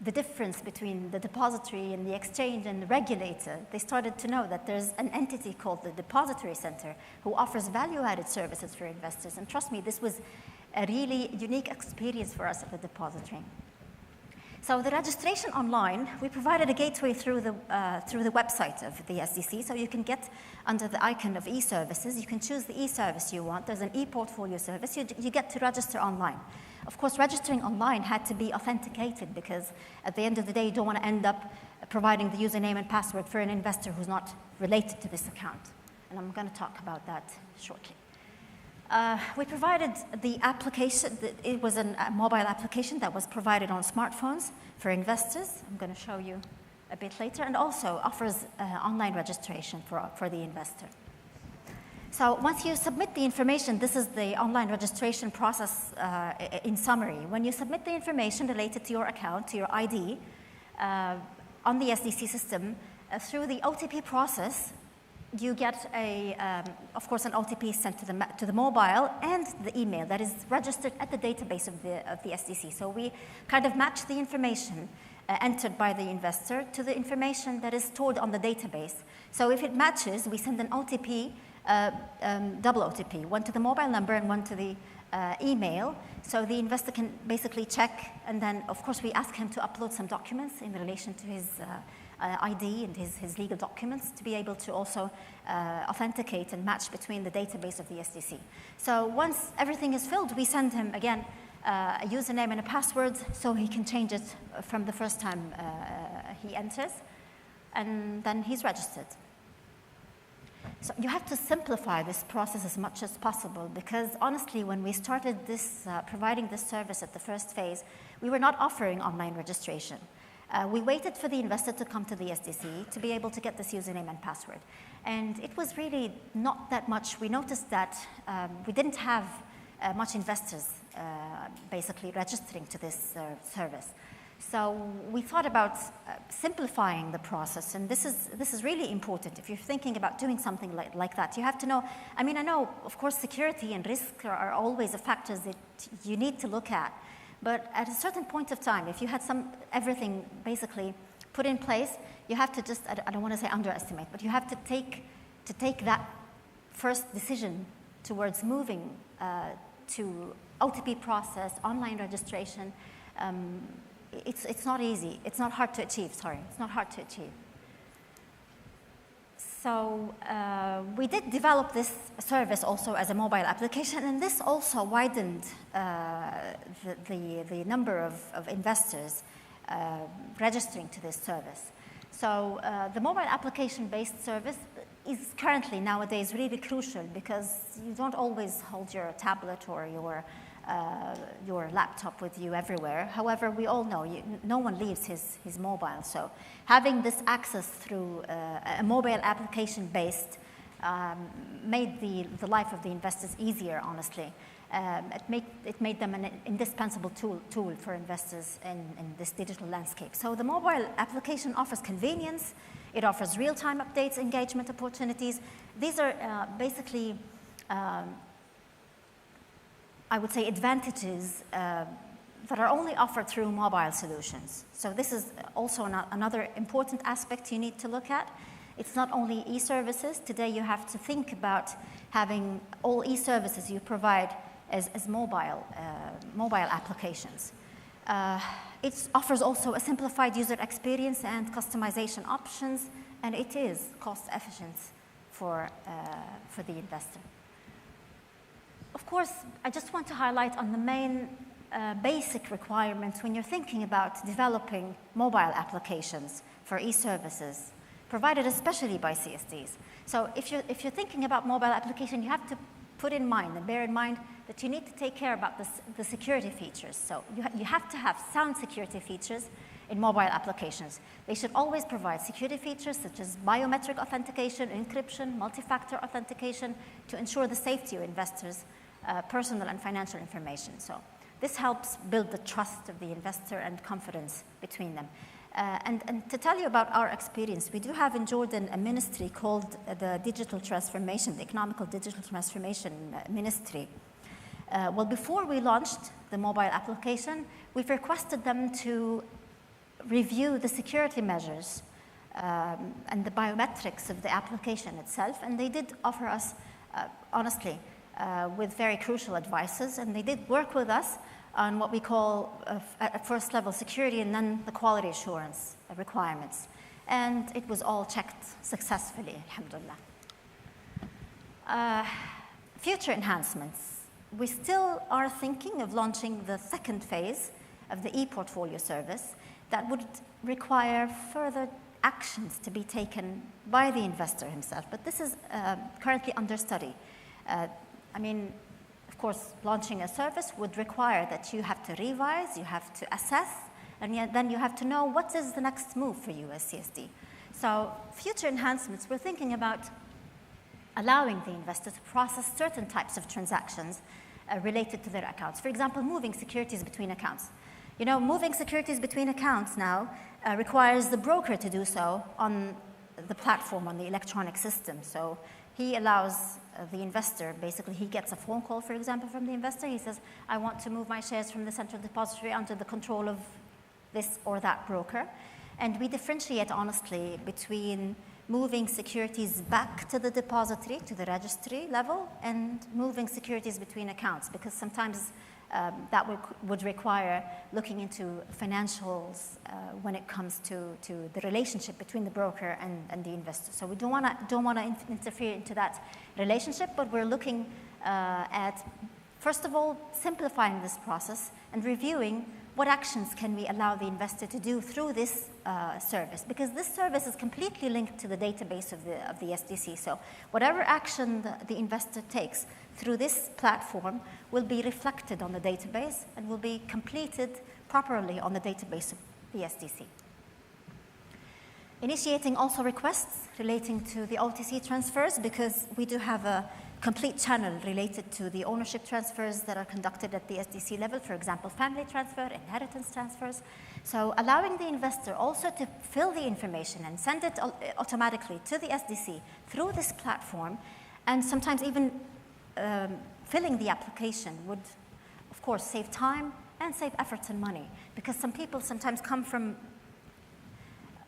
the difference between the depository and the exchange and the regulator. They started to know that there's an entity called the Depository Center who offers value-added services for investors. And trust me, this was a really unique experience for us at the depository. So the registration online, we provided a gateway through the website of the SDC. So you can get under the icon of e-services. You can choose the e-service you want. There's an e-portfolio service. You get to register online. Of course, registering online had to be authenticated because at the end of the day, you don't want to end up providing the username and password for an investor who's not related to this account. And I'm going to talk about that shortly. We provided the application. It was a mobile application that was provided on smartphones for investors. I'm going to show you a bit later, and also offers online registration for the investor. So once you submit the information, this is the online registration process in summary. When you submit the information related to your account, to your ID, on the SDC system, through the OTP process, you get of course, an OTP sent to the mobile and the email that is registered at the database of the SDC. So we kind of match the information entered by the investor to the information that is stored on the database. So if it matches, we send an OTP, double OTP, one to the mobile number and one to the email. So the investor can basically check, and then of course we ask him to upload some documents in relation to his ID and his legal documents to be able to also authenticate and match between the database of the SDC. So once everything is filled, we send him again a username and a password so he can change it from the first time he enters, and then he's registered. So you have to simplify this process as much as possible, because honestly, when we started this, providing this service at the first phase, we were not offering online registration. We waited for the investor to come to the SDC to be able to get this username and password. And it was really not that much. We noticed that we didn't have much investors basically registering to this service. So we thought about simplifying the process, and this is really important. If you're thinking about doing something like that, you have to know, I mean, I know, of course, security and risk are always a factors that you need to look at, but at a certain point of time, if you had everything basically put in place, you have to just, I don't want to say underestimate, but you have to take that first decision towards moving to OTP process, online registration. It's not easy. It's not hard to achieve, sorry. It's not hard to achieve. So we did develop this service also as a mobile application, and this also widened the number of investors registering to this service. So the mobile application-based service is currently nowadays really crucial, because you don't always hold your tablet or your laptop with you everywhere. However, we all know no one leaves his mobile. So having this access through a mobile application-based made the life of the investors easier, honestly. It made them an indispensable tool for investors in this digital landscape. So the mobile application offers convenience. It offers real-time updates, engagement opportunities. These are basically I would say, advantages that are only offered through mobile solutions. So this is also another important aspect you need to look at. It's not only e-services. Today you have to think about having all e-services you provide as mobile applications. It offers also a simplified user experience and customization options, and it is cost efficient for the investor. Of course, I just want to highlight on the main basic requirements when you're thinking about developing mobile applications for e-services, provided especially by CSDs. So if you're thinking about mobile application, you have to put in mind and bear in mind that you need to take care about the security features. So you have to have sound security features in mobile applications. They should always provide security features such as biometric authentication, encryption, multi-factor authentication to ensure the safety of investors' personal and financial information. So this helps build the trust of the investor and confidence between them. And to tell you about our experience, we do have in Jordan a ministry called the Digital Transformation, the Economical Digital Transformation Ministry. Well, before we launched the mobile application, we've requested them to review the security measures and the biometrics of the application itself, and they did offer us, honestly, with very crucial advices, and they did work with us on what we call at first level security and then the quality assurance requirements. And it was all checked successfully, alhamdulillah. Future enhancements. We still are thinking of launching the second phase of the e-portfolio service that would require further actions to be taken by the investor himself, but this is currently under study. I mean, of course, launching a service would require that you have to revise, you have to assess, and then you have to know what is the next move for you as CSD. So future enhancements, we're thinking about allowing the investor to process certain types of transactions related to their accounts. For example, moving securities between accounts. You know, moving securities between accounts now requires the broker to do so on the platform, on the electronic system. So he allows the investor, basically he gets a phone call, for example, from the investor. He says, I want to move my shares from the Central Depository under the control of this or that broker. And we differentiate honestly between moving securities back to the depository, to the registry level, and moving securities between accounts, because sometimes that would require looking into financials when it comes to the relationship between the broker and the investor. So we don't want to interfere into that relationship, but we're looking at, first of all, simplifying this process and reviewing what actions can we allow the investor to do through this service, because this service is completely linked to the database of the SDC. So whatever action the investor takes through this platform will be reflected on the database and will be completed properly on the database of the SDC. Initiating also requests relating to the OTC transfers, because we do have a complete channel related to the ownership transfers that are conducted at the SDC level, for example, family transfer, inheritance transfers. So allowing the investor also to fill the information and send it automatically to the SDC through this platform, and sometimes even filling the application would, of course, save time and save efforts and money, because some people sometimes come from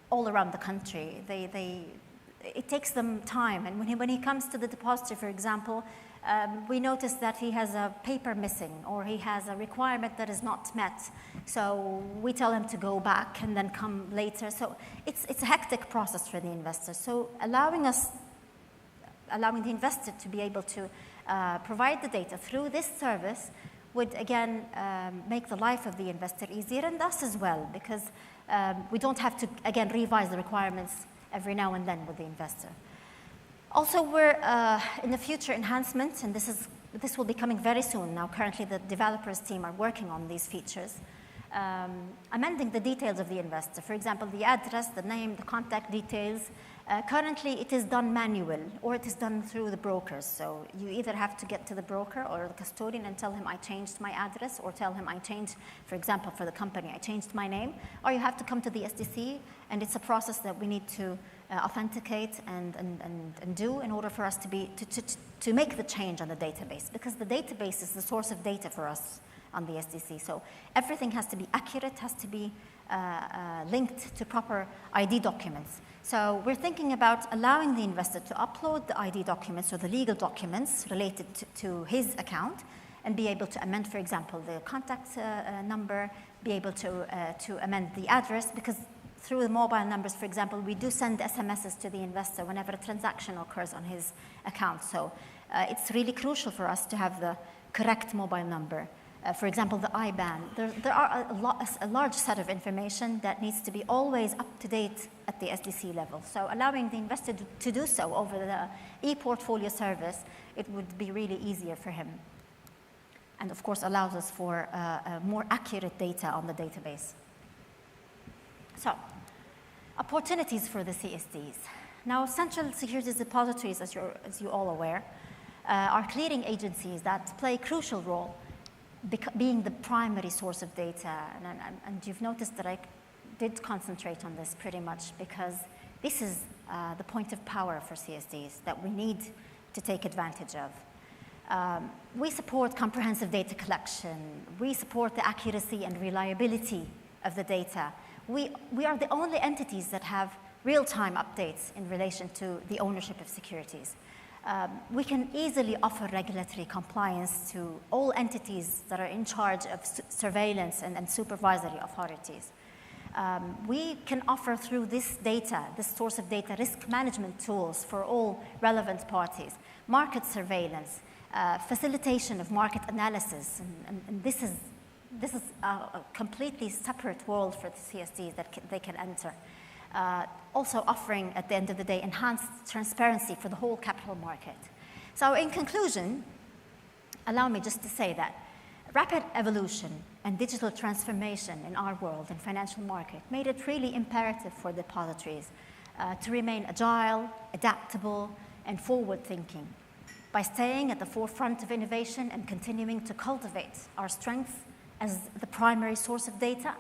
all around the country. It takes them time, and when he comes to the depository, for example, we notice that he has a paper missing or he has a requirement that is not met. So we tell him to go back and then come later. So it's a hectic process for the investor. So allowing the investor to be able to provide the data through this service would again make the life of the investor easier, and us as well, because we don't have to again revise the requirements every now and then with the investor. Also, we're in the future enhancement, and this will be coming very soon. Now, currently, the developers team are working on these features, amending the details of the investor. For example, the address, the name, the contact details. Currently, it is done manual, or it is done through the brokers. So you either have to get to the broker or the custodian and tell him I changed my address, or tell him I changed, for example, for the company, I changed my name, or you have to come to the SDC, and it's a process that we need to authenticate and do in order for us to make the change on the database, because the database is the source of data for us on the SDC. So everything has to be accurate, has to be linked to proper ID documents. So we're thinking about allowing the investor to upload the ID documents or the legal documents related to his account and be able to amend, for example, the contact number, be able to amend the address, because through the mobile numbers, for example, we do send SMSs to the investor whenever a transaction occurs on his account. So it's really crucial for us to have the correct mobile number. For example, the IBAN. There are a large set of information that needs to be always up to date at the SDC level. So allowing the investor to do so over the e-portfolio service, it would be really easier for him. And of course, allows us for more accurate data on the database. So, opportunities for the CSDs. Now, Central Securities Depositories, as you're all aware, are clearing agencies that play a crucial role, being the primary source of data. And you've noticed that I did concentrate on this pretty much, because this is the point of power for CSDs that we need to take advantage of. We support comprehensive data collection. We support the accuracy and reliability of the data. We are the only entities that have real-time updates in relation to the ownership of securities. We can easily offer regulatory compliance to all entities that are in charge of surveillance and supervisory authorities. We can offer through this data, this source of data, risk management tools for all relevant parties, market surveillance, facilitation of market analysis, and this is a completely separate world for the CSDs that they can enter. Also offering, at the end of the day, enhanced transparency for the whole capital market. So in conclusion, allow me just to say that rapid evolution and digital transformation in our world and financial market made it really imperative for depositories to remain agile, adaptable, and forward-thinking. By staying at the forefront of innovation and continuing to cultivate our strengths as the primary source of data,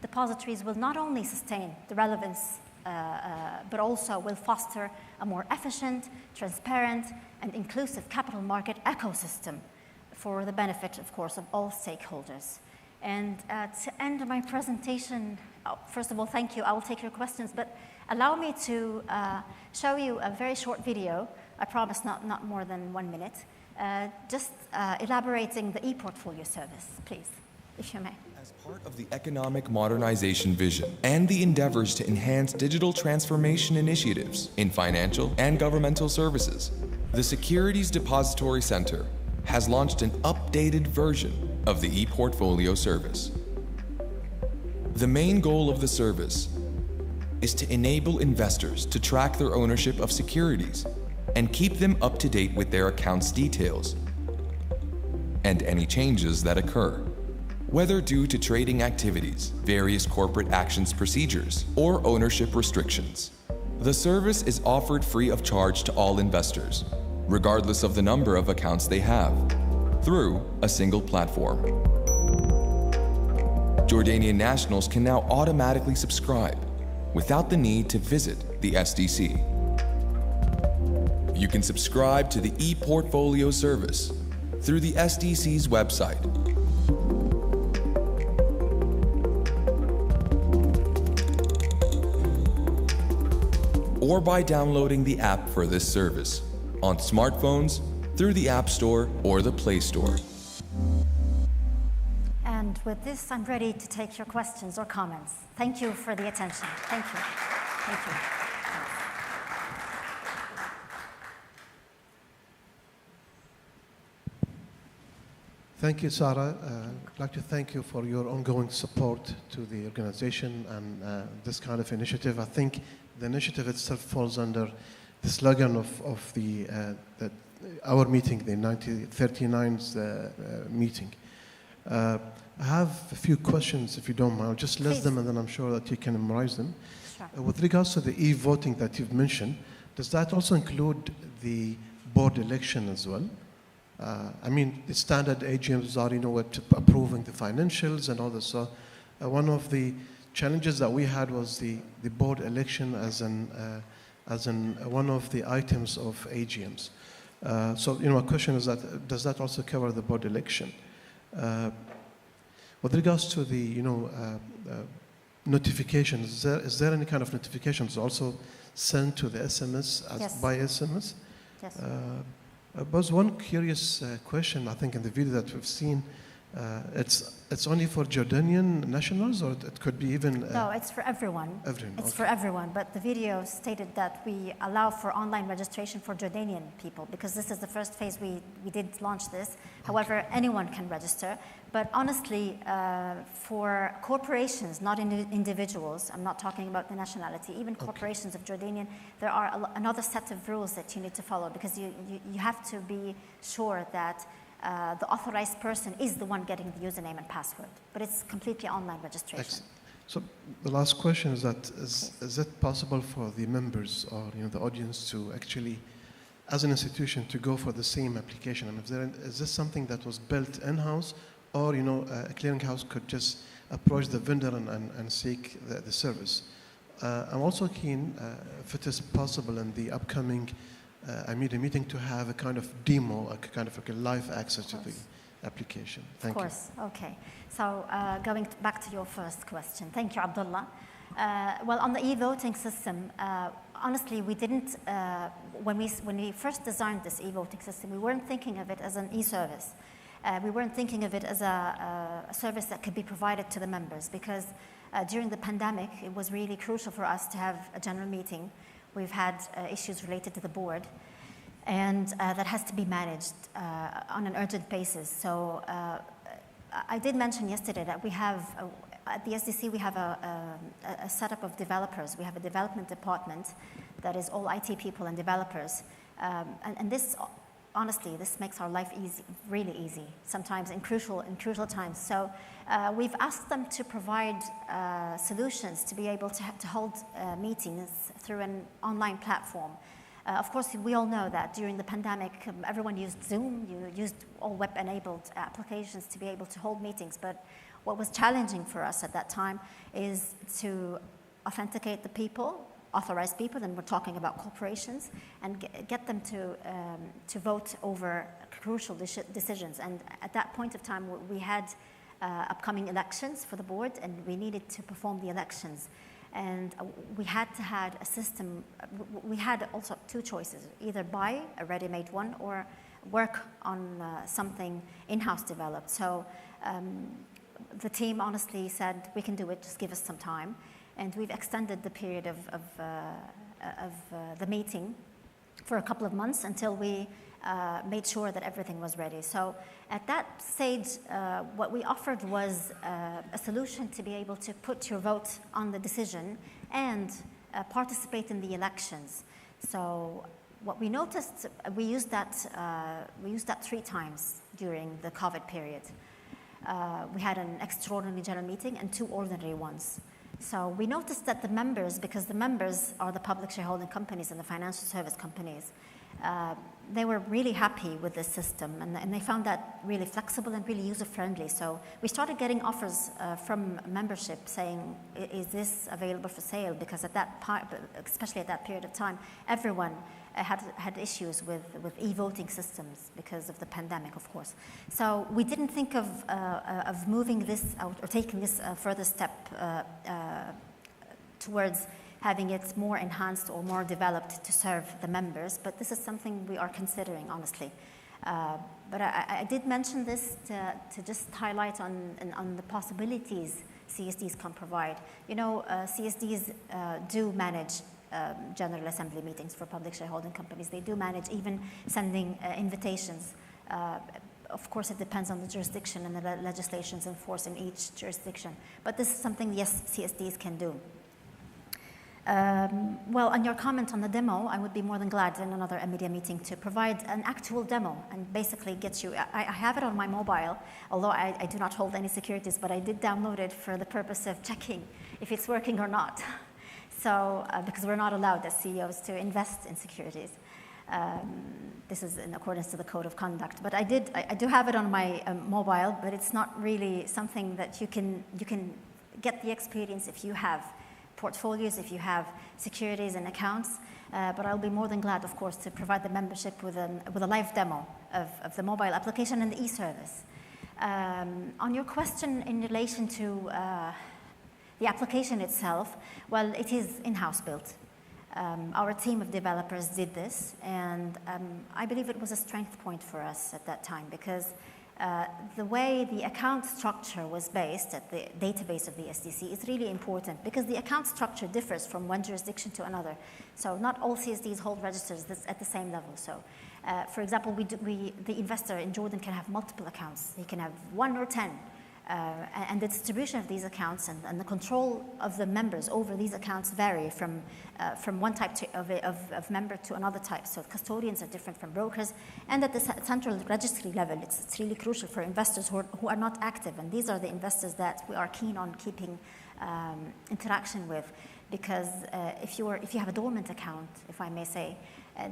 depositories will not only sustain the relevance, but also will foster a more efficient, transparent, and inclusive capital market ecosystem for the benefit, of course, of all stakeholders. And to end my presentation, first of all, thank you. I will take your questions, but allow me to show you a very short video. I promise not more than 1 minute, just elaborating the e-portfolio service, please, if you may. As part of the economic modernization vision and the endeavors to enhance digital transformation initiatives in financial and governmental services, the Securities Depository Center has launched an updated version of the e-portfolio service. The main goal of the service is to enable investors to track their ownership of securities and keep them up to date with their accounts details and any changes that occur, whether due to trading activities, various corporate actions procedures, or ownership restrictions. The service is offered free of charge to all investors, regardless of the number of accounts they have, through a single platform. Jordanian nationals can now automatically subscribe without the need to visit the SDC. You can subscribe to the e-portfolio service through the SDC's website, or by downloading the app for this service on smartphones through the App Store or the Play Store. And with this, I'm ready to take your questions or comments. Thank you for the attention. Thank you. Thank you. Thank you, Sarah. I'd like to thank you for your ongoing support to the organization and this kind of initiative. I think the initiative itself falls under the slogan of our meeting, the 39th meeting. I have a few questions, if you don't mind. I'll just list them, and then I'm sure that you can memorize them. Sure. With regards to the e-voting that you've mentioned, does that also include the board election as well? I mean, the standard AGMs are, approving the financials and all this. So one of the challenges that we had was the board election as one of the items of AGMs. So, my question is that, does that also cover the board election? With regards to the, notifications, is there any kind of notifications also sent to the SMS Yes. by SMS? Yes. Was one curious question, I think, in the video that we've seen. It's only for Jordanian nationals, or it could be even... No, it's for everyone. Everyone, It's okay. for everyone, but the video stated that we allow for online registration for Jordanian people, because this is the first phase we did launch this. However, anyone can register. But honestly, for corporations, not individuals, I'm not talking about the nationality, even corporations of Jordanian, there are another set of rules that you need to follow, because you have to be sure that the authorized person is the one getting the username and password, but it's completely online registration. Excellent. So the last question is that, is it possible for the members or the audience to actually, as an institution, to go for the same application? I mean, is this something that was built in-house, or a clearinghouse could just approach the vendor and seek the service? I'm also keen, if it is possible in the upcoming AMEDA meeting, to have a kind of demo, a kind of a live access to the application. Thank you. Of course, okay. So going back to your first question. Thank you, Abdullah. Well, on the e-voting system, honestly, we didn't, when we first designed this e-voting system, we weren't thinking of it as an e-service. We weren't thinking of it as a service that could be provided to the members, because during the pandemic, it was really crucial for us to have a general meeting. We've had issues related to the board, and that has to be managed on an urgent basis. So I did mention yesterday that we have, at the SDC, we have a setup of developers. We have a development department that is all IT people and developers. And this, honestly, this makes our life easy, really easy, sometimes in crucial times. So we've asked them to provide solutions to be able to hold meetings through an online platform. Of course, we all know that during the pandemic, everyone used Zoom, you used all web-enabled applications to be able to hold meetings. But what was challenging for us at that time is to authenticate the people, authorize people, and we're talking about corporations, and get them to vote over crucial decisions. And at that point of time, we had upcoming elections for the board, and we needed to perform the elections. And we had to have a system. We had also two choices: either buy a ready-made one or work on something in-house developed. So the team honestly said, we can do it, just give us some time. And we've extended the period of the meeting for a couple of months until we made sure that everything was ready. So at that stage, what we offered was a solution to be able to put your vote on the decision and participate in the elections. So what we noticed, we used that 3 times during the COVID period. We had an extraordinary general meeting and 2 ordinary ones. So we noticed that the members, because the members are the public shareholding companies and the financial service companies, they were really happy with this system, and they found that really flexible and really user-friendly. So we started getting offers from membership saying, is this available for sale? Because at that part, especially at that period of time, everyone had issues with e-voting systems because of the pandemic, of course. So we didn't think of moving this out or taking this further step towards having it more enhanced or more developed to serve the members, but this is something we are considering, honestly. But I did mention this to just highlight on the possibilities CSDs can provide. You know, CSDs do manage General Assembly meetings for public shareholding companies. They do manage even sending invitations. Of course, it depends on the jurisdiction and the legislations in force in each jurisdiction. But this is something, yes, CSDs can do. Well, on your comment on the demo, I would be more than glad in another AMEDA meeting to provide an actual demo and basically get you, I have it on my mobile, although I do not hold any securities, but I did download it for the purpose of checking if it's working or not. So, because we're not allowed as CEOs to invest in securities. This is in accordance to the code of conduct. But I do have it on my mobile, but it's not really something that you can get the experience if you have portfolios, if you have securities and accounts. But I'll be more than glad, of course, to provide the membership with a live demo of the mobile application and the e-service. On your question in relation to the application itself, well, it is in-house built. Our team of developers did this, and I believe it was a strength point for us at that time because the way the account structure was based at the database of the SDC is really important because the account structure differs from one jurisdiction to another. So not all CSDs hold registers at the same level. So for example, the investor in Jordan can have multiple accounts. He can have 1 or 10. And the distribution of these accounts and the control of the members over these accounts vary from one type of member to another type. So custodians are different from brokers. And at the central registry level, it's really crucial for investors who are not active. And these are the investors that we are keen on keeping interaction with. Because if you have a dormant account, if I may say,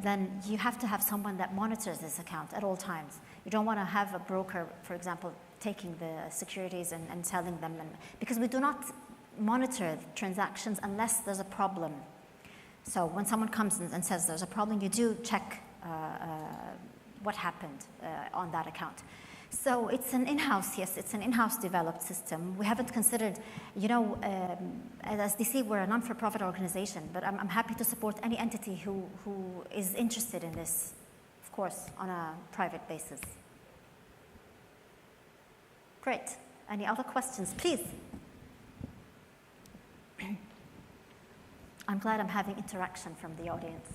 then you have to have someone that monitors this account at all times. You don't want to have a broker, for example, taking the securities and selling them, because we do not monitor transactions unless there's a problem. So when someone comes and says there's a problem, you do check what happened on that account. So it's an in-house, yes, it's an in-house developed system. We haven't considered, you know, as SDC, we're a non-for-profit organization, but I'm happy to support any entity who is interested in this, of course, on a private basis. Great. Any other questions? Please. I'm glad I'm having interaction from the audience.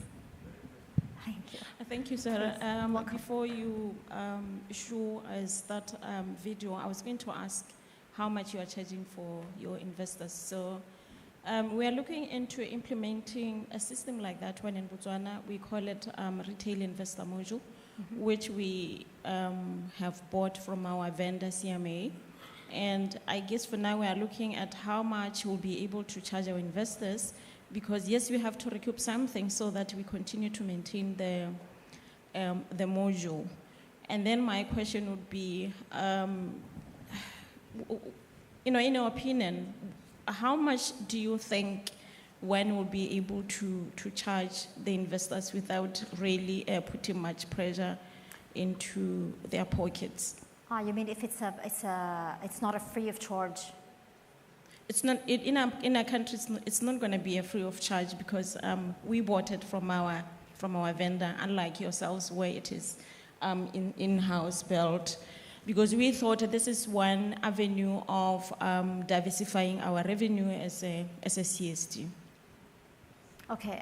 Thank you. Thank you, Sarah. Before you show us that video, I was going to ask how much you are charging for your investors. So we are looking into implementing a system like that one in Botswana. We call it Retail Investor Module, which we have bought from our vendor, CMA. And I guess for now we are looking at how much we'll be able to charge our investors, because yes, we have to recoup something so that we continue to maintain the module. And then my question would be, in your opinion, how much do you think one will be able to charge the investors without really putting much pressure into their pockets? You mean if it's not a free of charge? It's not in our country. It's not going to be a free of charge, because we bought it from our vendor, unlike yourselves where it is in-house built. Because we thought this is one avenue of diversifying our revenue as a CSD. Okay,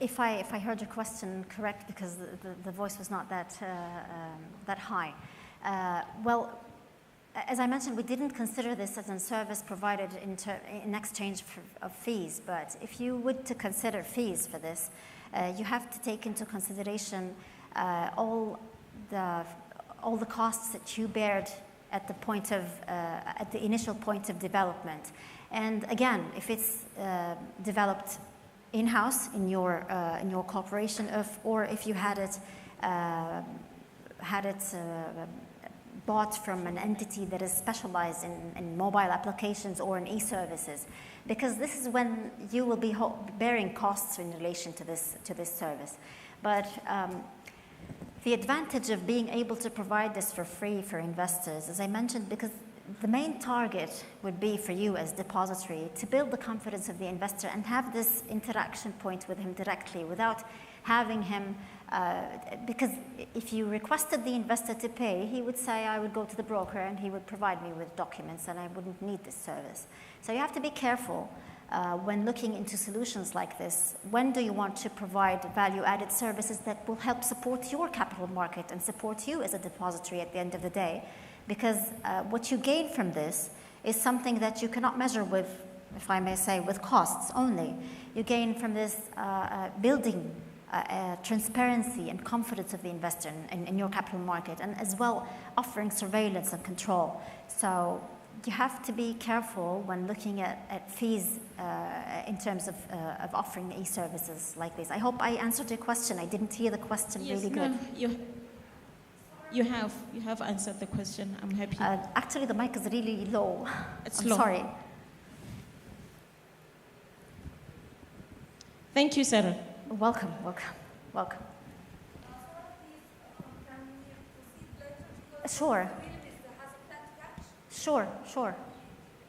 if I heard your question correct, because the voice was not that high. Well, as I mentioned, we didn't consider this as a service provided in exchange of fees. But if you would to consider fees for this, you have to take into consideration all the costs that you bared at the initial point of development. And again, if it's developed in-house in your corporation, or if you had it bought from an entity that is specialized in mobile applications or in e-services, because this is when you will be bearing costs in relation to this service. But the advantage of being able to provide this for free for investors, as I mentioned, because the main target would be for you as depository to build the confidence of the investor and have this interaction point with him directly without having him, because if you requested the investor to pay, he would say, I would go to the broker and he would provide me with documents and I wouldn't need this service. So you have to be careful when looking into solutions like this. When do you want to provide value-added services that will help support your capital market and support you as a depository at the end of the day? Because what you gain from this is something that you cannot measure with, if I may say, with costs only. You gain from this building transparency and confidence of the investor in your capital market, and as well offering surveillance and control. So you have to be careful when looking at fees in terms of offering e-services like this. I hope I answered your question. I didn't hear the question really good. You have answered the question. I'm happy. Actually, the mic is really low. It's I'm low. sorry. Thank you, Sarah. Welcome. Sure.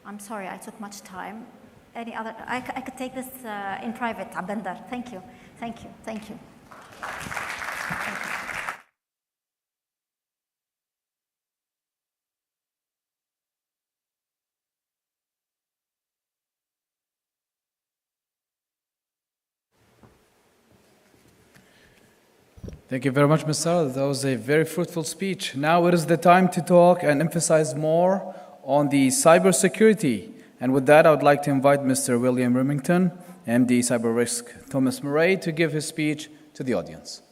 I'm sorry, I took much time. Any other? I could take this in private, Abdandar. Thank you. Thank you very much, Mr. That was a very fruitful speech. Now it is the time to talk and emphasize more on the cybersecurity. And with that, I would like to invite Mr. William Remington, MD Cyber Risk Thomas Murray, to give his speech to the audience.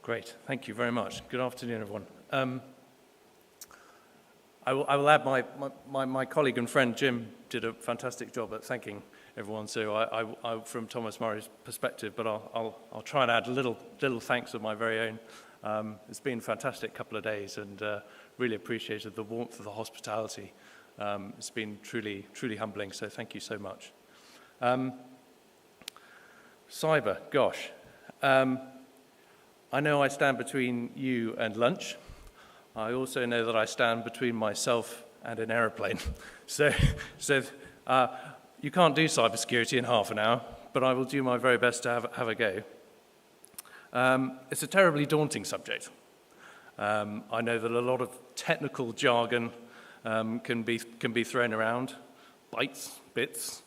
Great, thank you very much. Good afternoon, everyone. I will add my colleague and friend Jim did a fantastic job at thanking everyone. So I from Thomas Murray's perspective, but I'll try and add a little thanks of my very own. It's been a fantastic couple of days, and really appreciated the warmth of the hospitality. It's been truly humbling. So thank you so much. Cyber, gosh. I know I stand between you and lunch. I also know that I stand between myself and an aeroplane. So you can't do cybersecurity in half an hour, but I will do my very best to have a go. It's a terribly daunting subject. I know that a lot of technical jargon can be thrown around, bytes, bits,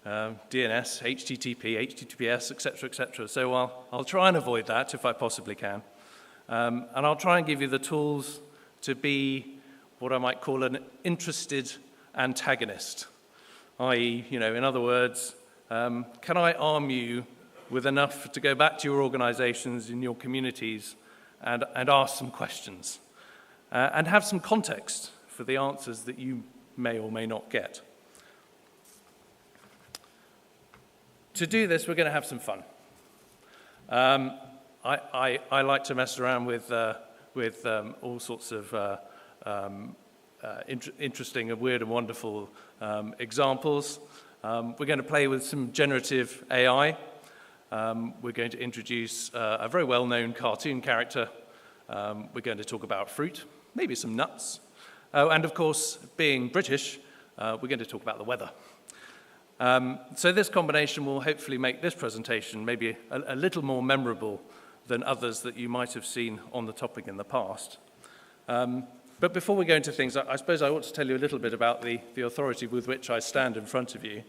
DNS, HTTP, HTTPS, etc. So I'll try and avoid that if I possibly can. And I'll try and give you the tools to be what I might call an interested antagonist, i.e., in other words, can I arm you with enough to go back to your organizations in your communities and ask some questions and have some context for the answers that you may or may not get. To do this, we're going to have some fun. I like to mess around with all sorts of interesting and weird and wonderful examples. We're going to play with some generative AI. We're going to introduce a very well-known cartoon character. We're going to talk about fruit, maybe some nuts. And of course, being British, we're going to talk about the weather. So this combination will hopefully make this presentation maybe a little more memorable than others that you might have seen on the topic in the past. But before we go into things, I suppose I ought to tell you a little bit about the authority with which I stand in front of you.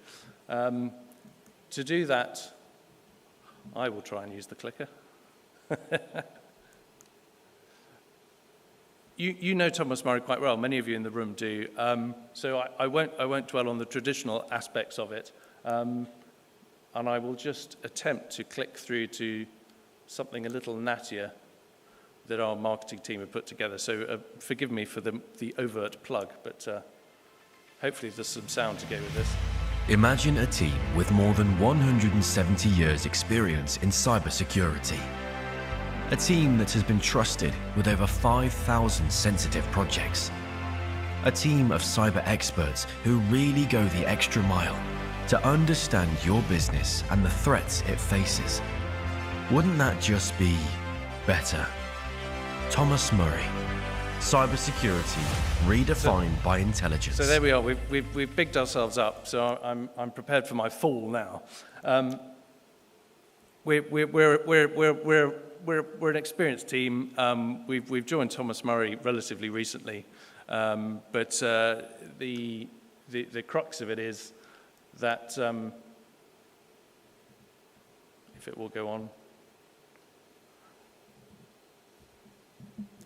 To do that, I will try and use the clicker. You know Thomas Murray quite well. Many of you in the room do. So I won't dwell on the traditional aspects of it. And I will just attempt to click through to something a little nattier that our marketing team have put together. So forgive me for the overt plug, but hopefully there's some sound to go with this. Imagine a team with more than 170 years' experience in cybersecurity. A team that has been trusted with over 5,000 sensitive projects. A team of cyber experts who really go the extra mile to understand your business and the threats it faces. Wouldn't that just be better? Thomas Murray, cybersecurity redefined by intelligence. So there we are. We've bigged ourselves up. So I'm prepared for my fall now. We're an experienced team. We've joined Thomas Murray relatively recently, but the crux of it is that if it will go on,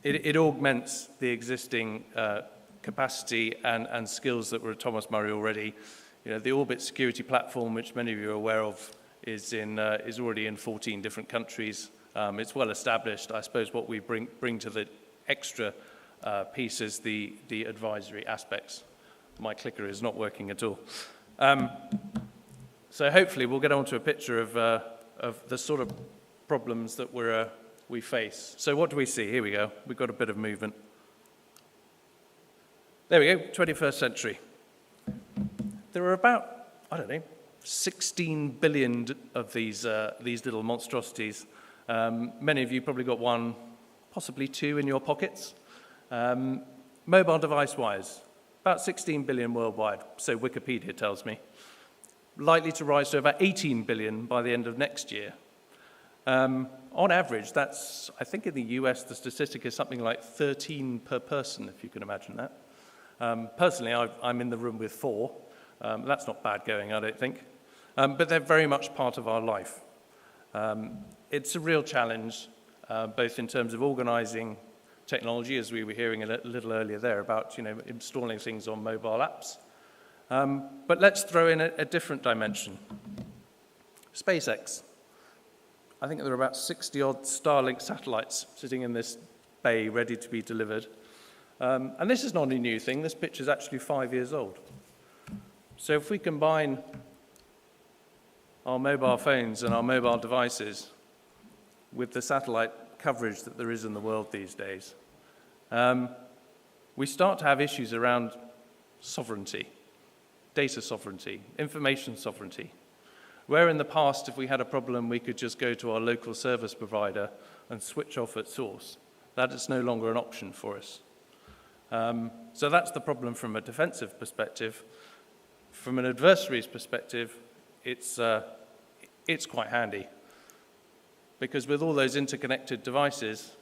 it augments the existing capacity and skills that were at Thomas Murray already. The Orbit security platform, which many of you are aware of, is already in 14 different countries. It's well established. I suppose what we bring to the extra piece is the advisory aspects. My clicker is not working at all. So hopefully we'll get onto a picture of the sort of problems that we face. So what do we see? Here we go. We've got a bit of movement. There we go, 21st century. There are about, 16 billion of these little monstrosities. Many of you probably got one, possibly two in your pockets. Mobile device-wise, about 16 billion worldwide, so Wikipedia tells me. Likely to rise to about 18 billion by the end of next year. On average, that's, I think in the US, the statistic is something like 13 per person, if you can imagine that. Personally, I'm in the room with 4. That's not bad going, I don't think. But they're very much part of our life. It's a real challenge, both in terms of organizing technology, as we were hearing a little earlier there about installing things on mobile apps. But let's throw in a different dimension. SpaceX. I think there are about 60-odd Starlink satellites sitting in this bay ready to be delivered. And this is not a new thing. This picture is actually 5 years old. So if we combine our mobile phones and our mobile devices with the satellite coverage that there is in the world these days, we start to have issues around sovereignty, data sovereignty, information sovereignty. Where in the past, if we had a problem, we could just go to our local service provider and switch off at source. That is no longer an option for us. So that's the problem from a defensive perspective. From an adversary's perspective, it's quite handy. Because with all those interconnected devices,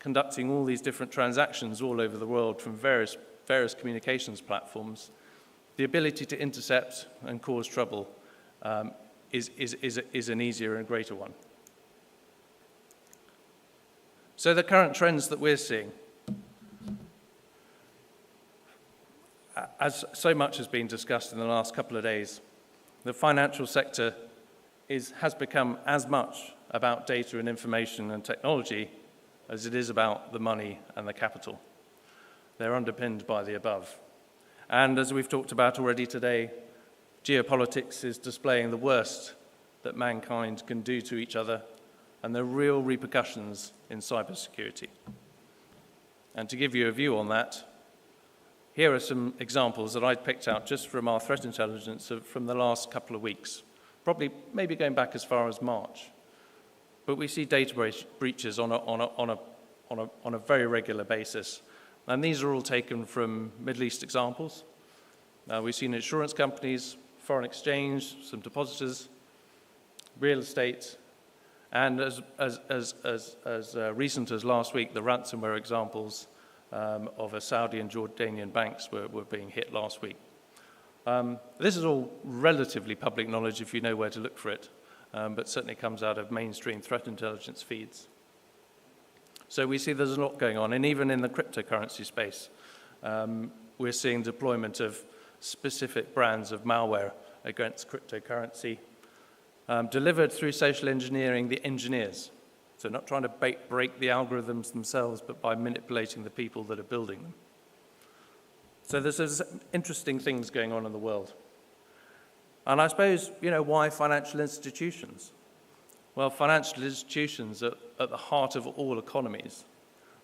conducting all these different transactions all over the world from various communications platforms, the ability to intercept and cause trouble is an easier and greater one. So the current trends that we're seeing, as so much has been discussed in the last couple of days, the financial sector has become as much about data and information and technology as it is about the money and the capital. They're underpinned by the above. And as we've talked about already today, geopolitics is displaying the worst that mankind can do to each other and the real repercussions in cybersecurity. And to give you a view on that, here are some examples that I picked out just from our threat intelligence from the last couple of weeks, probably maybe going back as far as March. But we see data breaches on a very regular basis. And these are all taken from Middle East examples. We've seen insurance companies, foreign exchange, some depositors, real estate, and as recent as last week, the ransomware examples of a Saudi and Jordanian banks were being hit last week. This is all relatively public knowledge if you know where to look for it, but certainly comes out of mainstream threat intelligence feeds. So we see there's a lot going on, and even in the cryptocurrency space, we're seeing deployment of specific brands of malware against cryptocurrency, delivered through social engineering the engineers. So not trying to break the algorithms themselves, but by manipulating the people that are building them. So there's interesting things going on in the world. And I suppose, why financial institutions? Well, financial institutions are at the heart of all economies.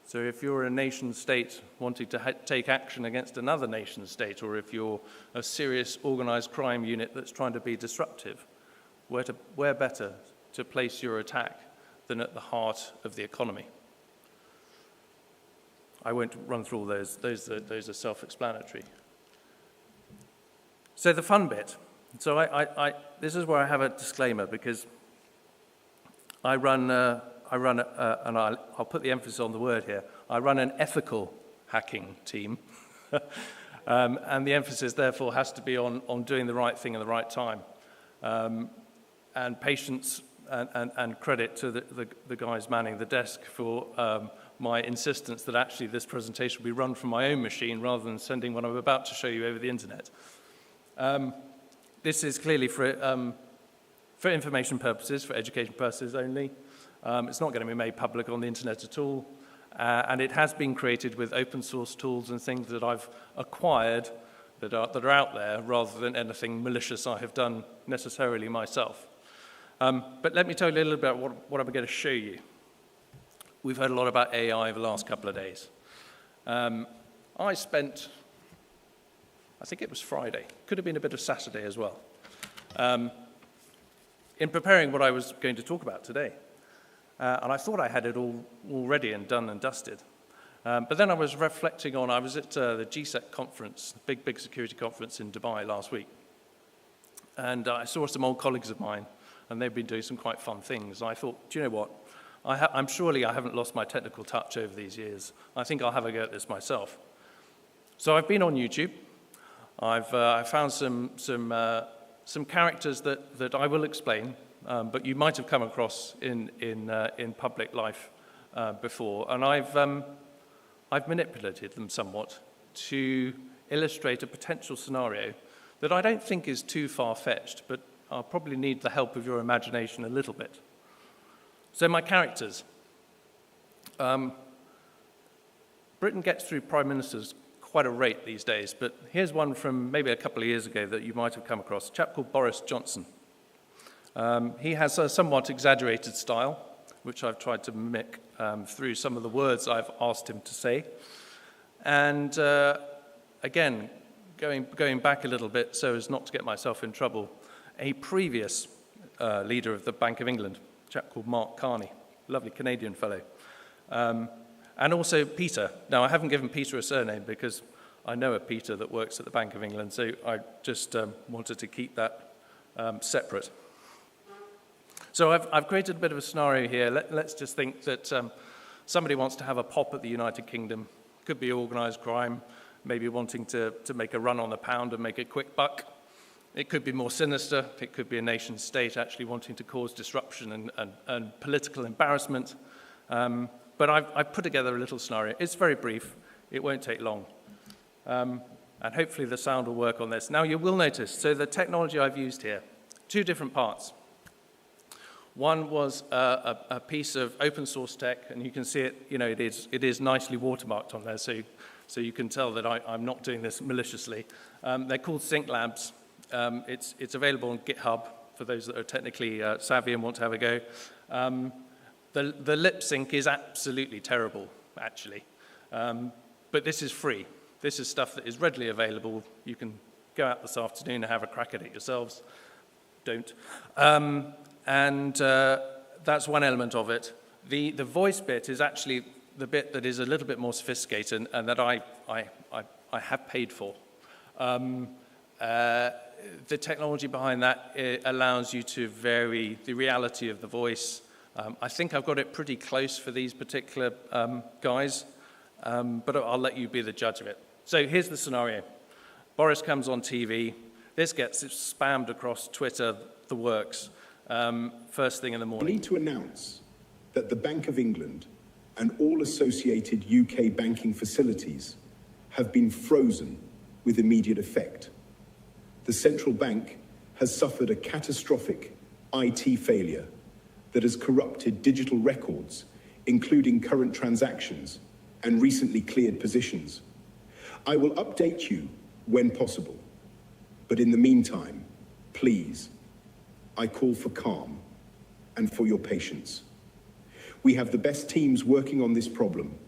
So if you're a nation state wanting to take action against another nation state, or if you're a serious organized crime unit that's trying to be disruptive, where better to place your attack than at the heart of the economy? I won't run through all those. Those are self-explanatory. So the fun bit. So this is where I have a disclaimer, because I run, and I'll put the emphasis on the word here, I run an ethical hacking team. And the emphasis, therefore, has to be on doing the right thing at the right time. And patience and credit to the guys manning the desk for my insistence that actually this presentation will be run from my own machine rather than sending what I'm about to show you over the internet. This is clearly for information purposes, for education purposes only. It's not going to be made public on the internet at all. And it has been created with open source tools and things that I've acquired that are out there, rather than anything malicious I have done necessarily myself. But let me tell you a little bit about what I'm going to show you. We've heard a lot about AI over the last couple of days. I spent, I think it was Friday, could have been a bit of Saturday as well, in preparing what I was going to talk about today. And I thought I had it all ready and done and dusted. But then I was reflecting on, I was at the GSEC conference, the big security conference in Dubai last week. And I saw some old colleagues of mine, and they've been doing some quite fun things. And I thought, do you know what? I'm surely I haven't lost my technical touch over these years. I think I'll have a go at this myself. So I've been on YouTube. I found some characters that I will explain, but you might have come across in public life before, and I've manipulated them somewhat to illustrate a potential scenario that I don't think is too far-fetched, but I'll probably need the help of your imagination a little bit. So my characters. Britain gets through prime ministers quite a rate these days, but here's one from maybe a couple of years ago that you might have come across, a chap called Boris Johnson. He has a somewhat exaggerated style, which I've tried to mimic through some of the words I've asked him to say. And again, going back a little bit so as not to get myself in trouble, a previous leader of the Bank of England, a chap called Mark Carney, lovely Canadian fellow. And also Peter. Now, I haven't given Peter a surname because I know a Peter that works at the Bank of England, so I just wanted to keep that separate. So I've created a bit of a scenario here. Let's just think that somebody wants to have a pop at the United Kingdom. Could be organised crime, maybe wanting to make a run on the pound and make a quick buck. It could be more sinister. It could be a nation state actually wanting to cause disruption and political embarrassment. But I've put together a little scenario. It's very brief. It won't take long. And hopefully the sound will work on this. Now you will notice, so the technology I've used here, two different parts. One was a piece of open source tech, and you can see it, it is nicely watermarked on there, so you can tell that I'm not doing this maliciously. They're called Sync Labs. It's available on GitHub for those that are technically savvy and want to have a go. The lip sync is absolutely terrible, actually. But this is free. This is stuff that is readily available. You can go out this afternoon and have a crack at it yourselves. Don't. And that's one element of it. The voice bit is actually the bit that is a little bit more sophisticated and that I have paid for. The technology behind that allows you to vary the reality of the voice. I think I've got it pretty close for these particular guys, but I'll let you be the judge of it. So here's the scenario. Boris comes on TV. This gets spammed across Twitter, the works, first thing in the morning. We need to announce that the Bank of England and all associated UK banking facilities have been frozen with immediate effect. The central bank has suffered a catastrophic IT failure that has corrupted digital records, including current transactions and recently cleared positions. I will update you when possible, but in the meantime, please, I call for calm and for your patience. We have the best teams working on this problem,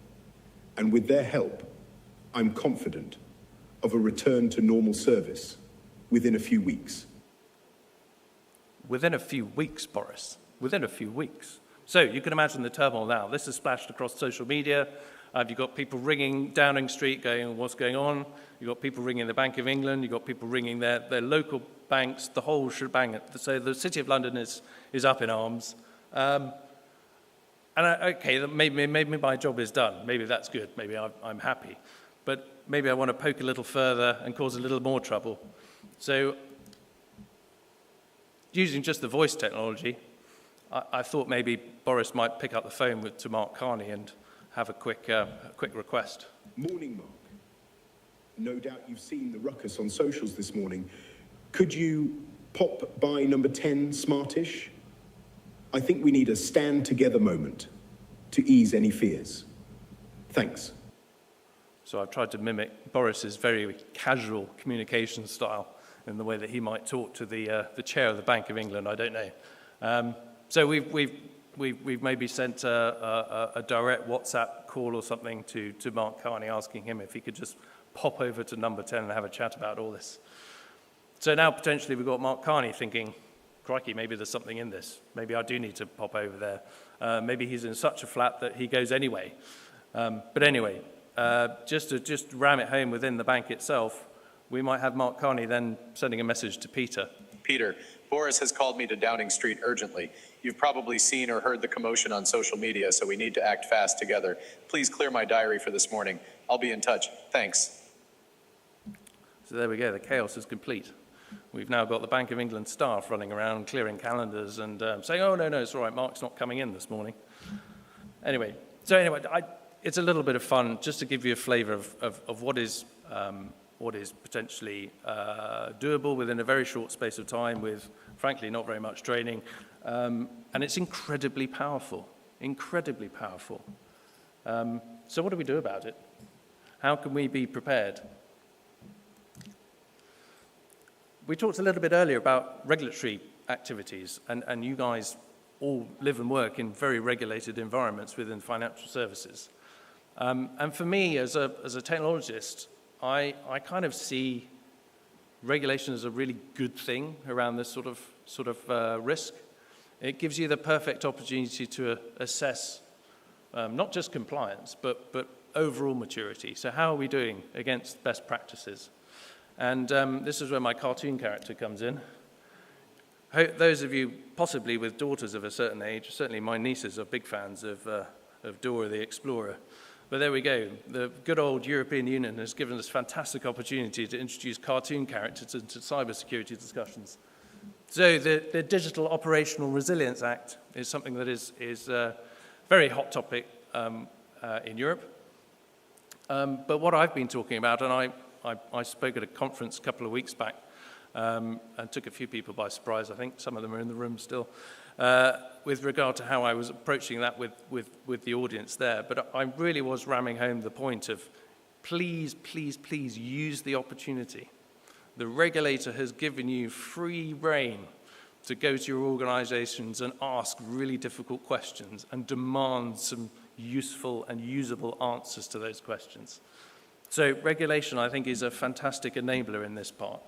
and with their help, I'm confident of a return to normal service within a few weeks. Within a few weeks, Boris. Within a few weeks. So you can imagine the turmoil now. This is splashed across social media. You've got people ringing Downing Street going, what's going on? You've got people ringing the Bank of England. You've got people ringing their local banks, the whole shebang. So the City of London is up in arms. Okay, maybe my job is done. Maybe that's good. Maybe I'm happy. But maybe I want to poke a little further and cause a little more trouble. So using just the voice technology, I thought maybe Boris might pick up the phone to Mark Carney and have a quick request. Morning, Mark. No doubt you've seen the ruckus on socials this morning. Could you pop by number 10 Smartish? I think we need a stand together moment to ease any fears. Thanks. So I've tried to mimic Boris's very casual communication style in the way that he might talk to the chair of the Bank of England. I don't know. So we've maybe sent a direct WhatsApp call or something to Mark Carney, asking him if he could just pop over to number 10 and have a chat about all this. So now potentially we've got Mark Carney thinking, crikey, maybe there's something in this. Maybe I do need to pop over there. Maybe he's in such a flat that he goes anyway. But anyway, just to ram it home within the bank itself, we might have Mark Carney then sending a message to Peter. Peter, Boris has called me to Downing Street urgently. You've probably seen or heard the commotion on social media, so we need to act fast together. Please clear my diary for this morning. I'll be in touch. Thanks. So there we go. The chaos is complete. We've now got the Bank of England staff running around clearing calendars and saying, oh, no, it's all right, Mark's not coming in this morning. Anyway, it's a little bit of fun just to give you a flavor of what is potentially doable within a very short space of time with, frankly, not very much training. And it's incredibly powerful, incredibly powerful. So what do we do about it? How can we be prepared? We talked a little bit earlier about regulatory activities, and you guys all live and work in very regulated environments within financial services. And for me, as a technologist, I kind of see regulation as a really good thing around this sort of risk. It gives you the perfect opportunity to assess not just compliance, but overall maturity. So how are we doing against best practices? And this is where my cartoon character comes in. Those of you possibly with daughters of a certain age, certainly my nieces are big fans of Dora the Explorer. But there we go. The good old European Union has given us fantastic opportunity to introduce cartoon characters into cybersecurity discussions. So the Digital Operational Resilience Act is something that is a very hot topic in Europe. But what I've been talking about, and I spoke at a conference a couple of weeks back and took a few people by surprise. I think some of them are in the room still, with regard to how I was approaching that with the audience there. But I really was ramming home the point of please, please, please use the opportunity. The regulator has given you free rein to go to your organizations and ask really difficult questions and demand some useful and usable answers to those questions. So regulation, I think, is a fantastic enabler in this part.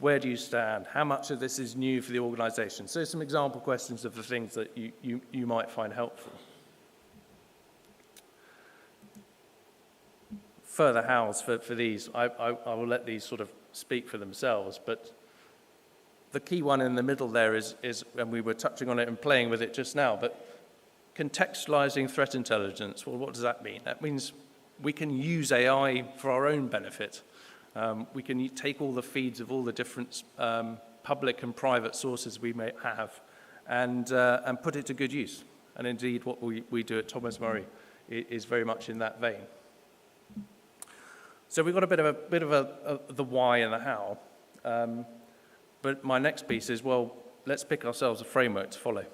Where do you stand? How much of this is new for the organization? So some example questions of the things that you might find helpful. Further hows for these, I will let these sort of speak for themselves, but the key one in the middle there is, and we were touching on it and playing with it just now, but contextualizing threat intelligence. Well, what does that mean? That means we can use AI for our own benefit. We can take all the feeds of all the different public and private sources we may have and put it to good use. And indeed, what we do at Thomas Murray is very much in that vein. So we've got a bit of the why and the how. But my next piece is, well, let's pick ourselves a framework to follow.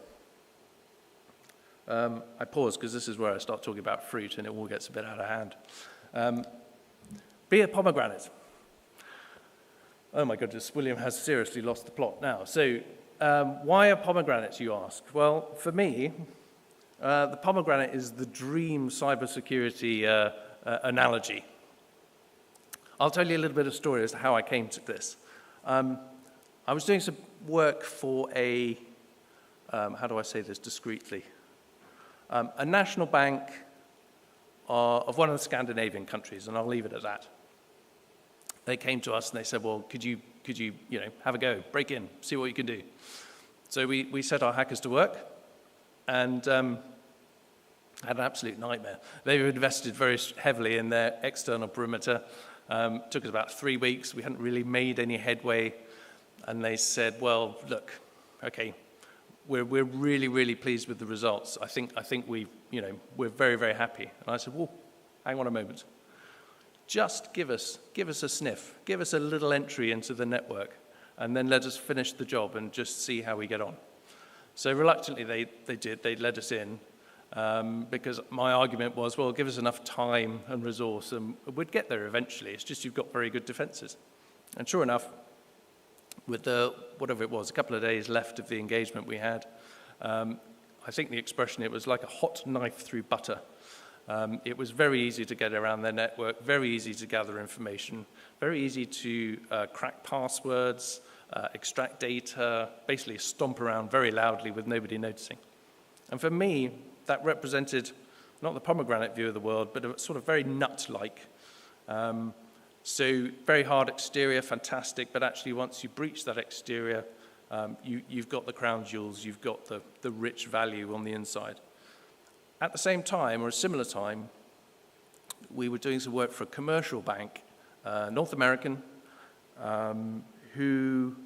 I pause because this is where I start talking about fruit and it all gets a bit out of hand. Be a pomegranate. Oh my goodness, William has seriously lost the plot now. So why a pomegranate, you ask? Well, for me, the pomegranate is the dream cybersecurity analogy. I'll tell you a little bit of story as to how I came to this. I was doing some work for a, how do I say this discreetly? A national bank of one of the Scandinavian countries, and I'll leave it at that. They came to us and they said, well, could you have a go, break in, see what you can do. So we set our hackers to work and had an absolute nightmare. They invested very heavily in their external perimeter. Took us about 3 weeks. We hadn't really made any headway. And they said, well, look, okay, we're really, really pleased with the results. I think we're very, very happy. And I said, well, hang on a moment. Just give us a sniff. Give us a little entry into the network. And then let us finish the job and just see how we get on. So reluctantly, they did. They let us in. Because my argument was, well, give us enough time and resource and we'd get there eventually. It's just you've got very good defenses. And sure enough, with whatever it was, a couple of days left of the engagement we had, I think the expression, it was like a hot knife through butter. It was very easy to get around their network, very easy to gather information, very easy to crack passwords, extract data, basically stomp around very loudly with nobody noticing. And for me, that represented not the pomegranate view of the world, but a sort of very nut-like. So very hard exterior, fantastic, but actually once you breach that exterior, you've got the crown jewels, you've got the rich value on the inside. At the same time, or a similar time, we were doing some work for a commercial bank, North American, who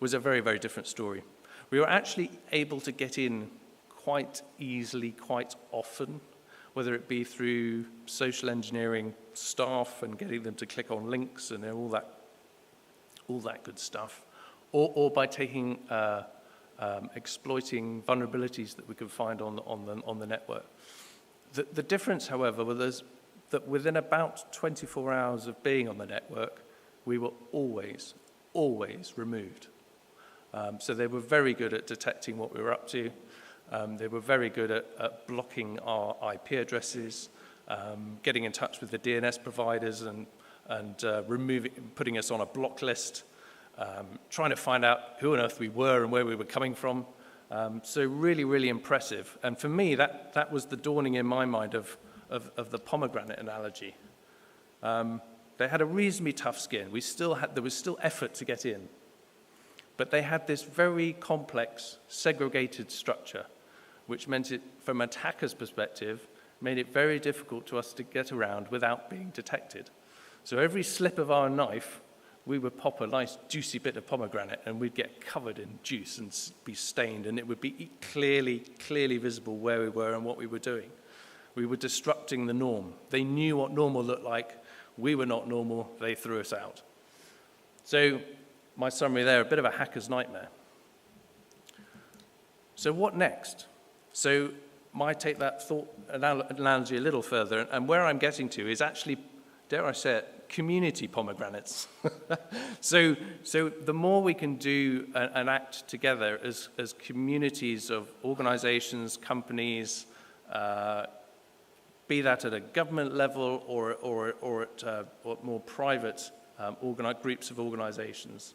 was a very, very different story. We were actually able to get in quite easily, quite often, whether it be through social engineering staff and getting them to click on links and all that good stuff, or by taking exploiting vulnerabilities that we could find on the network. The difference, however, was that within about 24 hours of being on the network, we were always removed. So they were very good at detecting what we were up to. They were very good at blocking our IP addresses, getting in touch with the DNS providers and putting us on a block list, trying to find out who on earth we were and where we were coming from. So really, really impressive. And for me, that was the dawning in my mind of the pomegranate analogy. They had a reasonably tough skin. There was still effort to get in. But they had this very complex, segregated structure, which meant it, from an attacker's perspective, made it very difficult to us to get around without being detected. So every slip of our knife, we would pop a nice juicy bit of pomegranate and we'd get covered in juice and be stained, and it would be clearly visible where we were and what we were doing. We were disrupting the norm. They knew what normal looked like. We were not normal, they threw us out. So my summary there, a bit of a hacker's nightmare. So what next? So might take that thought analogy a little further, and where I'm getting to is actually, dare I say it, community pomegranates. So the more we can do and act together as communities of organizations, companies, be that at a government level or at more private groups of organizations,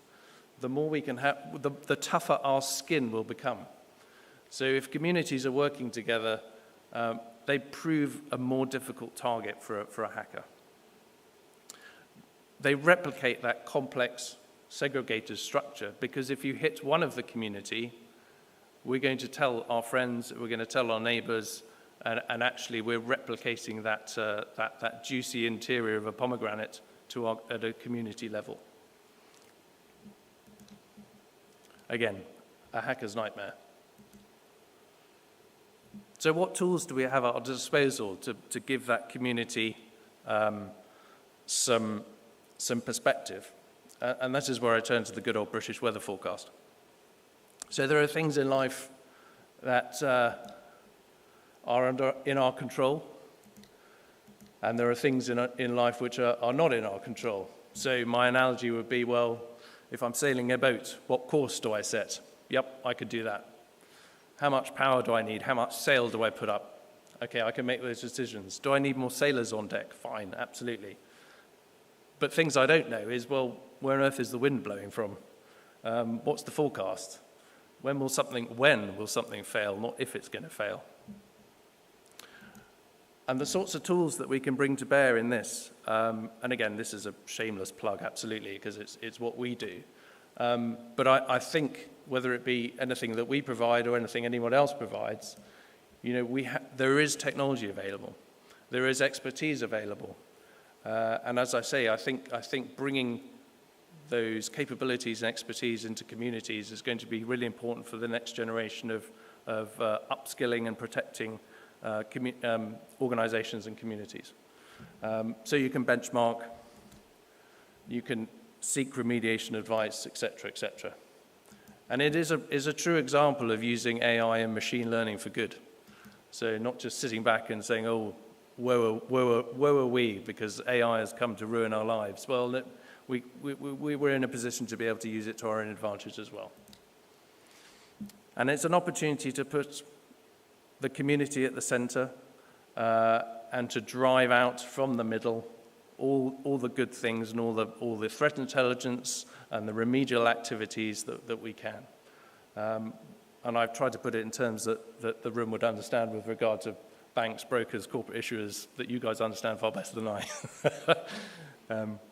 the more we can have, the tougher our skin will become. So if communities are working together, they prove a more difficult target for a hacker. They replicate that complex segregated structure, because if you hit one of the community, we're going to tell our friends, we're going to tell our neighbors, and actually we're replicating that juicy interior of a pomegranate at a community level. Again, a hacker's nightmare. So what tools do we have at our disposal to give that community some perspective? And that is where I turn to the good old British weather forecast. So there are things in life that are in our control, and there are things in life which are not in our control. So my analogy would be, well, if I'm sailing a boat, what course do I set? Yep, I could do that. How much power do I need? How much sail do I put up? Okay, I can make those decisions. Do I need more sailors on deck? Fine, absolutely. But things I don't know is, well, where on earth is the wind blowing from? What's the forecast? When will something fail, not if it's going to fail? And the sorts of tools that we can bring to bear in this, and again, this is a shameless plug, absolutely, because it's what we do. But I think whether it be anything that we provide or anything anyone else provides, there is technology available. There is expertise available. And as I say, I think bringing those capabilities and expertise into communities is going to be really important for the next generation of upskilling and protecting organizations and communities. So you can benchmark, you can seek remediation advice, etc., etc. And it is a true example of using AI and machine learning for good. So not just sitting back and saying, oh, woe are we, because AI has come to ruin our lives. Well, we're in a position to be able to use it to our own advantage as well. And it's an opportunity to put the community at the center and to drive out from the middle all the good things and all the threat intelligence and the remedial activities that we can. And I've tried to put it in terms that the room would understand with regard to banks, brokers, corporate issuers, that you guys understand far better than I.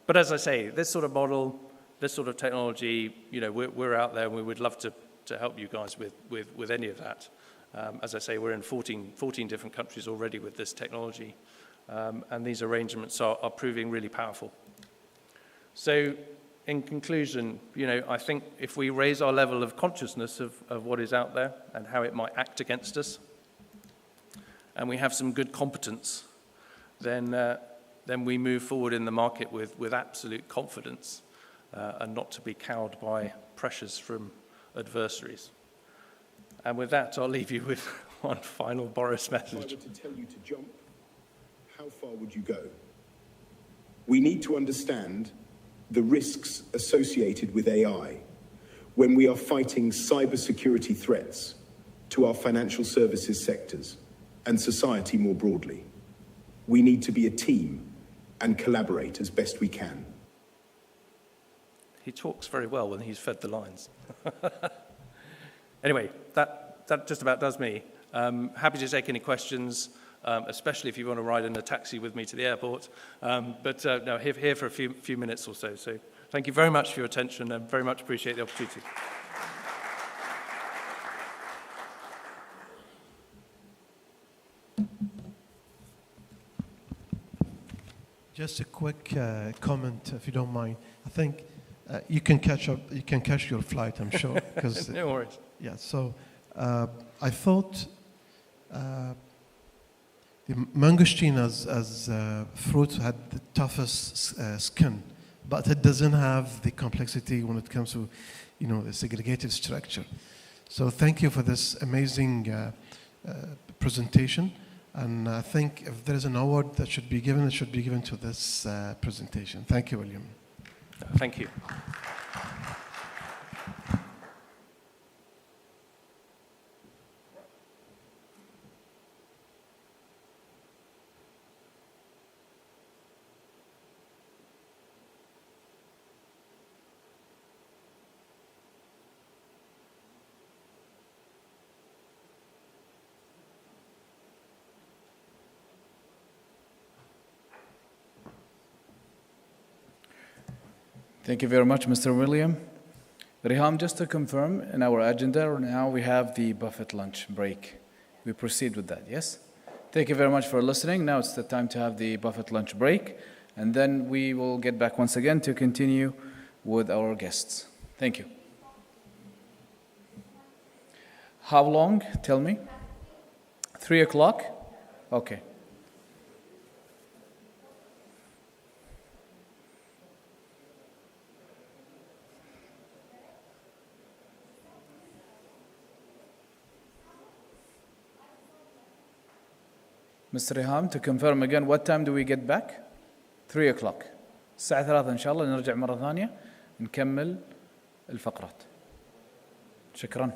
But as I say, this sort of model, this sort of technology, we're out there and we would love to help you guys with any of that. As I say, we're in 14 different countries already with this technology, and these arrangements are proving really powerful. So in conclusion, I think if we raise our level of consciousness of what is out there and how it might act against us, and we have some good competence, then we move forward in the market with absolute confidence and not to be cowed by pressures from adversaries. And with that, I'll leave you with one final Boris message. If I were to tell you to jump, how far would you go? We need to understand the risks associated with AI when we are fighting cybersecurity threats to our financial services sectors and society more broadly. We need to be a team and collaborate as best we can. He talks very well when he's fed the lines. Anyway, that just about does me. Happy to take any questions, especially if you want to ride in a taxi with me to the airport. But no, here for a few minutes or so. So thank you very much for your attention and very much appreciate the opportunity. Just a quick comment, if you don't mind. I think you can catch up. You can catch your flight, I'm sure. No worries. Yeah. So I thought The mangosteen as fruit had the toughest skin, but it doesn't have the complexity when it comes to, the segregated structure. So thank you for this amazing presentation. And I think if there is an award that should be given, it should be given to this presentation. Thank you, William. Thank you. Thank you very much, Mr. William. Riham, just to confirm, in our agenda now we have the buffet lunch break. We proceed with that, yes? Thank you very much for listening. Now it's the time to have the buffet lunch break, and then we will get back once again to continue with our guests. Thank you. How long? Tell me. 3 o'clock? Okay. Mr. Riham, to confirm again, what time do we get back? 3 o'clock. الساعة 3 إن شاء الله نرجع مرة ثانية نكمل الفقرات. شكراً.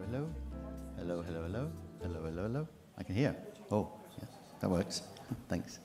hello. Hello, hello, hello. Hello, hello, hello. I can hear. Oh, yes, that works. Thanks.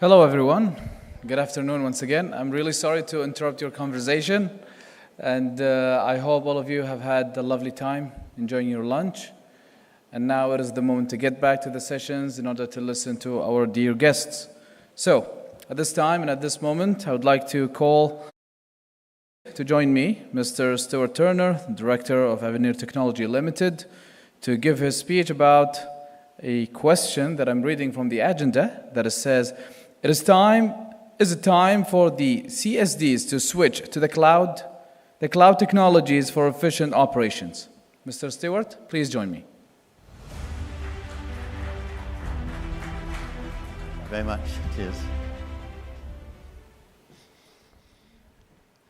Hello, everyone. Good afternoon once again. I'm really sorry to interrupt your conversation, and I hope all of you have had a lovely time enjoying your lunch. And now it is the moment to get back to the sessions in order to listen to our dear guests. So, at this time and at this moment, I would like to call to join me Mr. Stuart Turner, Director of Avenir Technology Limited, to give his speech about a question that I'm reading from the agenda that says, is it time for the CSDs to switch to the cloud technologies for efficient operations? Mr. Stewart, please join me. Very much. Cheers.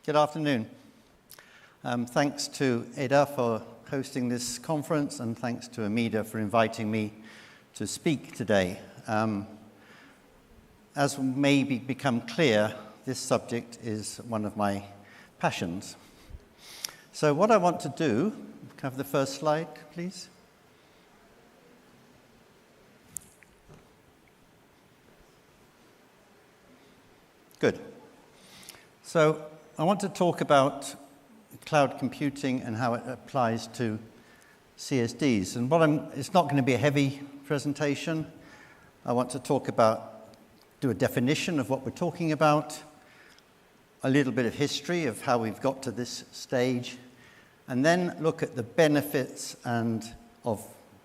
Good afternoon. Thanks to ADA for hosting this conference, and thanks to AMEDA for inviting me to speak today. As may become clear, this subject is one of my passions. So what I want to do, can I have the first slide, please? Good. So I want to talk about cloud computing and how it applies to CSDs. And it's not going to be a heavy presentation. I want to do a definition of what we're talking about, a little bit of history of how we've got to this stage, and then look at the benefits in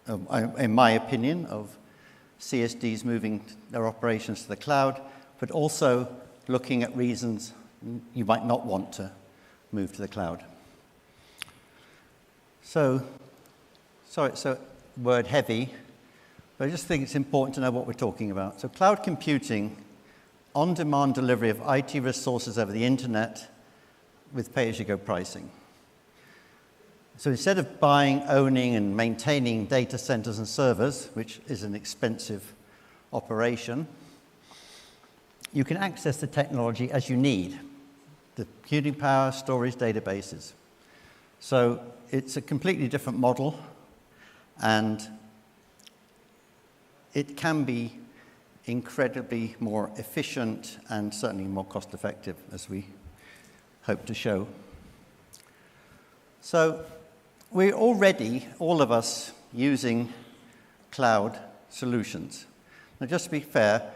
my opinion, of CSDs moving their operations to the cloud, but also looking at reasons you might not want to move to the cloud. So, sorry, it's a word heavy, but I just think it's important to know what we're talking about. So cloud computing, on-demand delivery of IT resources over the internet with pay-as-you-go pricing. So instead of buying, owning, and maintaining data centers and servers, which is an expensive operation, you can access the technology as you need, the computing power, storage, databases. So it's a completely different model, and it can be incredibly more efficient and certainly more cost-effective, as we hope to show. So we're already, all of us, using cloud solutions. Now, just to be fair,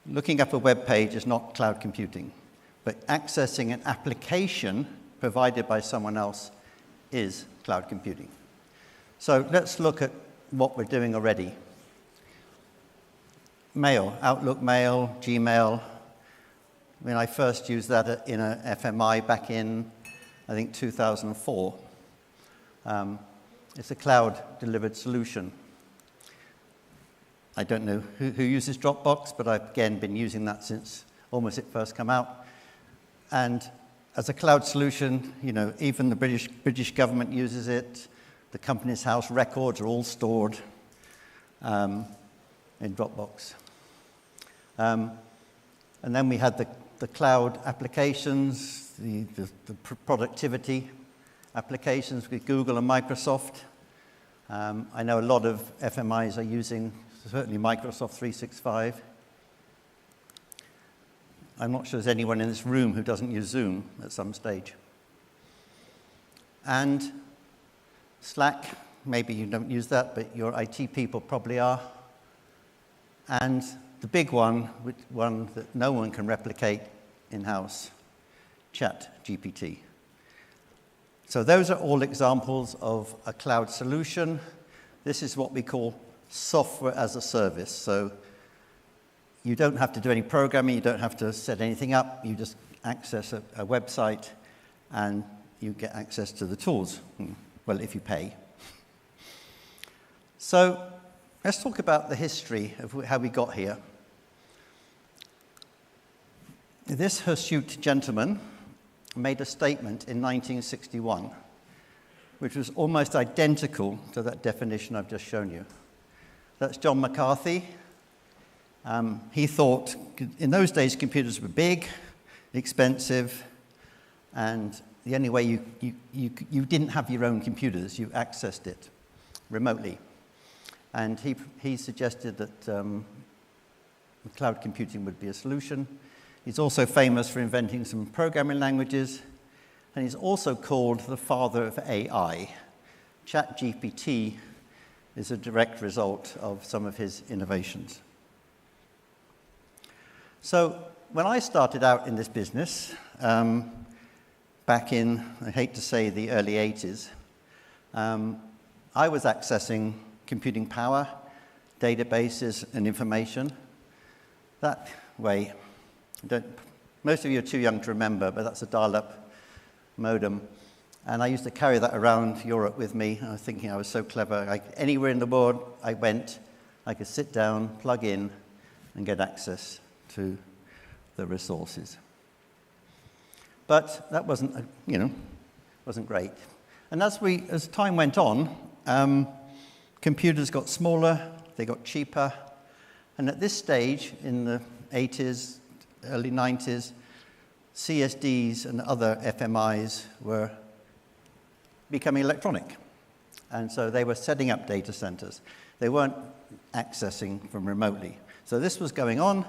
looking up a web page is not cloud computing, but accessing an application provided by someone else is cloud computing. So let's look at what we're doing already. Mail, Outlook Mail, Gmail. When I first used that in a FMI back in, I think, 2004. It's a cloud-delivered solution. I don't know who uses Dropbox, but I've, again, been using that since almost it first came out. And as a cloud solution, even the British government uses it. The Companies House records are all stored in Dropbox. And then we had the cloud applications, the productivity applications with Google and Microsoft. I know a lot of FMIs are using certainly Microsoft 365. I'm not sure there's anyone in this room who doesn't use Zoom at some stage. And Slack, maybe you don't use that, but your IT people probably are. And the big one that no one can replicate in-house, ChatGPT. So those are all examples of a cloud solution. This is what we call software as a service. So you don't have to do any programming, you don't have to set anything up, you just access a website and you get access to the tools. Well, if you pay. So let's talk about the history of how we got here. This hirsute gentleman made a statement in 1961, which was almost identical to that definition I've just shown you. That's John McCarthy. He thought, in those days, computers were big, expensive, and the only way you didn't have your own computers, you accessed it remotely. And he suggested that cloud computing would be a solution. He's also famous for inventing some programming languages, and he's also called the father of AI. ChatGPT is a direct result of some of his innovations. So when I started out in this business, back in, I hate to say, the early 80s, I was accessing computing power, databases, and information. That way, most of you are too young to remember, but that's a dial-up modem. And I used to carry that around Europe with me. I was thinking I was so clever. Anywhere in the world I went, I could sit down, plug in, and get access to the resources. But that wasn't, wasn't great. And as time went on, computers got smaller, they got cheaper, and at this stage, in the 80s, early 90s, CSDs and other FMIs were becoming electronic. And so they were setting up data centers. They weren't accessing from remotely. So this was going on.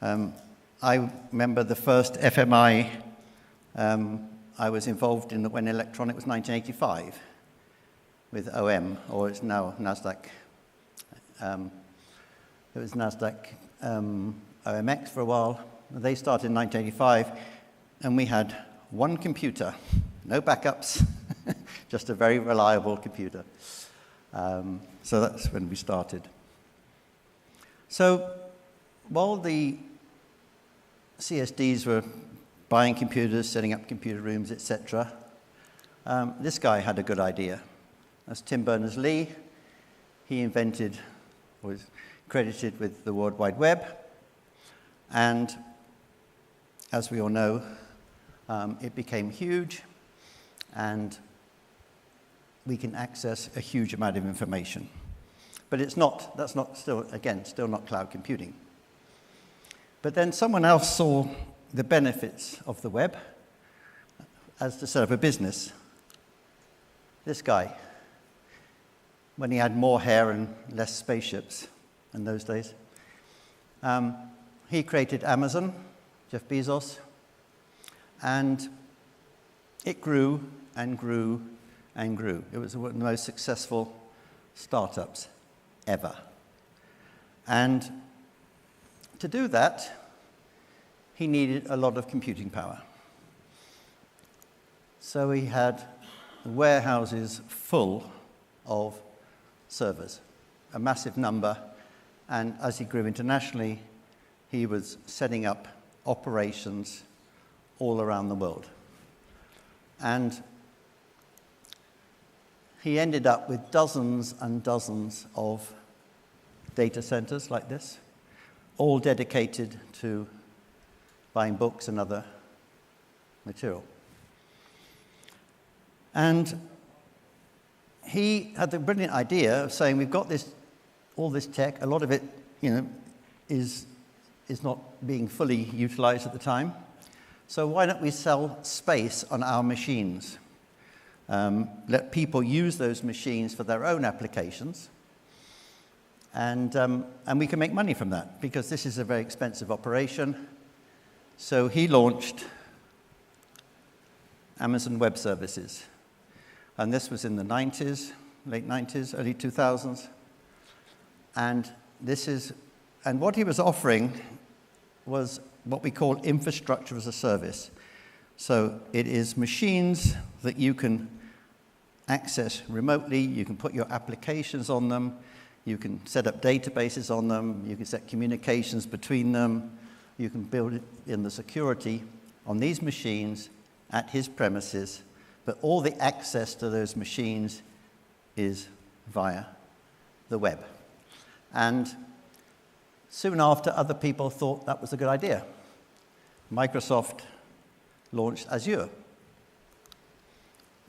I remember the first FMI I was involved in when electronic was 1985 with OM, or it's now NASDAQ. It was NASDAQ OMX for a while. They started in 1985, and we had one computer, no backups, just a very reliable computer. So that's when we started. So while the CSDs were buying computers, setting up computer rooms, etc., this guy had a good idea. That's Tim Berners-Lee. He invented, was credited with the World Wide Web. And as we all know, it became huge, and we can access a huge amount of information. But that's not still not cloud computing. But then someone else saw the benefits of the web as to set up a business. This guy, when he had more hair and less spaceships in those days, he created Amazon, Jeff Bezos, and it grew and grew and grew. It was one of the most successful startups ever. And to do that, he needed a lot of computing power. So he had warehouses full of servers, a massive number, and as he grew internationally, he was setting up operations all around the world. And he ended up with dozens and dozens of data centers like this, all dedicated to buying books and other material. And he had the brilliant idea of saying, we've got all this tech, a lot of it, is not being fully utilized at the time. So why don't we sell space on our machines? Let people use those machines for their own applications, and we can make money from that, because this is a very expensive operation. So he launched Amazon Web Services, and this was in the 90s, late 90s, early 2000s, and what he was offering was what we call infrastructure as a service. So it is machines that you can access remotely, you can put your applications on them, you can set up databases on them, you can set communications between them, you can build in the security on these machines at his premises, but all the access to those machines is via the web. And soon after, other people thought that was a good idea. Microsoft launched Azure.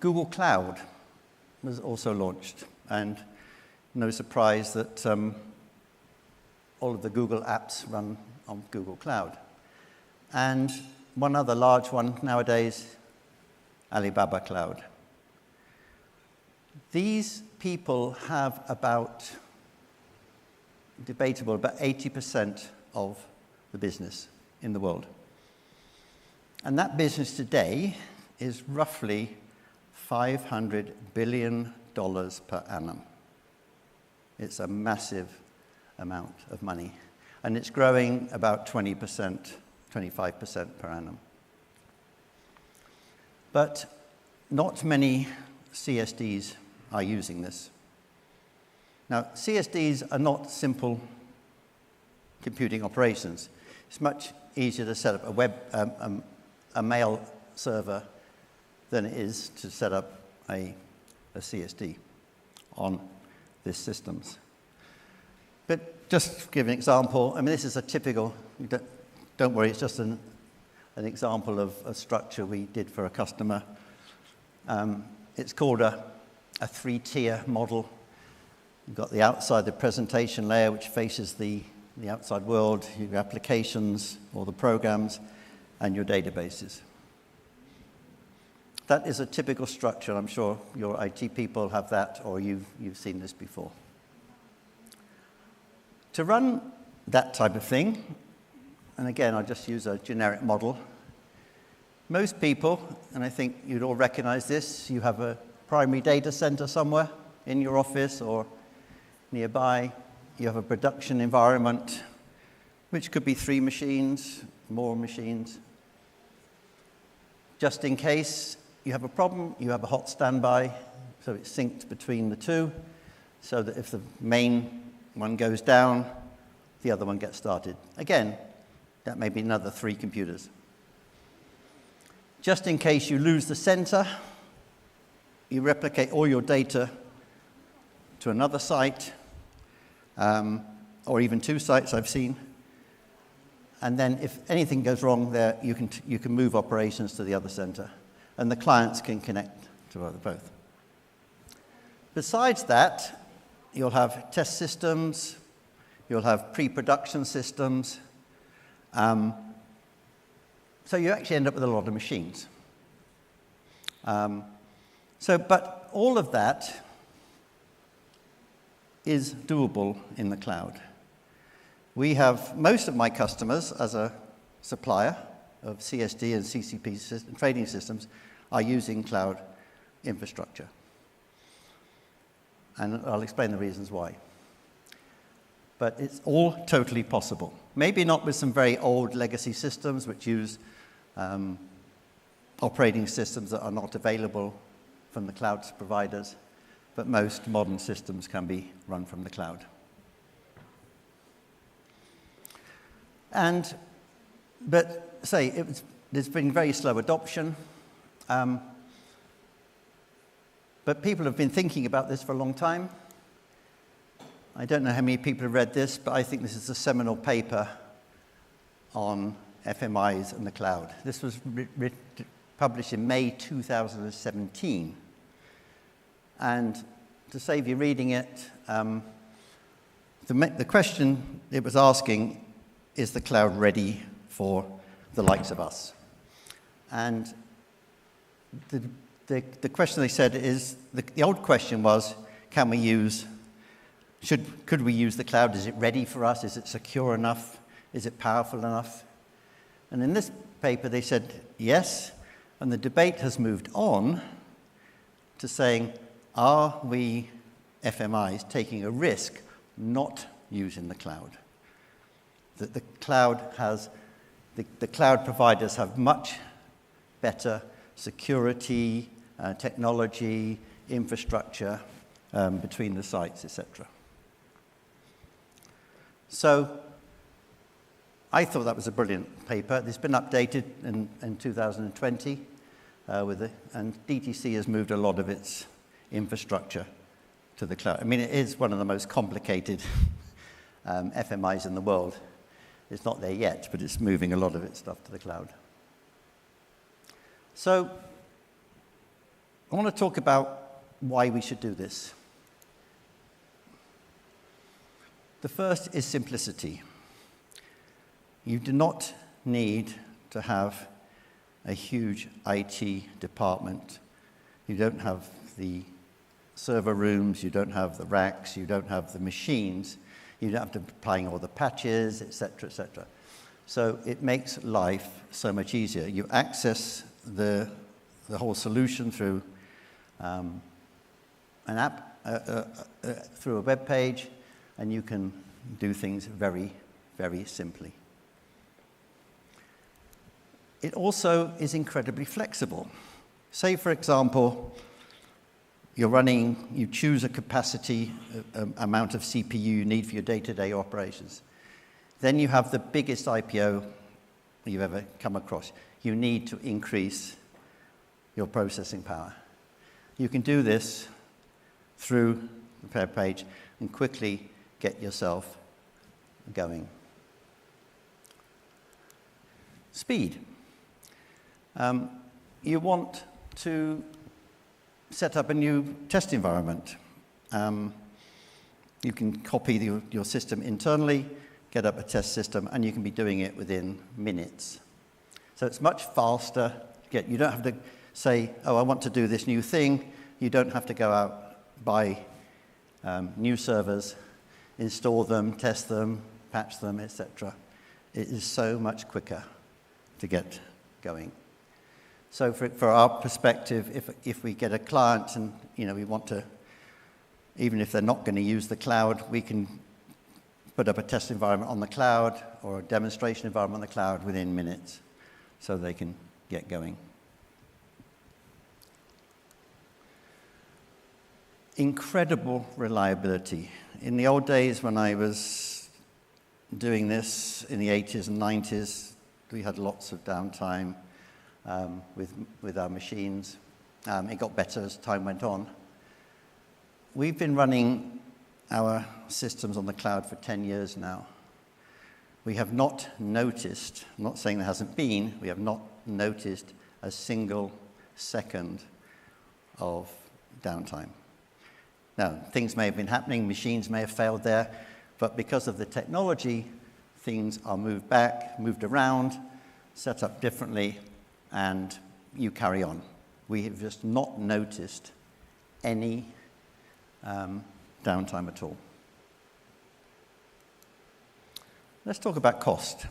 Google Cloud was also launched, and no surprise that all of the Google apps run on Google Cloud. And one other large one nowadays, Alibaba Cloud. These people have about 80% of the business in the world. And that business today is roughly $500 billion per annum. It's a massive amount of money. And it's growing about 20%, 25% per annum. But not many CSDs are using this. Now, CSDs are not simple computing operations. It's much easier to set up a mail server than it is to set up a CSD on these systems. But just to give an example, I mean, this is a typical, don't worry, it's just an example of a structure we did for a customer. It's called a three-tier model. You've got the outside, the presentation layer, which faces the outside world, your applications or the programs, and your databases. That is a typical structure. I'm sure your IT people have that, or you've seen this before. To run that type of thing, and again, I'll just use a generic model. Most people, and I think you'd all recognize this, you have a primary data center somewhere in your office or nearby. You have a production environment, which could be 3 machines, more machines. Just in case you have a problem, you have a hot standby, so it's synced between the two, so that if the main one goes down, the other one gets started. Again, that may be another 3 computers. Just in case you lose the center, you replicate all your data to another site, or even 2 sites I've seen. And then if anything goes wrong there, you can move operations to the other center, and the clients can connect to both. Besides that, you'll have test systems, you'll have pre-production systems, so you actually end up with a lot of machines. But all of that is doable in the cloud. We have most of my customers as a supplier of CSD and CCP trading systems are using cloud infrastructure. And I'll explain the reasons why. But it's all totally possible. Maybe not with some very old legacy systems which use operating systems that are not available from the cloud providers, but most modern systems can be run from the cloud. But there's been very slow adoption, but people have been thinking about this for a long time. I don't know how many people have read this, but I think this is a seminal paper on FMIs and the cloud. This was published in May 2017. And to save you reading it, the question it was asking, is the cloud ready for the likes of us? And the question they said is, the old question was, could we use the cloud? Is it ready for us? Is it secure enough? Is it powerful enough? And in this paper, they said yes, and the debate has moved on to saying, are we FMIs taking a risk not using the cloud? That the cloud providers have much better security, technology, infrastructure between the sites, etc. So I thought that was a brilliant paper. It's been updated in 2020, and DTC has moved a lot of its infrastructure to the cloud. I mean, it is one of the most complicated FMIs in the world. It's not there yet, but it's moving a lot of its stuff to the cloud. So I want to talk about why we should do this. The first is simplicity. You do not need to have a huge IT department. You don't have the server rooms, you don't have the racks, you don't have the machines. You don't have to apply all the patches, etc., etc. So it makes life so much easier. You access the whole solution through an app, through a web page, and you can do things very, very simply. It also is incredibly flexible. Say, for example, you choose a capacity amount of CPU you need for your day-to-day operations. Then you have the biggest IPO you've ever come across. You need to increase your processing power. You can do this through the web page and quickly get yourself going. Speed. You want to set up a new test environment. You can copy your system internally, get up a test system, and you can be doing it within minutes. So it's much faster. You don't have to say, oh, I want to do this new thing. You don't have to go out, buy new servers, install them, test them, patch them, etc. It is so much quicker to get going. So for our perspective, if we get a client and we want to, even if they're not going to use the cloud, we can put up a test environment on the cloud or a demonstration environment on the cloud within minutes so they can get going. Incredible reliability. In the old days when I was doing this in the 80s and 90s, we had lots of downtime with our machines. It got better as time went on. We've been running our systems on the cloud for 10 years now. We have not noticed, I'm not saying there hasn't been, we have not noticed a single second of downtime. Now, things may have been happening, machines may have failed there, but because of the technology, things are moved back, moved around, set up differently, and you carry on. We have just not noticed any downtime at all. Let's talk about cost.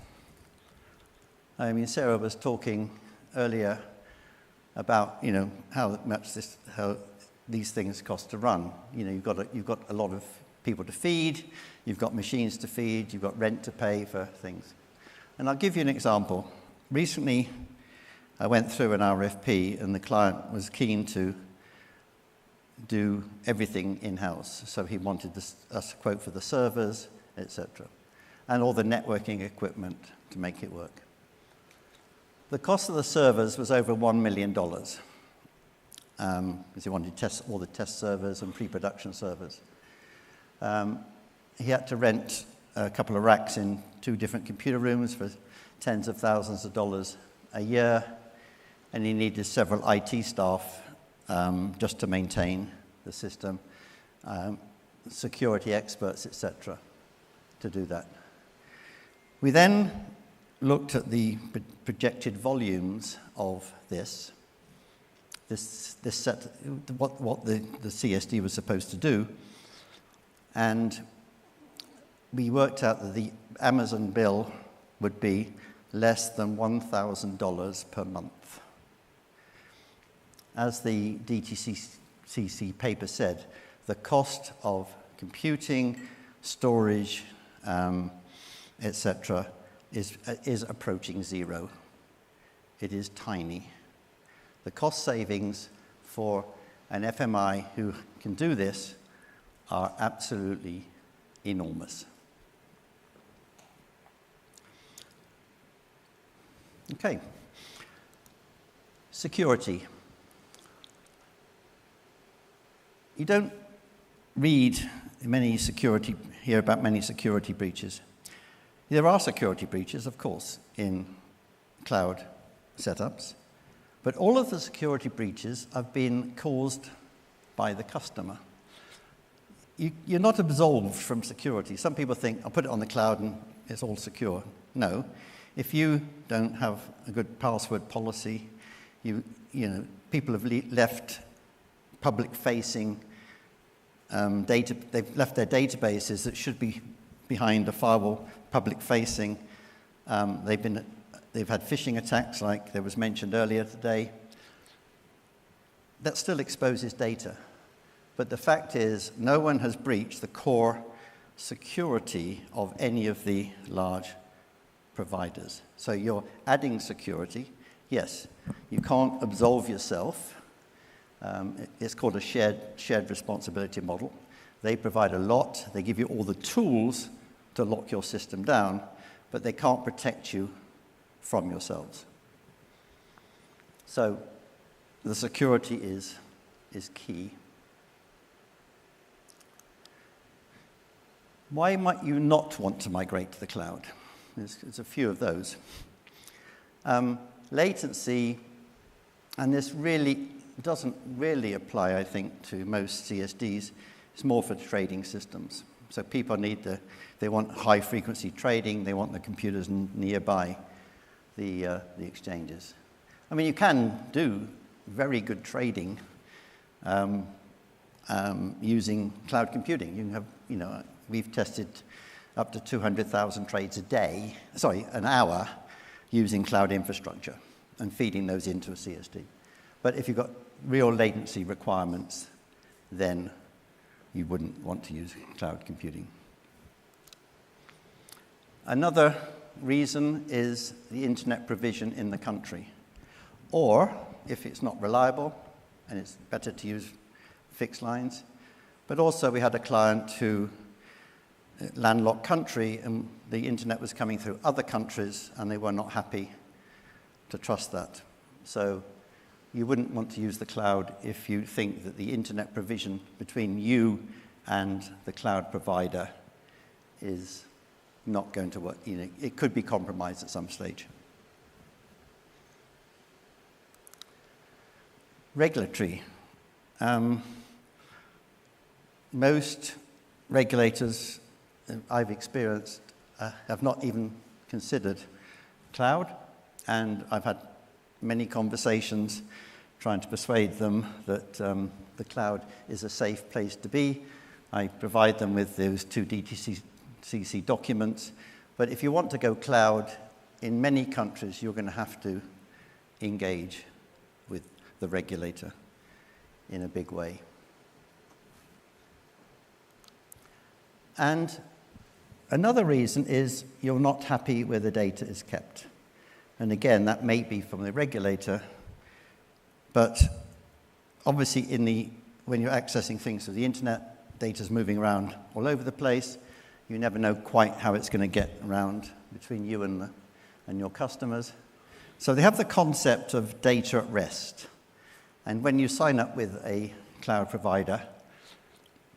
I mean, Sarah was talking earlier about how these things cost to run. You've got a lot of people to feed, you've got machines to feed, you've got rent to pay for things. And I'll give you an example. Recently, I went through an RFP, and the client was keen to do everything in-house. So he wanted us to quote for the servers, etc., and all the networking equipment to make it work. The cost of the servers was over $1 million, because he wanted to test all the test servers and pre-production servers. He had to rent a couple of racks in 2 different computer rooms for tens of thousands of dollars a year, and he needed several IT staff just to maintain the system, security experts, etc., to do that. We then looked at the projected volumes of this set, what the CSD was supposed to do, and we worked out that the Amazon bill would be less than $1,000 per month. As the DTCC paper said, the cost of computing, storage, etc., is approaching zero. It is tiny. The cost savings for an FMI who can do this are absolutely enormous. Okay. Security. You don't hear about many security breaches. There are security breaches, of course, in cloud setups, but all of the security breaches have been caused by the customer. You're not absolved from security. Some people think, I'll put it on the cloud and it's all secure. No. If you don't have a good password policy, people have left public-facing data. They've left their databases that should be behind a firewall, public-facing. They've had phishing attacks like there was mentioned earlier today. That still exposes data. But the fact is, no one has breached the core security of any of the large providers. So you're adding security. Yes, you can't absolve yourself. It's called a shared responsibility model. They provide a lot. They give you all the tools to lock your system down, but they can't protect you from yourselves. So the security is key. Why might you not want to migrate to the cloud? There's a few of those. Latency, and this really doesn't really apply, I think, to most CSDs. It's more for trading systems. So people they want high-frequency trading. They want the computers nearby the exchanges. I mean, you can do very good trading using cloud computing. You can have, we've tested up to 200,000 trades an hour, using cloud infrastructure and feeding those into a CSD. But if you've got real latency requirements, then you wouldn't want to use cloud computing. Another reason is the internet provision in the country. Or, if it's not reliable, and it's better to use fixed lines. But also we had a client who, landlocked country, and the internet was coming through other countries, and they were not happy to trust that. So you wouldn't want to use the cloud if you think that the internet provision between you and the cloud provider is not going to work. It could be compromised at some stage. Regulatory. Most regulators I've experienced have not even considered cloud, and I've had many conversations trying to persuade them that the cloud is a safe place to be. I provide them with those 2 DTCC documents, but if you want to go cloud, in many countries you're going to have to engage with the regulator in a big way. And another reason is you're not happy where the data is kept. And again, that may be from the regulator, but obviously when you're accessing things through the internet, data's moving around all over the place. You never know quite how it's going to get around between you and your customers. So they have the concept of data at rest. And when you sign up with a cloud provider,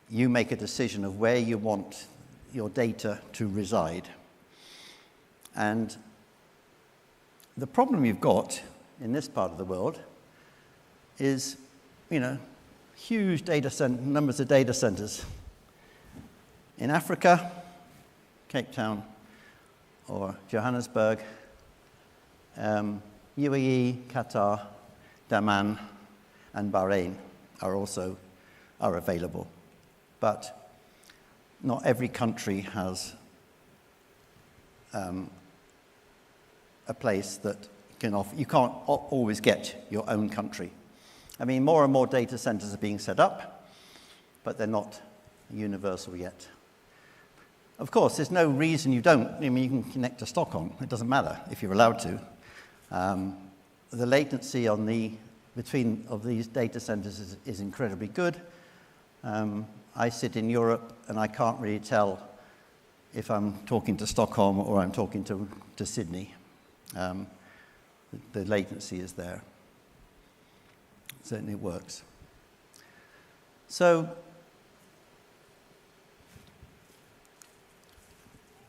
you make a decision of where you want your data to reside. And the problem you've got in this part of the world is, huge numbers of data centers. In Africa, Cape Town or Johannesburg, UAE, Qatar, Daman, and Bahrain are available. But not every country has a place that can offer. You can't always get your own country. I mean, more and more data centers are being set up, but they're not universal yet. Of course, there's no reason you don't. I mean, you can connect to Stockholm. It doesn't matter if you're allowed to. The latency between these data centers is incredibly good. I sit in Europe, and I can't really tell if I'm talking to Stockholm or I'm talking to Sydney. The latency is there. Certainly works. So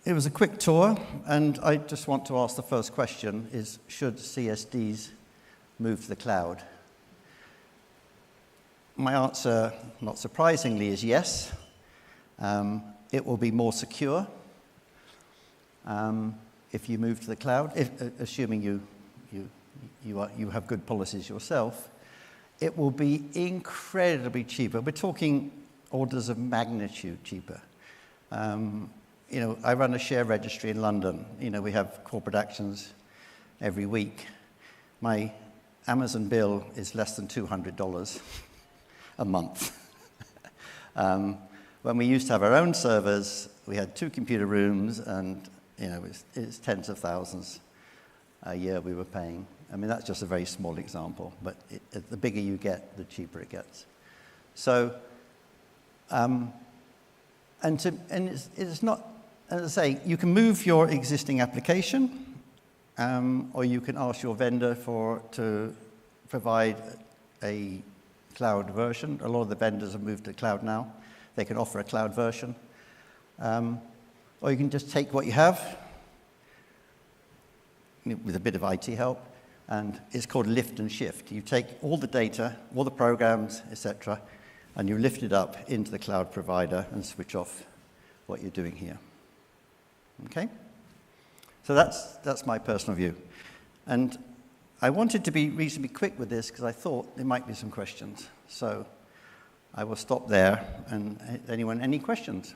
it was a quick tour, and I just want to ask the first question is, should CSDs move to the cloud? My answer, not surprisingly, is yes. It will be more secure if you move to the cloud, assuming you have good policies yourself. It will be incredibly cheaper. We're talking orders of magnitude cheaper. I run a share registry in London. We have corporate actions every week. My Amazon bill is less than $200 a month. When we used to have our own servers, we had 2 computer rooms, and it's tens of thousands a year we were paying. I mean, that's just a very small example, but the bigger you get, the cheaper it gets. So, it's not, as I say, you can move your existing application, or you can ask your vendor to provide a cloud version. A lot of the vendors have moved to cloud now. They can offer a cloud version. Or you can just take what you have with a bit of IT help, and it's called lift and shift. You take all the data, all the programs, etc., and you lift it up into the cloud provider and switch off what you're doing here. Okay? So that's my personal view. And I wanted to be reasonably quick with this because I thought there might be some questions. So I will stop there. And anyone, any questions?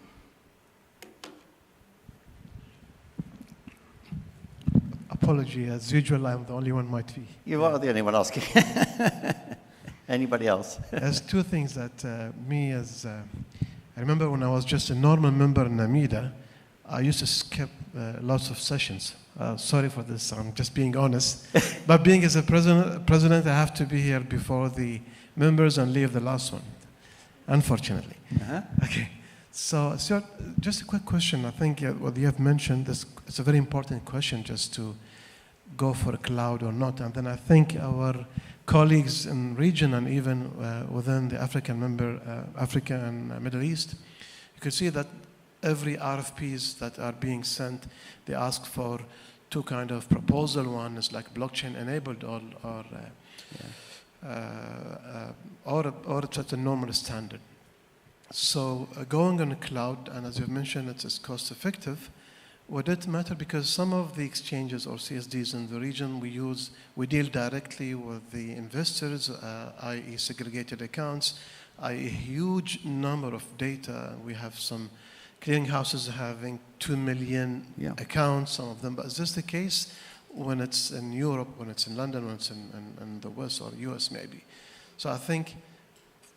Apology, as usual, I'm the only one might be. You are the only one asking. Anybody else? There's 2 things that I remember when I was just a normal member in AMEDA, I used to skip lots of sessions. Sorry for this, I'm just being honest. But being as a president, I have to be here before the members and leave the last one, unfortunately. Okay. So just a quick question. I think what you have mentioned, it's a very important question just to go for a cloud or not. And then I think our colleagues in region and even within the Africa and Middle East, you can see that every RFPs that are being sent, they ask for 2 kind of proposal. One is like blockchain enabled or just a normal standard. So going on a cloud, and as you've mentioned, it's cost effective. Would it matter? Because some of the exchanges or CSDs in the region we deal directly with the investors, i.e. segregated accounts, i.e. huge number of data. We have some clearinghouses having 2 million accounts, some of them. But is this the case when it's in Europe, when it's in London, when it's in the West or US maybe? So I think,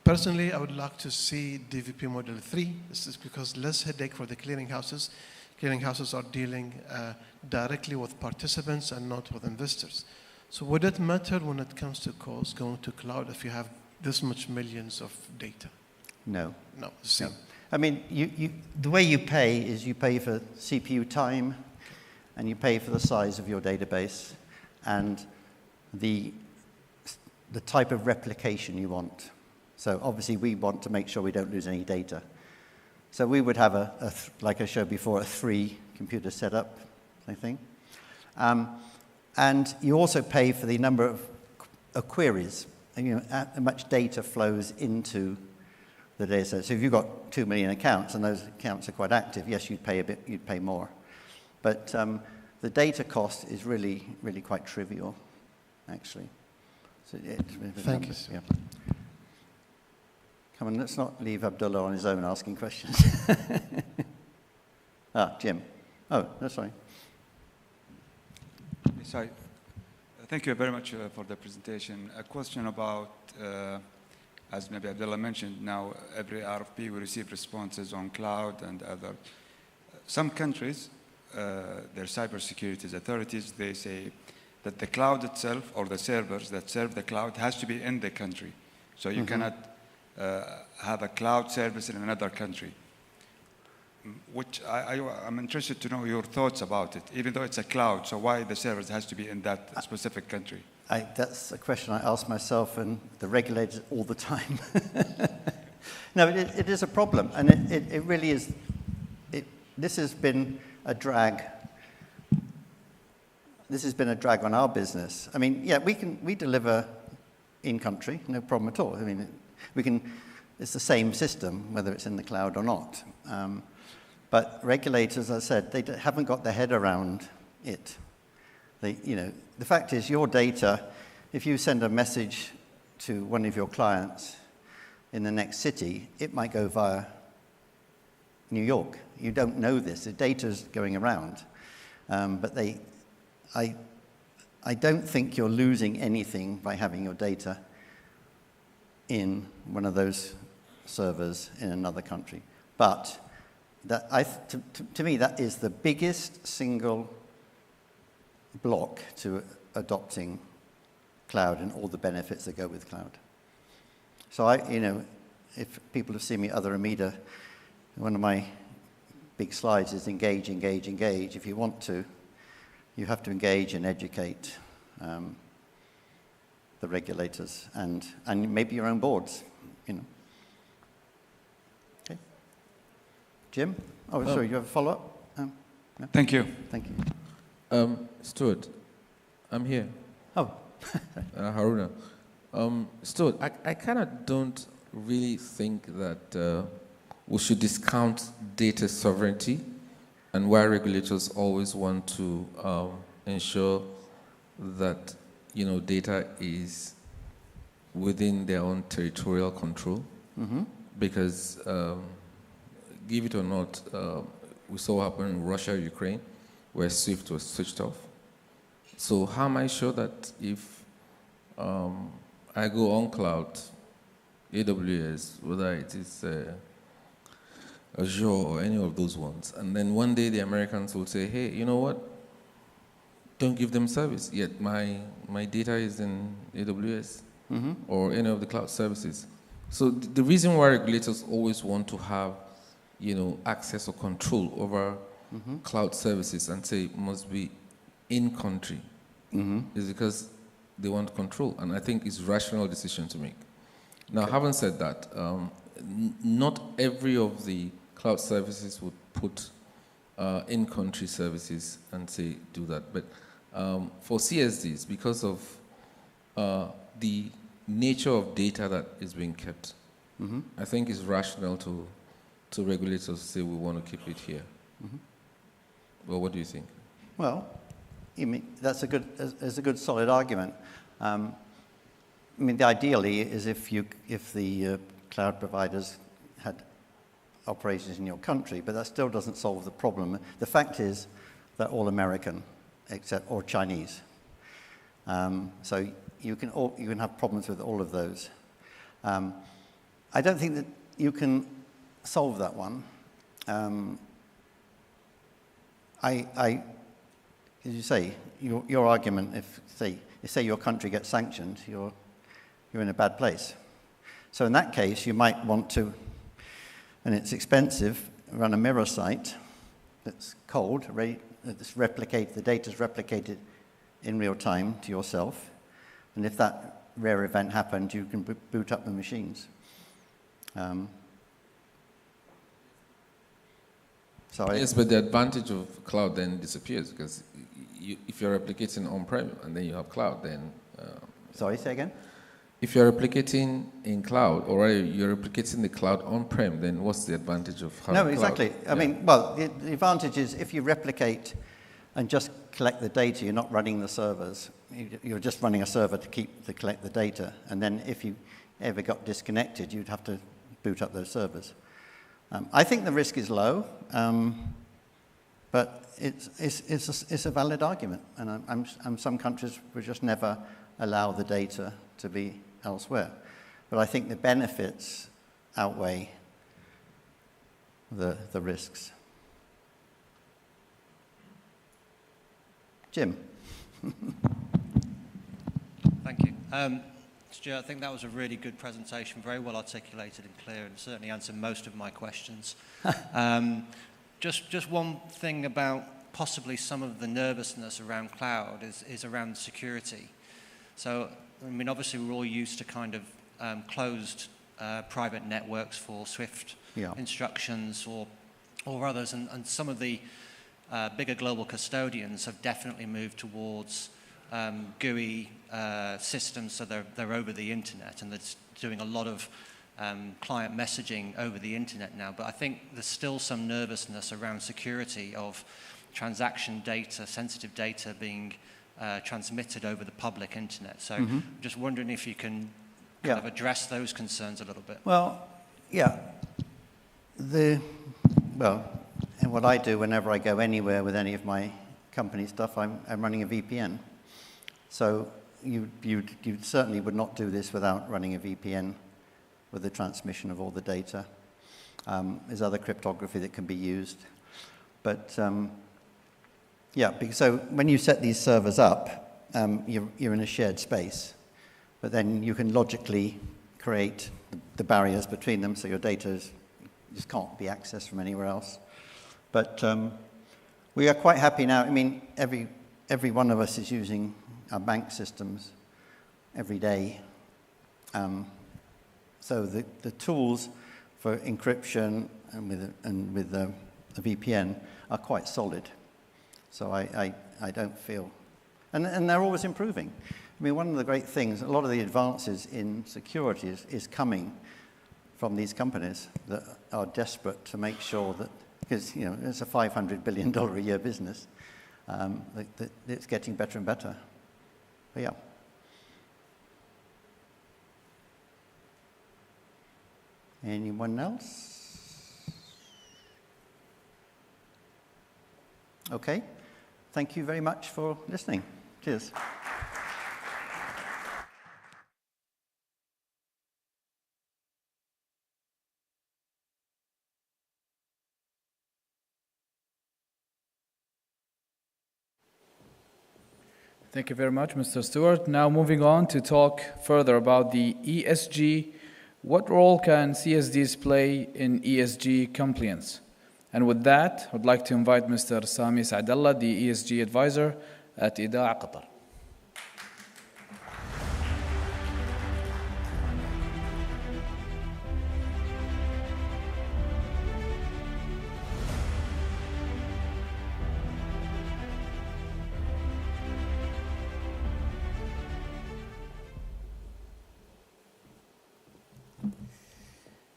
personally, I would like to see DVP Model 3. This is because less headache for the clearinghouses. Clearinghouses are dealing directly with participants and not with investors. So would it matter when it comes to costs going to cloud if you have this much millions of data? No. No. No. I mean, the way you pay is you pay for CPU time, and you pay for the size of your database, and the type of replication you want. So obviously, we want to make sure we don't lose any data. So we would have like I showed before, a 3-computer setup, I think. And you also pay for the number of queries, and how much data flows into the data. So if you've got 2 million accounts and those accounts are quite active, yes, you'd pay more. But the data cost is really, really quite trivial, actually. So Thank you. Yeah. Come on, let's not leave Abdullah on his own asking questions. Jim. Oh, that's fine. Sorry. Thank you very much for the presentation. A question about, as maybe Abdullah mentioned, now every RFP we receive responses on cloud and other. Some countries, their cybersecurity authorities, they say that the cloud itself or the servers that serve the cloud has to be in the country. So you cannot have a cloud service in another country, which I'm interested to know your thoughts about it, even though it's a cloud. So why the service has to be in that specific country? That's a question I ask myself and the regulators all the time. No, it is a problem, and it really is. This has been a drag. This has been a drag on our business. I mean, yeah, we deliver in country, no problem at all. I mean, it's the same system, whether it's in the cloud or not. But regulators, as I said, they haven't got their head around it. The fact is, your data, if you send a message to one of your clients in the next city, it might go via New York. you don't know this. The data's going around. But I don't think you're losing anything by having your data in one of those servers in another country. But to me, that is the biggest single block to adopting cloud and all the benefits that go with cloud. So if people have seen me at other AMEDA, one of my big slides is engage, engage, engage. If you want to, you have to engage and educate the regulators and maybe your own boards, Okay. Jim? Oh, sorry, you have a follow-up? No? Thank you. Thank you. Stuart, I'm here. Oh. Haruna. Stuart, I kind of don't really think that we should discount data sovereignty and why regulators always want to ensure that data is within their own territorial control. Mm-hmm. Because give it or not, we saw what happened in Russia, Ukraine, where SWIFT was switched off. So how am I sure that if I go on cloud, AWS, whether it is Azure or any of those ones, and then one day the Americans will say, hey, you know what? Don't give them service, yet my data is in AWS mm-hmm. or any of the cloud services. So the reason why regulators always want to have, access or control over mm-hmm. cloud services and say it must be in country mm-hmm. is because they want control, and I think it's a rational decision to make. Now, having said that, not every of the cloud services would put in-country services and say do that, but for CSDs, because of the nature of data that is being kept, mm-hmm. I think it's rational to regulators say we want to keep it here. Mm-hmm. Well, what do you think? Well, that's a good solid argument. The ideally is if the cloud providers had operations in your country, but that still doesn't solve the problem. The fact is they're all American, or Chinese. So you can have problems with all of those. I don't think that you can solve that one. As you say, your argument, if say your country gets sanctioned, you're in a bad place. So in that case, you might want to, and it's expensive, run a mirror site that's cold, the data's replicated in real time to yourself, and if that rare event happened, you can boot up the machines. Yes, but the advantage of cloud then disappears because if you're replicating on-prem and then you have cloud, then... Sorry, say again? If you're replicating in cloud, or you're replicating the cloud on-prem, then what's the advantage of having cloud? No, exactly. I mean, well, the advantage is if you replicate and just collect the data, you're not running the servers. You're just running a server to collect the data. And then if you ever got disconnected, you'd have to boot up those servers. I think the risk is low, but it's a valid argument. And some countries will just never allow the data to be elsewhere. But I think the benefits outweigh the risks. Jim. Thank you. Stuart, I think that was a really good presentation, very well articulated and clear, and certainly answered most of my questions. Just one thing about possibly some of the nervousness around cloud is around security. So, I mean, obviously we're all used to kind of closed private networks for SWIFT instructions or others, and some of the bigger global custodians have definitely moved towards GUI systems, so they're over the internet, and they're doing a lot of client messaging over the internet now. But I think there's still some nervousness around security of transaction data, sensitive data being transmitted over the public internet. So I'm just wondering if you can kind of address those concerns a little bit. Well, yeah. what I do whenever I go anywhere with any of my company stuff, I'm running a VPN. So you certainly would not do this without running a VPN with the transmission of all the data. There's other cryptography that can be used. But yeah, so when you set these servers up, you're in a shared space. But then you can logically create the barriers between them so your data just can't be accessed from anywhere else. But we are quite happy now. I mean, every one of us is using our bank systems every day. So the tools for encryption and with the VPN are quite solid. So I don't feel, and they're always improving. I mean, one of the great things, a lot of the advances in security is coming from these companies that are desperate to make sure that, because it's a $500 billion a year business, that it's getting better and better. But yeah. Anyone else? Okay. Thank you very much for listening. Cheers. Thank you very much, Mr. Stewart. Now moving on to talk further about the ESG. What role can CSDs play in ESG compliance? And with that, I'd like to invite Mr. Sami Saadallah, the ESG advisor at AMEDA Qatar.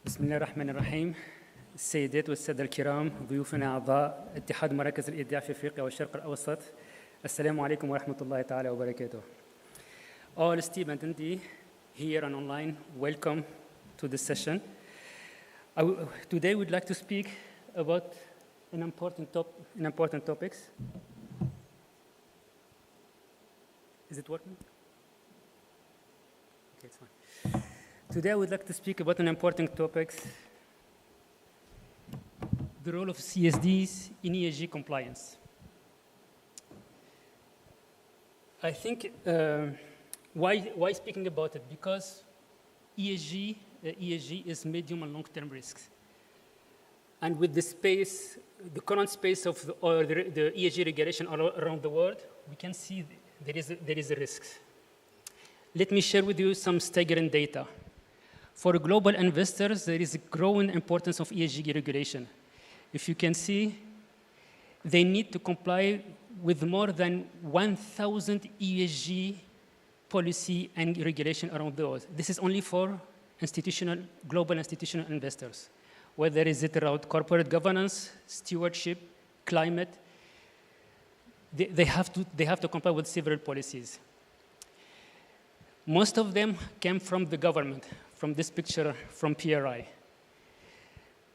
بسم الله الرحمن الرحيم. السيدات والسادة الكرام، ضيوفنا أعضاء اتحاد مراكز الإيداع في أفريقيا والشرق الأوسط، السلام عليكم ورحمة الله تعالى وبركاته. All students here and online, welcome to this session. Today we'd like to speak about an important topics. Is it working? Okay, it's fine. Today I would like to speak about an important topic, the role of CSDs in ESG compliance. I think, why speaking about it? Because ESG is medium and long-term risks. And with the current space of the ESG regulation all around the world, we can see there is a risk. Let me share with you some staggering data. For global investors, there is a growing importance of ESG regulation. If you can see, they need to comply with more than 1,000 ESG policy and regulation around the world. This is only for global institutional investors. Whether is it around corporate governance, stewardship, climate, they have to comply with several policies. Most of them came from the government, from this picture from PRI.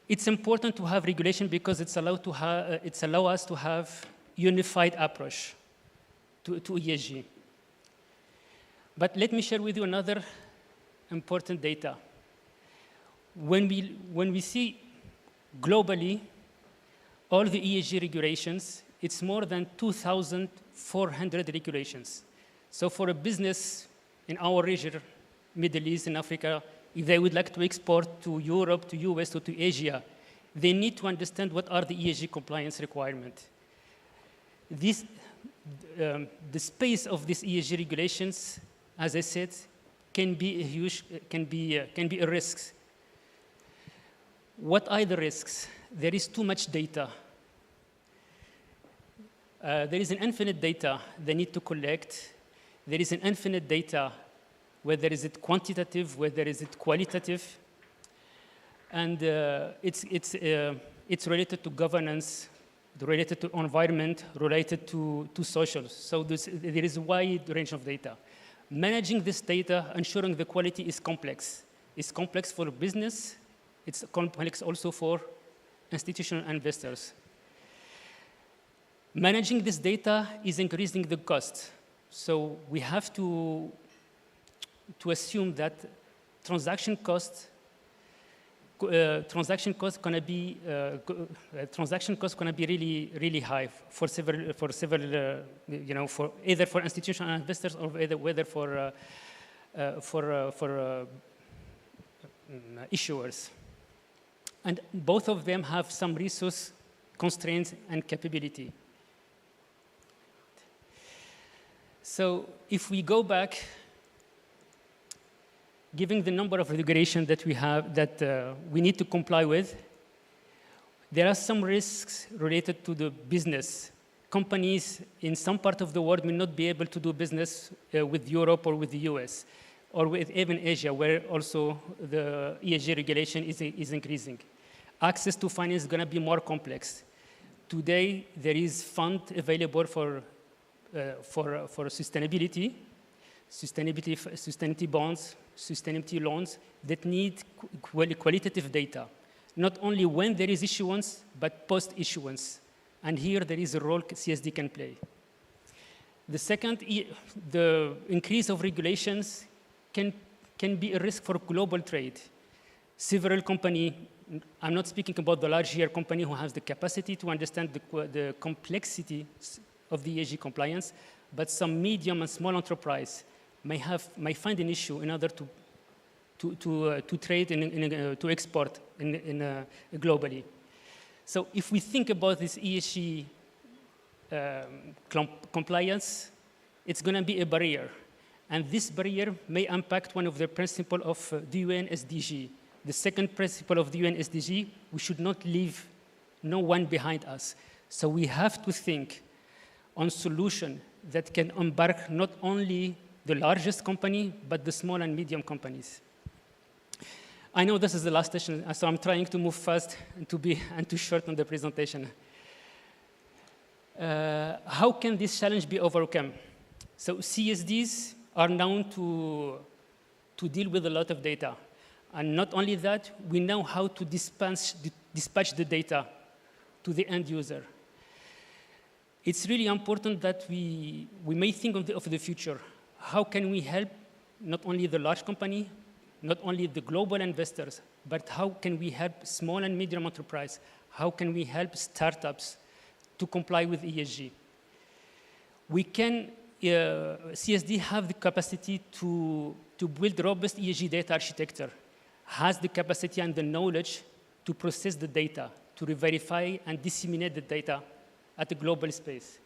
It's important to have regulation because it's allow us to have unified approach to ESG. But let me share with you another important data. When we see globally all the ESG regulations, it's more than 2,400 regulations. So for a business in our region, Middle East and Africa, if they would like to export to Europe, to US, or to Asia, they need to understand what are the ESG compliance requirements. The space of these ESG regulations, as I said, can be a risk. What are the risks? There is too much data. There is an infinite data they need to collect. There is an infinite data, whether is it quantitative, whether is it qualitative, and it's related to governance, related to environment, related to social. So there is a wide range of data. Managing this data, ensuring the quality is complex. It's complex for business. It's complex also for institutional investors. Managing this data is increasing the cost. So we have to assume that transaction costs gonna be really high for several for either for institutional investors or whether for issuers. And both of them have some resource constraints and capability. So if we go back, given the number of regulations that we have that we need to comply with, there are some risks related to the business. Companies in some part of the world may not be able to do business with Europe or with the US, or with even Asia, where also the ESG regulation is increasing. Access to finance is going to be more complex. Today, there is fund available for sustainability bonds, sustainability loans that need qualitative data, not only when there is issuance, but post-issuance. And here there is a role CSD can play. The second, the increase of regulations can be a risk for global trade. Several companies, I'm not speaking about the larger company who has the capacity to understand the complexity of the ESG compliance, but some medium and small enterprise may find an issue in order to trade to export globally. So if we think about this ESG compliance, it's going to be a barrier. And this barrier may impact one of the principles of the UN SDG. The second principle of the UN SDG, we should not leave no one behind us. So we have to think on solutions that can embark not only the largest company, but the small and medium companies. I know this is the last session, so I'm trying to move fast and to shorten the presentation. How can this challenge be overcome? So CSDs are known to deal with a lot of data. And not only that, we know how to dispatch the data to the end user. It's really important that we may think of the future. How can we help not only the large company, not only the global investors, but how can we help small and medium enterprise? How can we help startups to comply with ESG? We can, CSD have the capacity to build robust ESG data architecture, has the capacity and the knowledge to process the data, to verify and disseminate the data at a global space.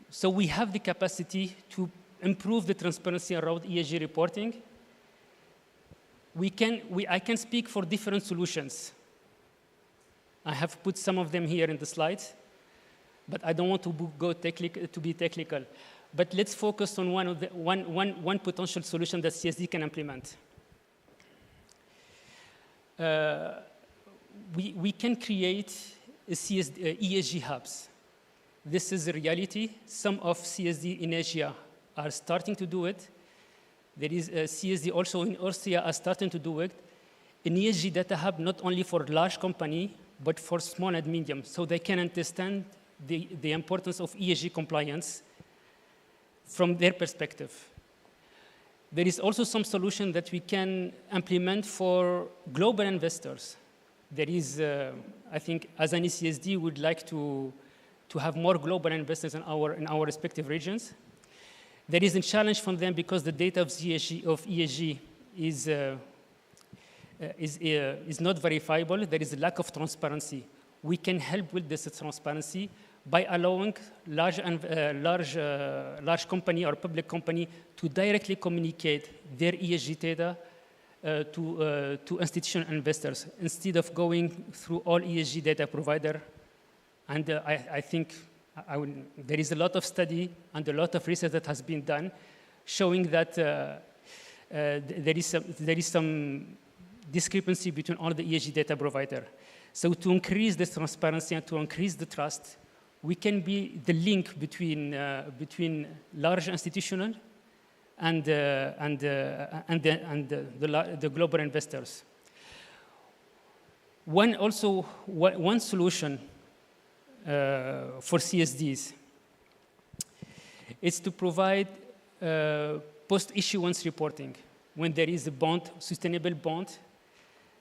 So we have the capacity to improve the transparency around ESG reporting. I can speak for different solutions. I have put some of them here in the slides, but I don't want to be technical. But let's focus on one potential solution that CSD can implement. We can create ESG hubs. This is a reality. Some of CSD in Asia are starting to do it. There is a CSD also in Austria are starting to do it. An ESG data hub not only for large company, but for small and medium, so they can understand the importance of ESG compliance from their perspective. There is also some solution that we can implement for global investors. There is, I think, as an CSD, would like to have more global investors in our respective regions. There is a challenge from them because the data of ESG is not verifiable. There is a lack of transparency. We can help with this transparency by allowing large company or public company to directly communicate their ESG data to institutional investors instead of going through all ESG data provider. And I think there is a lot of study and a lot of research that has been done showing that there is some discrepancy between all the ESG data provider. So to increase this transparency and to increase the trust, we can be the link between large institutional and the global investors. One solution for CSDs. It's to provide post-issuance reporting. When there is a bond, sustainable bond,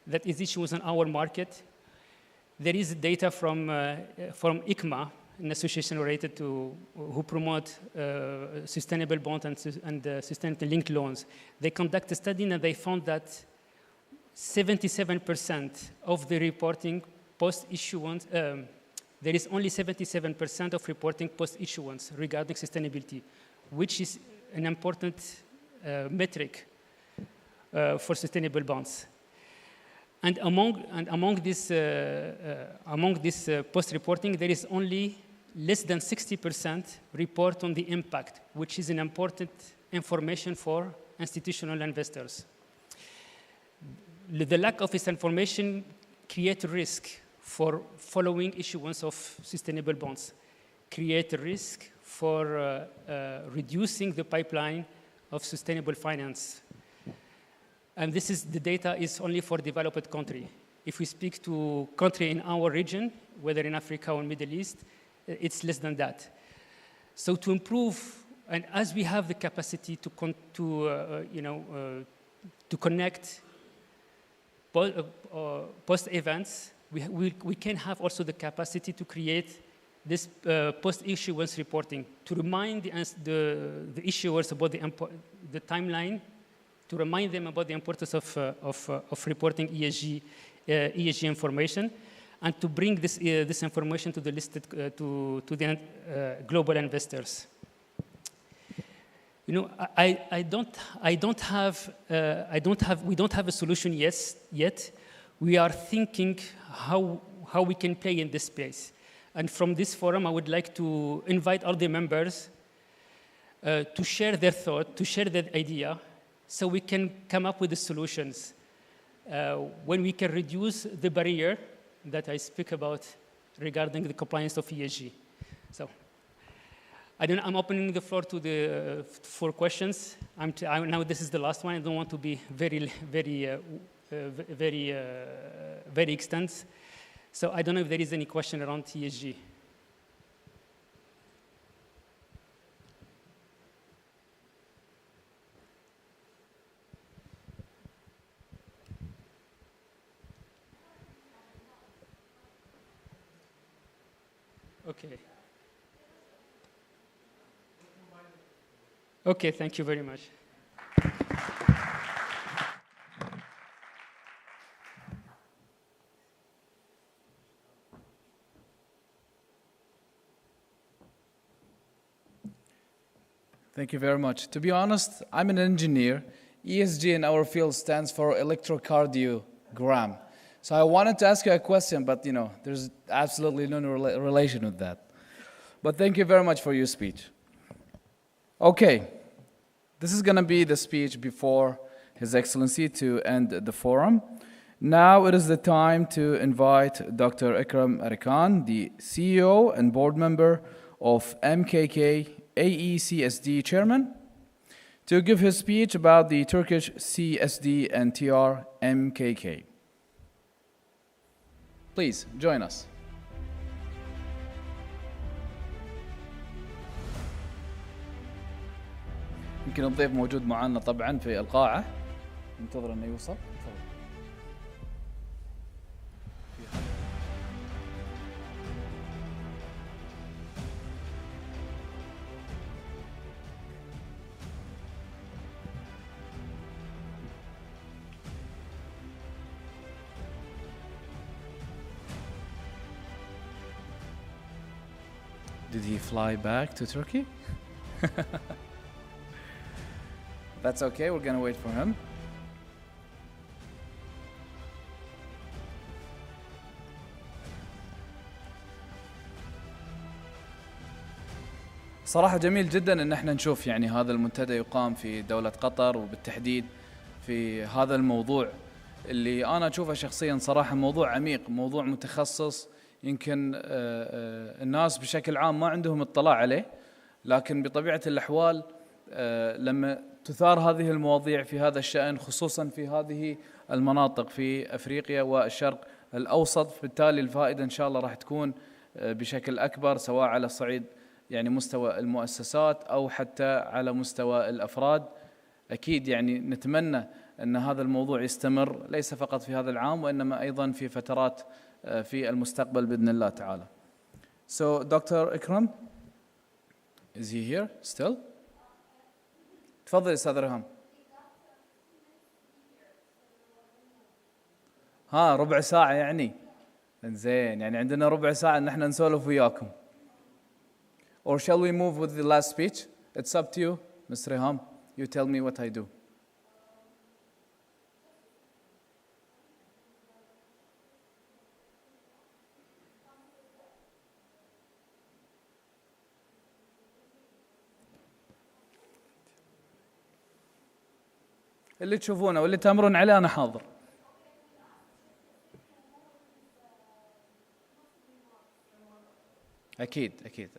that is issued on our market, there is data from ICMA, an association related to who promote sustainable bond and sustainability linked loans. They conduct a study and they found that 77% of the reporting post-issuance, there is only 77% of reporting post-issuance regarding sustainability, which is an important metric for sustainable bonds. And among this post-reporting, there is only less than 60% report on the impact, which is an important information for institutional investors. The lack of this information creates risk for following issuance of sustainable bonds, create a risk for reducing the pipeline of sustainable finance. And this is, the data is only for developed country. If we speak to country in our region, whether in Africa or Middle East, it's less than that. So to improve, and as we have the capacity to connect post-events, we can have also the capacity to create this post-issuance reporting, to remind the issuers about the timeline, to remind them about the importance of reporting ESG information, and to bring this information to the listed to the global investors. You know, we don't have a solution yet. We are thinking how we can play in this space. And from this forum, I would like to invite all the members to share their thought, to share their idea, so we can come up with the solutions when we can reduce the barrier that I speak about regarding the compliance of ESG. So I'm opening the floor to for questions. Now this is the last one. I don't want to be very extensive. So I don't know if there is any question around ESG. Okay. Okay, thank you very much. Thank you very much. To be honest, I'm an engineer. ESG in our field stands for electrocardiogram. So I wanted to ask you a question, but you know, there's absolutely no relation with that. But thank you very much for your speech. Okay, this is going to be the speech before His Excellency to end the forum. Now it is the time to invite Dr. Ikram Arikan, the CEO and board member of MKK AECSD Chairman, to give his speech about the Turkish CSD and TR MKK. Please join us. يمكن الضيف موجود معنا طبعا في القاعة، ننتظر انه يوصل. Did he fly back to Turkey? That's okay, we're gonna wait for him. صراحة جميل جدا ان احنا نشوف يعني هذا المنتدى يقام في دولة قطر، وبالتحديد في هذا الموضوع اللي انا اشوفه شخصيا صراحة موضوع عميق، موضوع متخصص، يمكن الناس بشكل عام ما عندهم اطلاع عليه، لكن بطبيعة الأحوال لما تثار هذه المواضيع في هذا الشأن، خصوصا في هذه المناطق في أفريقيا والشرق الأوسط، بالتالي الفائدة إن شاء الله راح تكون بشكل أكبر سواء على صعيد يعني مستوى المؤسسات أو حتى على مستوى الأفراد. أكيد يعني نتمنى أن هذا الموضوع يستمر ليس فقط في هذا العام وإنما أيضا في فترات في المستقبل بإذن الله تعالى. So Dr. Ikram, is he here still? تفضل أستاذ ريهام. ربع ساعة يعني. زين يعني عندنا ربع ساعة ان احنا نسولف وياكم. Or shall we move with the last speech? It's up to you, Ms. Reham. You tell me what I do. اللي تشوفونه واللي تأمرون عليه أنا حاضر. أكيد.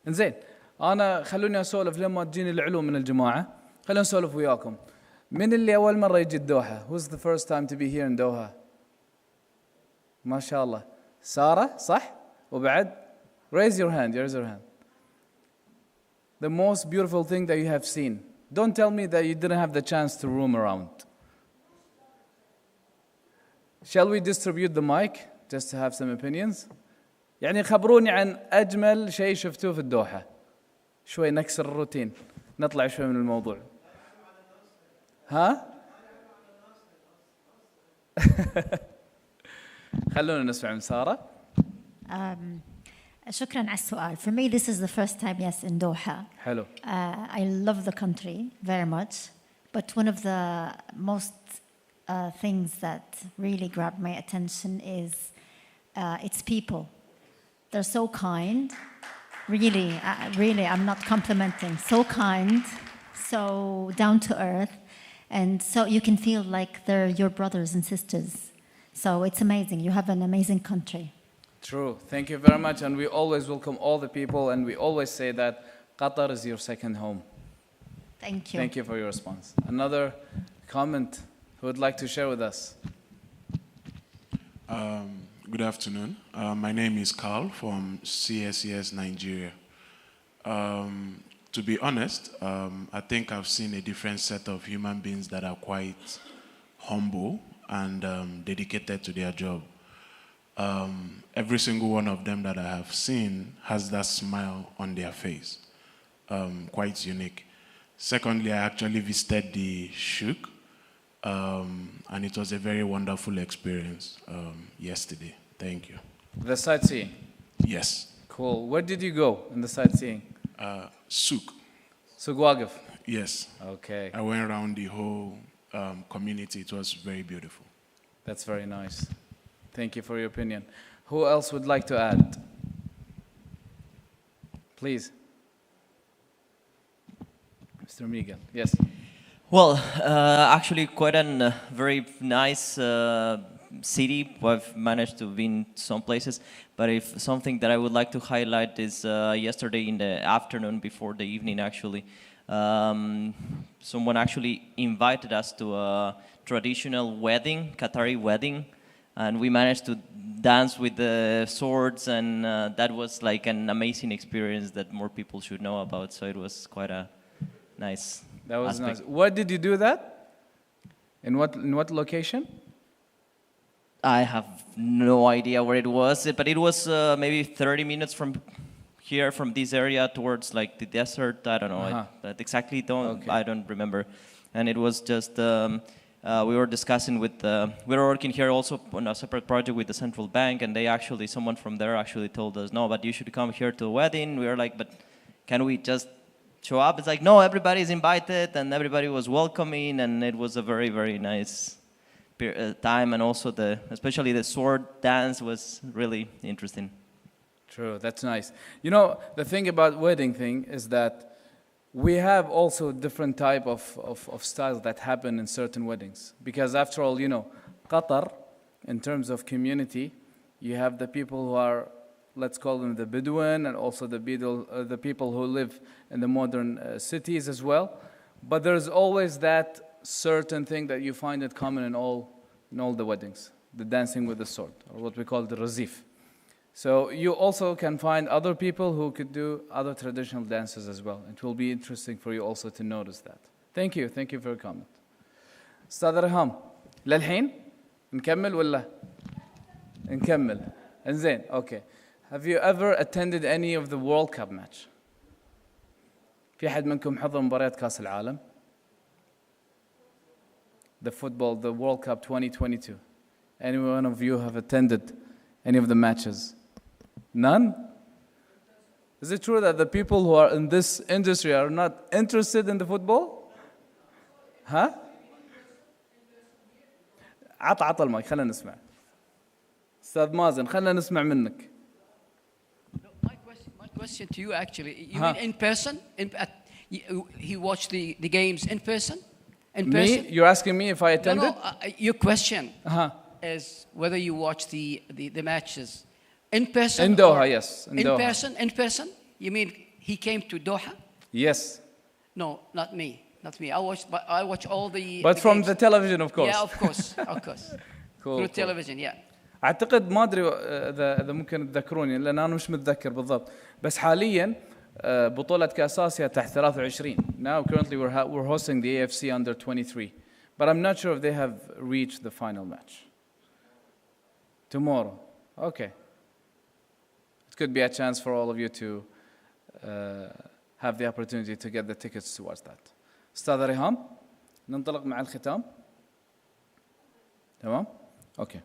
إنزين أنا خلوني أسولف لما تجيني العلوم من الجماعة. خلونا نسولف وياكم. من اللي أول مرة يجي الدوحة؟ Who's the first time to be here in Doha? ما شاء الله. سارة صح؟ وبعد raise your hand. The most beautiful thing that you have seen. Don't tell me that you didn't have the chance to roam around. Shall we distribute the mic just to have some opinions? يعني خبروني عن أجمل شيء شفتوه في الدوحة. شوي نكسر الروتين. نطلع شوي من الموضوع. خلونا نسمع من سارة. شكرا على السؤال. For me, this is the first time, yes, in Doha. حلو. I love the country very much, but one of the most things that really grabbed my attention is its people. They're so kind. Really, I'm not complimenting. So kind, so down to earth, and so you can feel like they're your brothers and sisters. So it's amazing. You have an amazing country. True. Thank you very much. And we always welcome all the people, and we always say that Qatar is your second home. Thank you. Thank you for your response. Another comment who would like to share with us? Good afternoon. My name is Carl from CSDs Nigeria. To be honest, I think I've seen a different set of human beings that are quite humble and dedicated to their job. Every single one of them that I have seen has that smile on their face, quite unique. Secondly, I actually visited the Shuk, and it was a very wonderful experience yesterday. Thank you. The sightseeing? Yes. Cool. Where did you go in the sightseeing? Souk. Souk Waqif? Yes. Okay. I went around the whole community. It was very beautiful. That's very nice. Thank you for your opinion. Who else would like to add? Please. Mr. Miguel. Yes. Well, actually quite a very nice city. I've managed to be in some places, but if something that I would like to highlight is yesterday in the afternoon before the evening actually, someone actually invited us to a traditional wedding, Qatari wedding, and we managed to dance with the swords, and that was like an amazing experience that more people should know about, so it was quite a nice That was aspect. nice. Where did you do that? In what location? I have no idea where it was, but it was maybe 30 minutes from here, from this area towards like the desert. I don't know. But exactly I don't remember. And it was just we were discussing with we were working here also on a separate project with the Central Bank, and someone from there actually told us, no, but you should come here to a wedding. We were like, but can we just show up? It's like, no, everybody's invited, and everybody was welcoming, and it was a very, very nice time, and also especially the sword dance was really interesting. True, that's nice. You know, the thing about wedding thing is that we have also different type of styles that happen in certain weddings. Because after all, you know, Qatar, in terms of community, you have the people who are, let's call them the Bedouin, and also the people who live in the modern cities as well. But there's always that certain thing that you find it common in all in all the weddings, the dancing with the sword, or what we call the razif. So you also can find other people who could do other traditional dances as well. It will be interesting for you also to notice that. Thank you for your comment. أستاذ ريهام للحين نكمل ولا نكمل؟ إنزين okay. Have you ever attended any of the World Cup match? في حد منكم حضر مباريات كأس العالم؟ The football, the World Cup 2022. Any one of you have attended any of the matches? None? Is it true that the people who are in this industry are not interested in the football? Huh? عطى المايك خلينا نسمع. أستاذ مازن خلينا نسمع منك. My question to you actually, you mean in person? He watched the games in person? In person? Me? You're asking me if I attended? No, your question is whether you watched the matches in person. In Doha, yes. In Doha. In person? You mean he came to Doha? Yes. No, not me. Not me. I watch all the. But the from games. the television, of course. Yeah, of course, of course. Cool. Through television, yeah. أعتقد ما أدري إذا ممكن تذكروني لأن أنا مش متذكر بالضبط. بس حالياً بطولة كأس آسيا تحت 23. Now currently we're hosting the AFC under 23. But I'm not sure if they have reached the final match. Tomorrow. Okay. It could be a chance for all of you to have the opportunity to get the tickets towards that. أستاذ ريهام ننطلق مع الختام. تمام؟ Okay.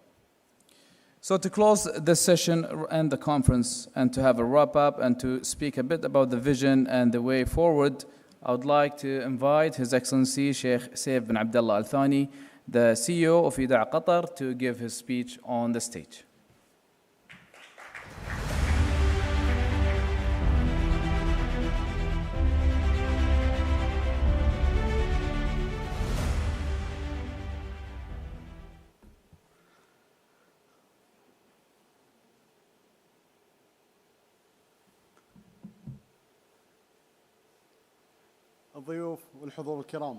So to close this session and the conference and to have a wrap up and to speak a bit about the vision and the way forward, I would like to invite His Excellency Sheikh Saif bin Abdullah Al Thani, the CEO of IDA Qatar, to give his speech on the stage. الضيوف والحضور الكرام،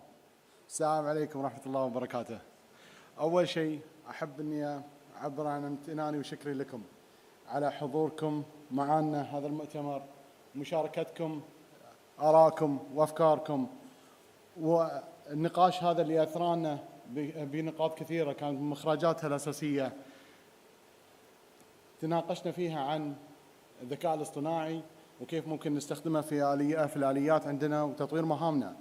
السلام عليكم ورحمة الله وبركاته. أول شيء أحب أني أعبر عن امتناني وشكري لكم على حضوركم معنا هذا المؤتمر، مشاركتكم آراءكم وأفكاركم، والنقاش هذا اللي أثرانا بنقاط كثيرة كانت مخرجاتها الأساسية تناقشنا فيها عن الذكاء الاصطناعي وكيف ممكن نستخدمه في الآليات عندنا وتطوير مهامنا،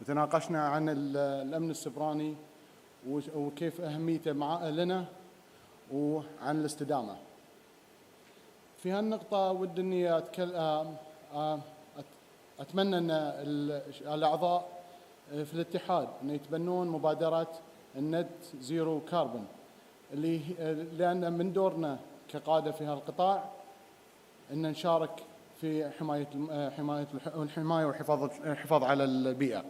وتناقشنا عن الأمن السيبراني وكيف أهميته لنا وعن الاستدامة. في هالنقطة ودي أني أتمنى أن الأعضاء في الاتحاد أن يتبنون مبادرة النت زيرو كاربون لأن من دورنا كقادة في هالقطاع أن نشارك في حماية والحفاظ على البيئة.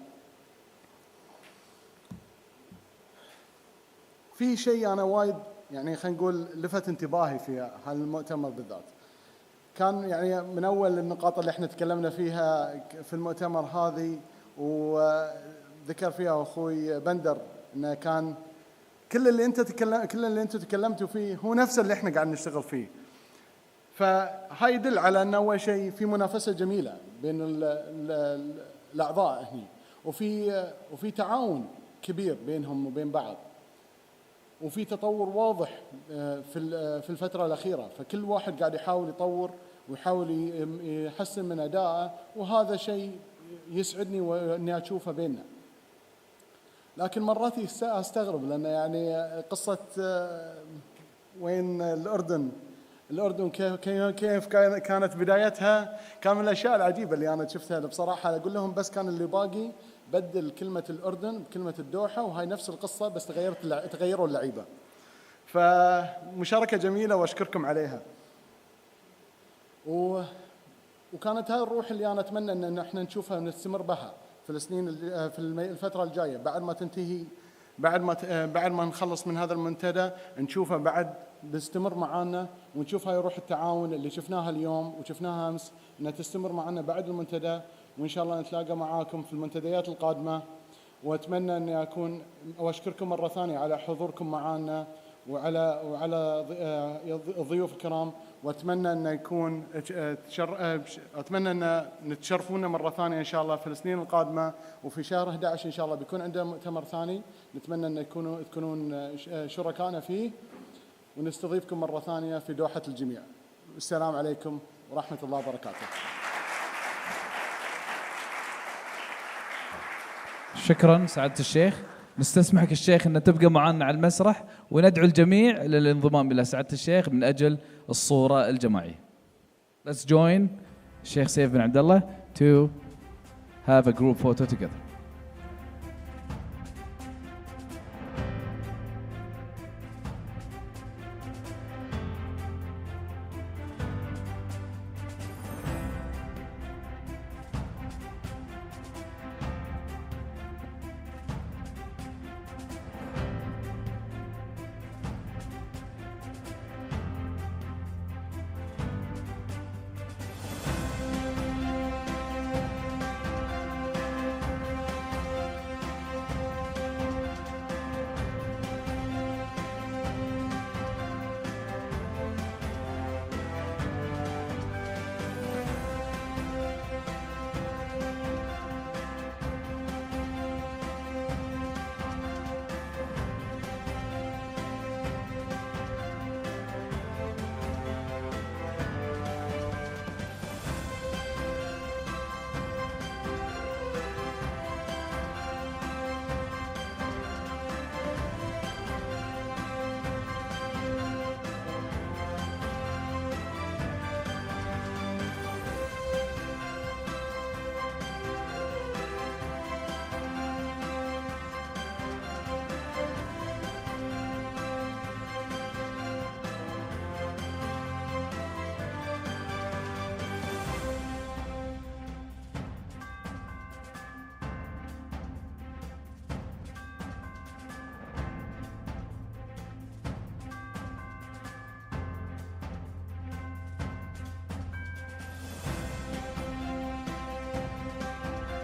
في شيء أنا وايد يعني خلينا نقول لفت انتباهي في هالمؤتمر بالذات، كان يعني من أول النقاط اللي احنا تكلمنا فيها في المؤتمر هذه وذكر فيها أخوي بندر إنه كان كل اللي أنت تكلمتوا فيه هو نفس اللي احنا قاعد نشتغل فيه. فهاي يدل على أن أول شيء في منافسة جميلة بين الأعضاء هنا، وفي تعاون كبير بينهم وبين بعض، وفي تطور واضح في الفترة الأخيرة، فكل واحد قاعد يحاول يطور ويحاول يحسن من أدائه، وهذا شيء يسعدني وإني أشوفه بيننا. لكن مرات أستغرب لأن يعني قصة وين الأردن كيف كانت بدايتها، كان من الأشياء العجيبة اللي أنا شفتها بصراحة. أقول لهم بس كان اللي باقي بدل كلمة الأردن بكلمة الدوحة، وهاي نفس القصة بس تغيروا اللعيبة. فمشاركة جميلة وأشكركم عليها. وكانت هاي الروح اللي أنا أتمنى أن احنا نشوفها ونستمر بها في السنين في الفترة الجاية بعد ما تنتهي، بعد ما نخلص من هذا المنتدى نشوفها بعد نستمر معانا، ونشوف هاي روح التعاون اللي شفناها اليوم وشفناها أمس أنها تستمر معنا بعد المنتدى، وإن شاء الله نتلاقى معاكم في المنتديات القادمة وأتمنى أني أكون وأشكركم مرة ثانية على حضوركم معنا وعلى الضيوف الكرام، وأتمنى أن يكون أتمنى أن نتشرفونا مرة ثانية إن شاء الله في السنين القادمة، وفي شهر 11 إن شاء الله بيكون عندنا مؤتمر ثاني، نتمنى أن تكونون شركائنا فيه، ونستضيفكم مرة ثانية في دوحة الجميع. السلام عليكم ورحمة الله وبركاته. شكرا سعادة الشيخ. نستسمحك الشيخ أن تبقى معنا على المسرح، وندعو الجميع للانضمام إلى سعادة الشيخ من أجل الصورة الجماعية. Let's join Sheikh Saif bin Abdullah to have a group photo together.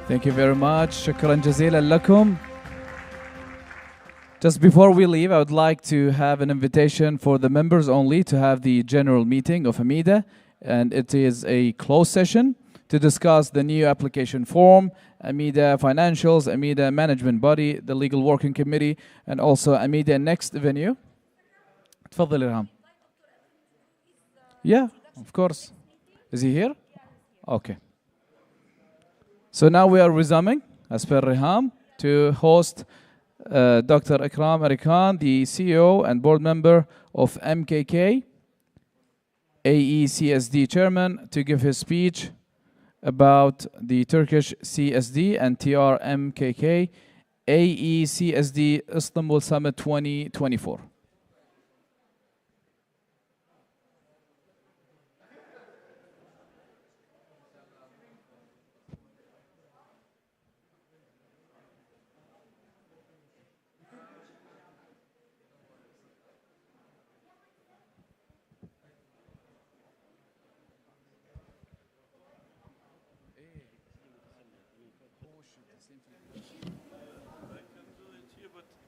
Thank you very much. شكرا جزيلا لكم. Just before we leave, I would like to have an invitation for the members only to have the general meeting of AMEDA, and it is a closed session to discuss the new application form, AMEDA financials, AMEDA management body, the legal working committee, and also AMEDA next venue. تفضل إرهام. Yeah, of course. Is he here? Okay. So now we are resuming, as per Riham, to host Dr. Ikram Arikan, the CEO and board member of MKK, AECSD chairman, to give his speech about the Turkish CSD and TRMKK AECSD Istanbul Summit 2024.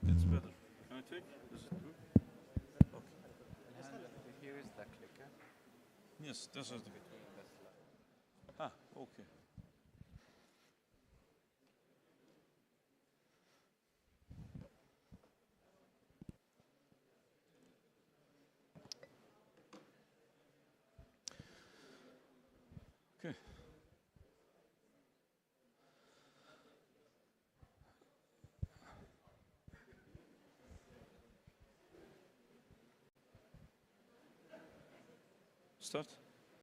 It's better. Can I take? Is it good? Okay. Here is the clicker. Yes, this is the. Ah, okay. Okay. Start.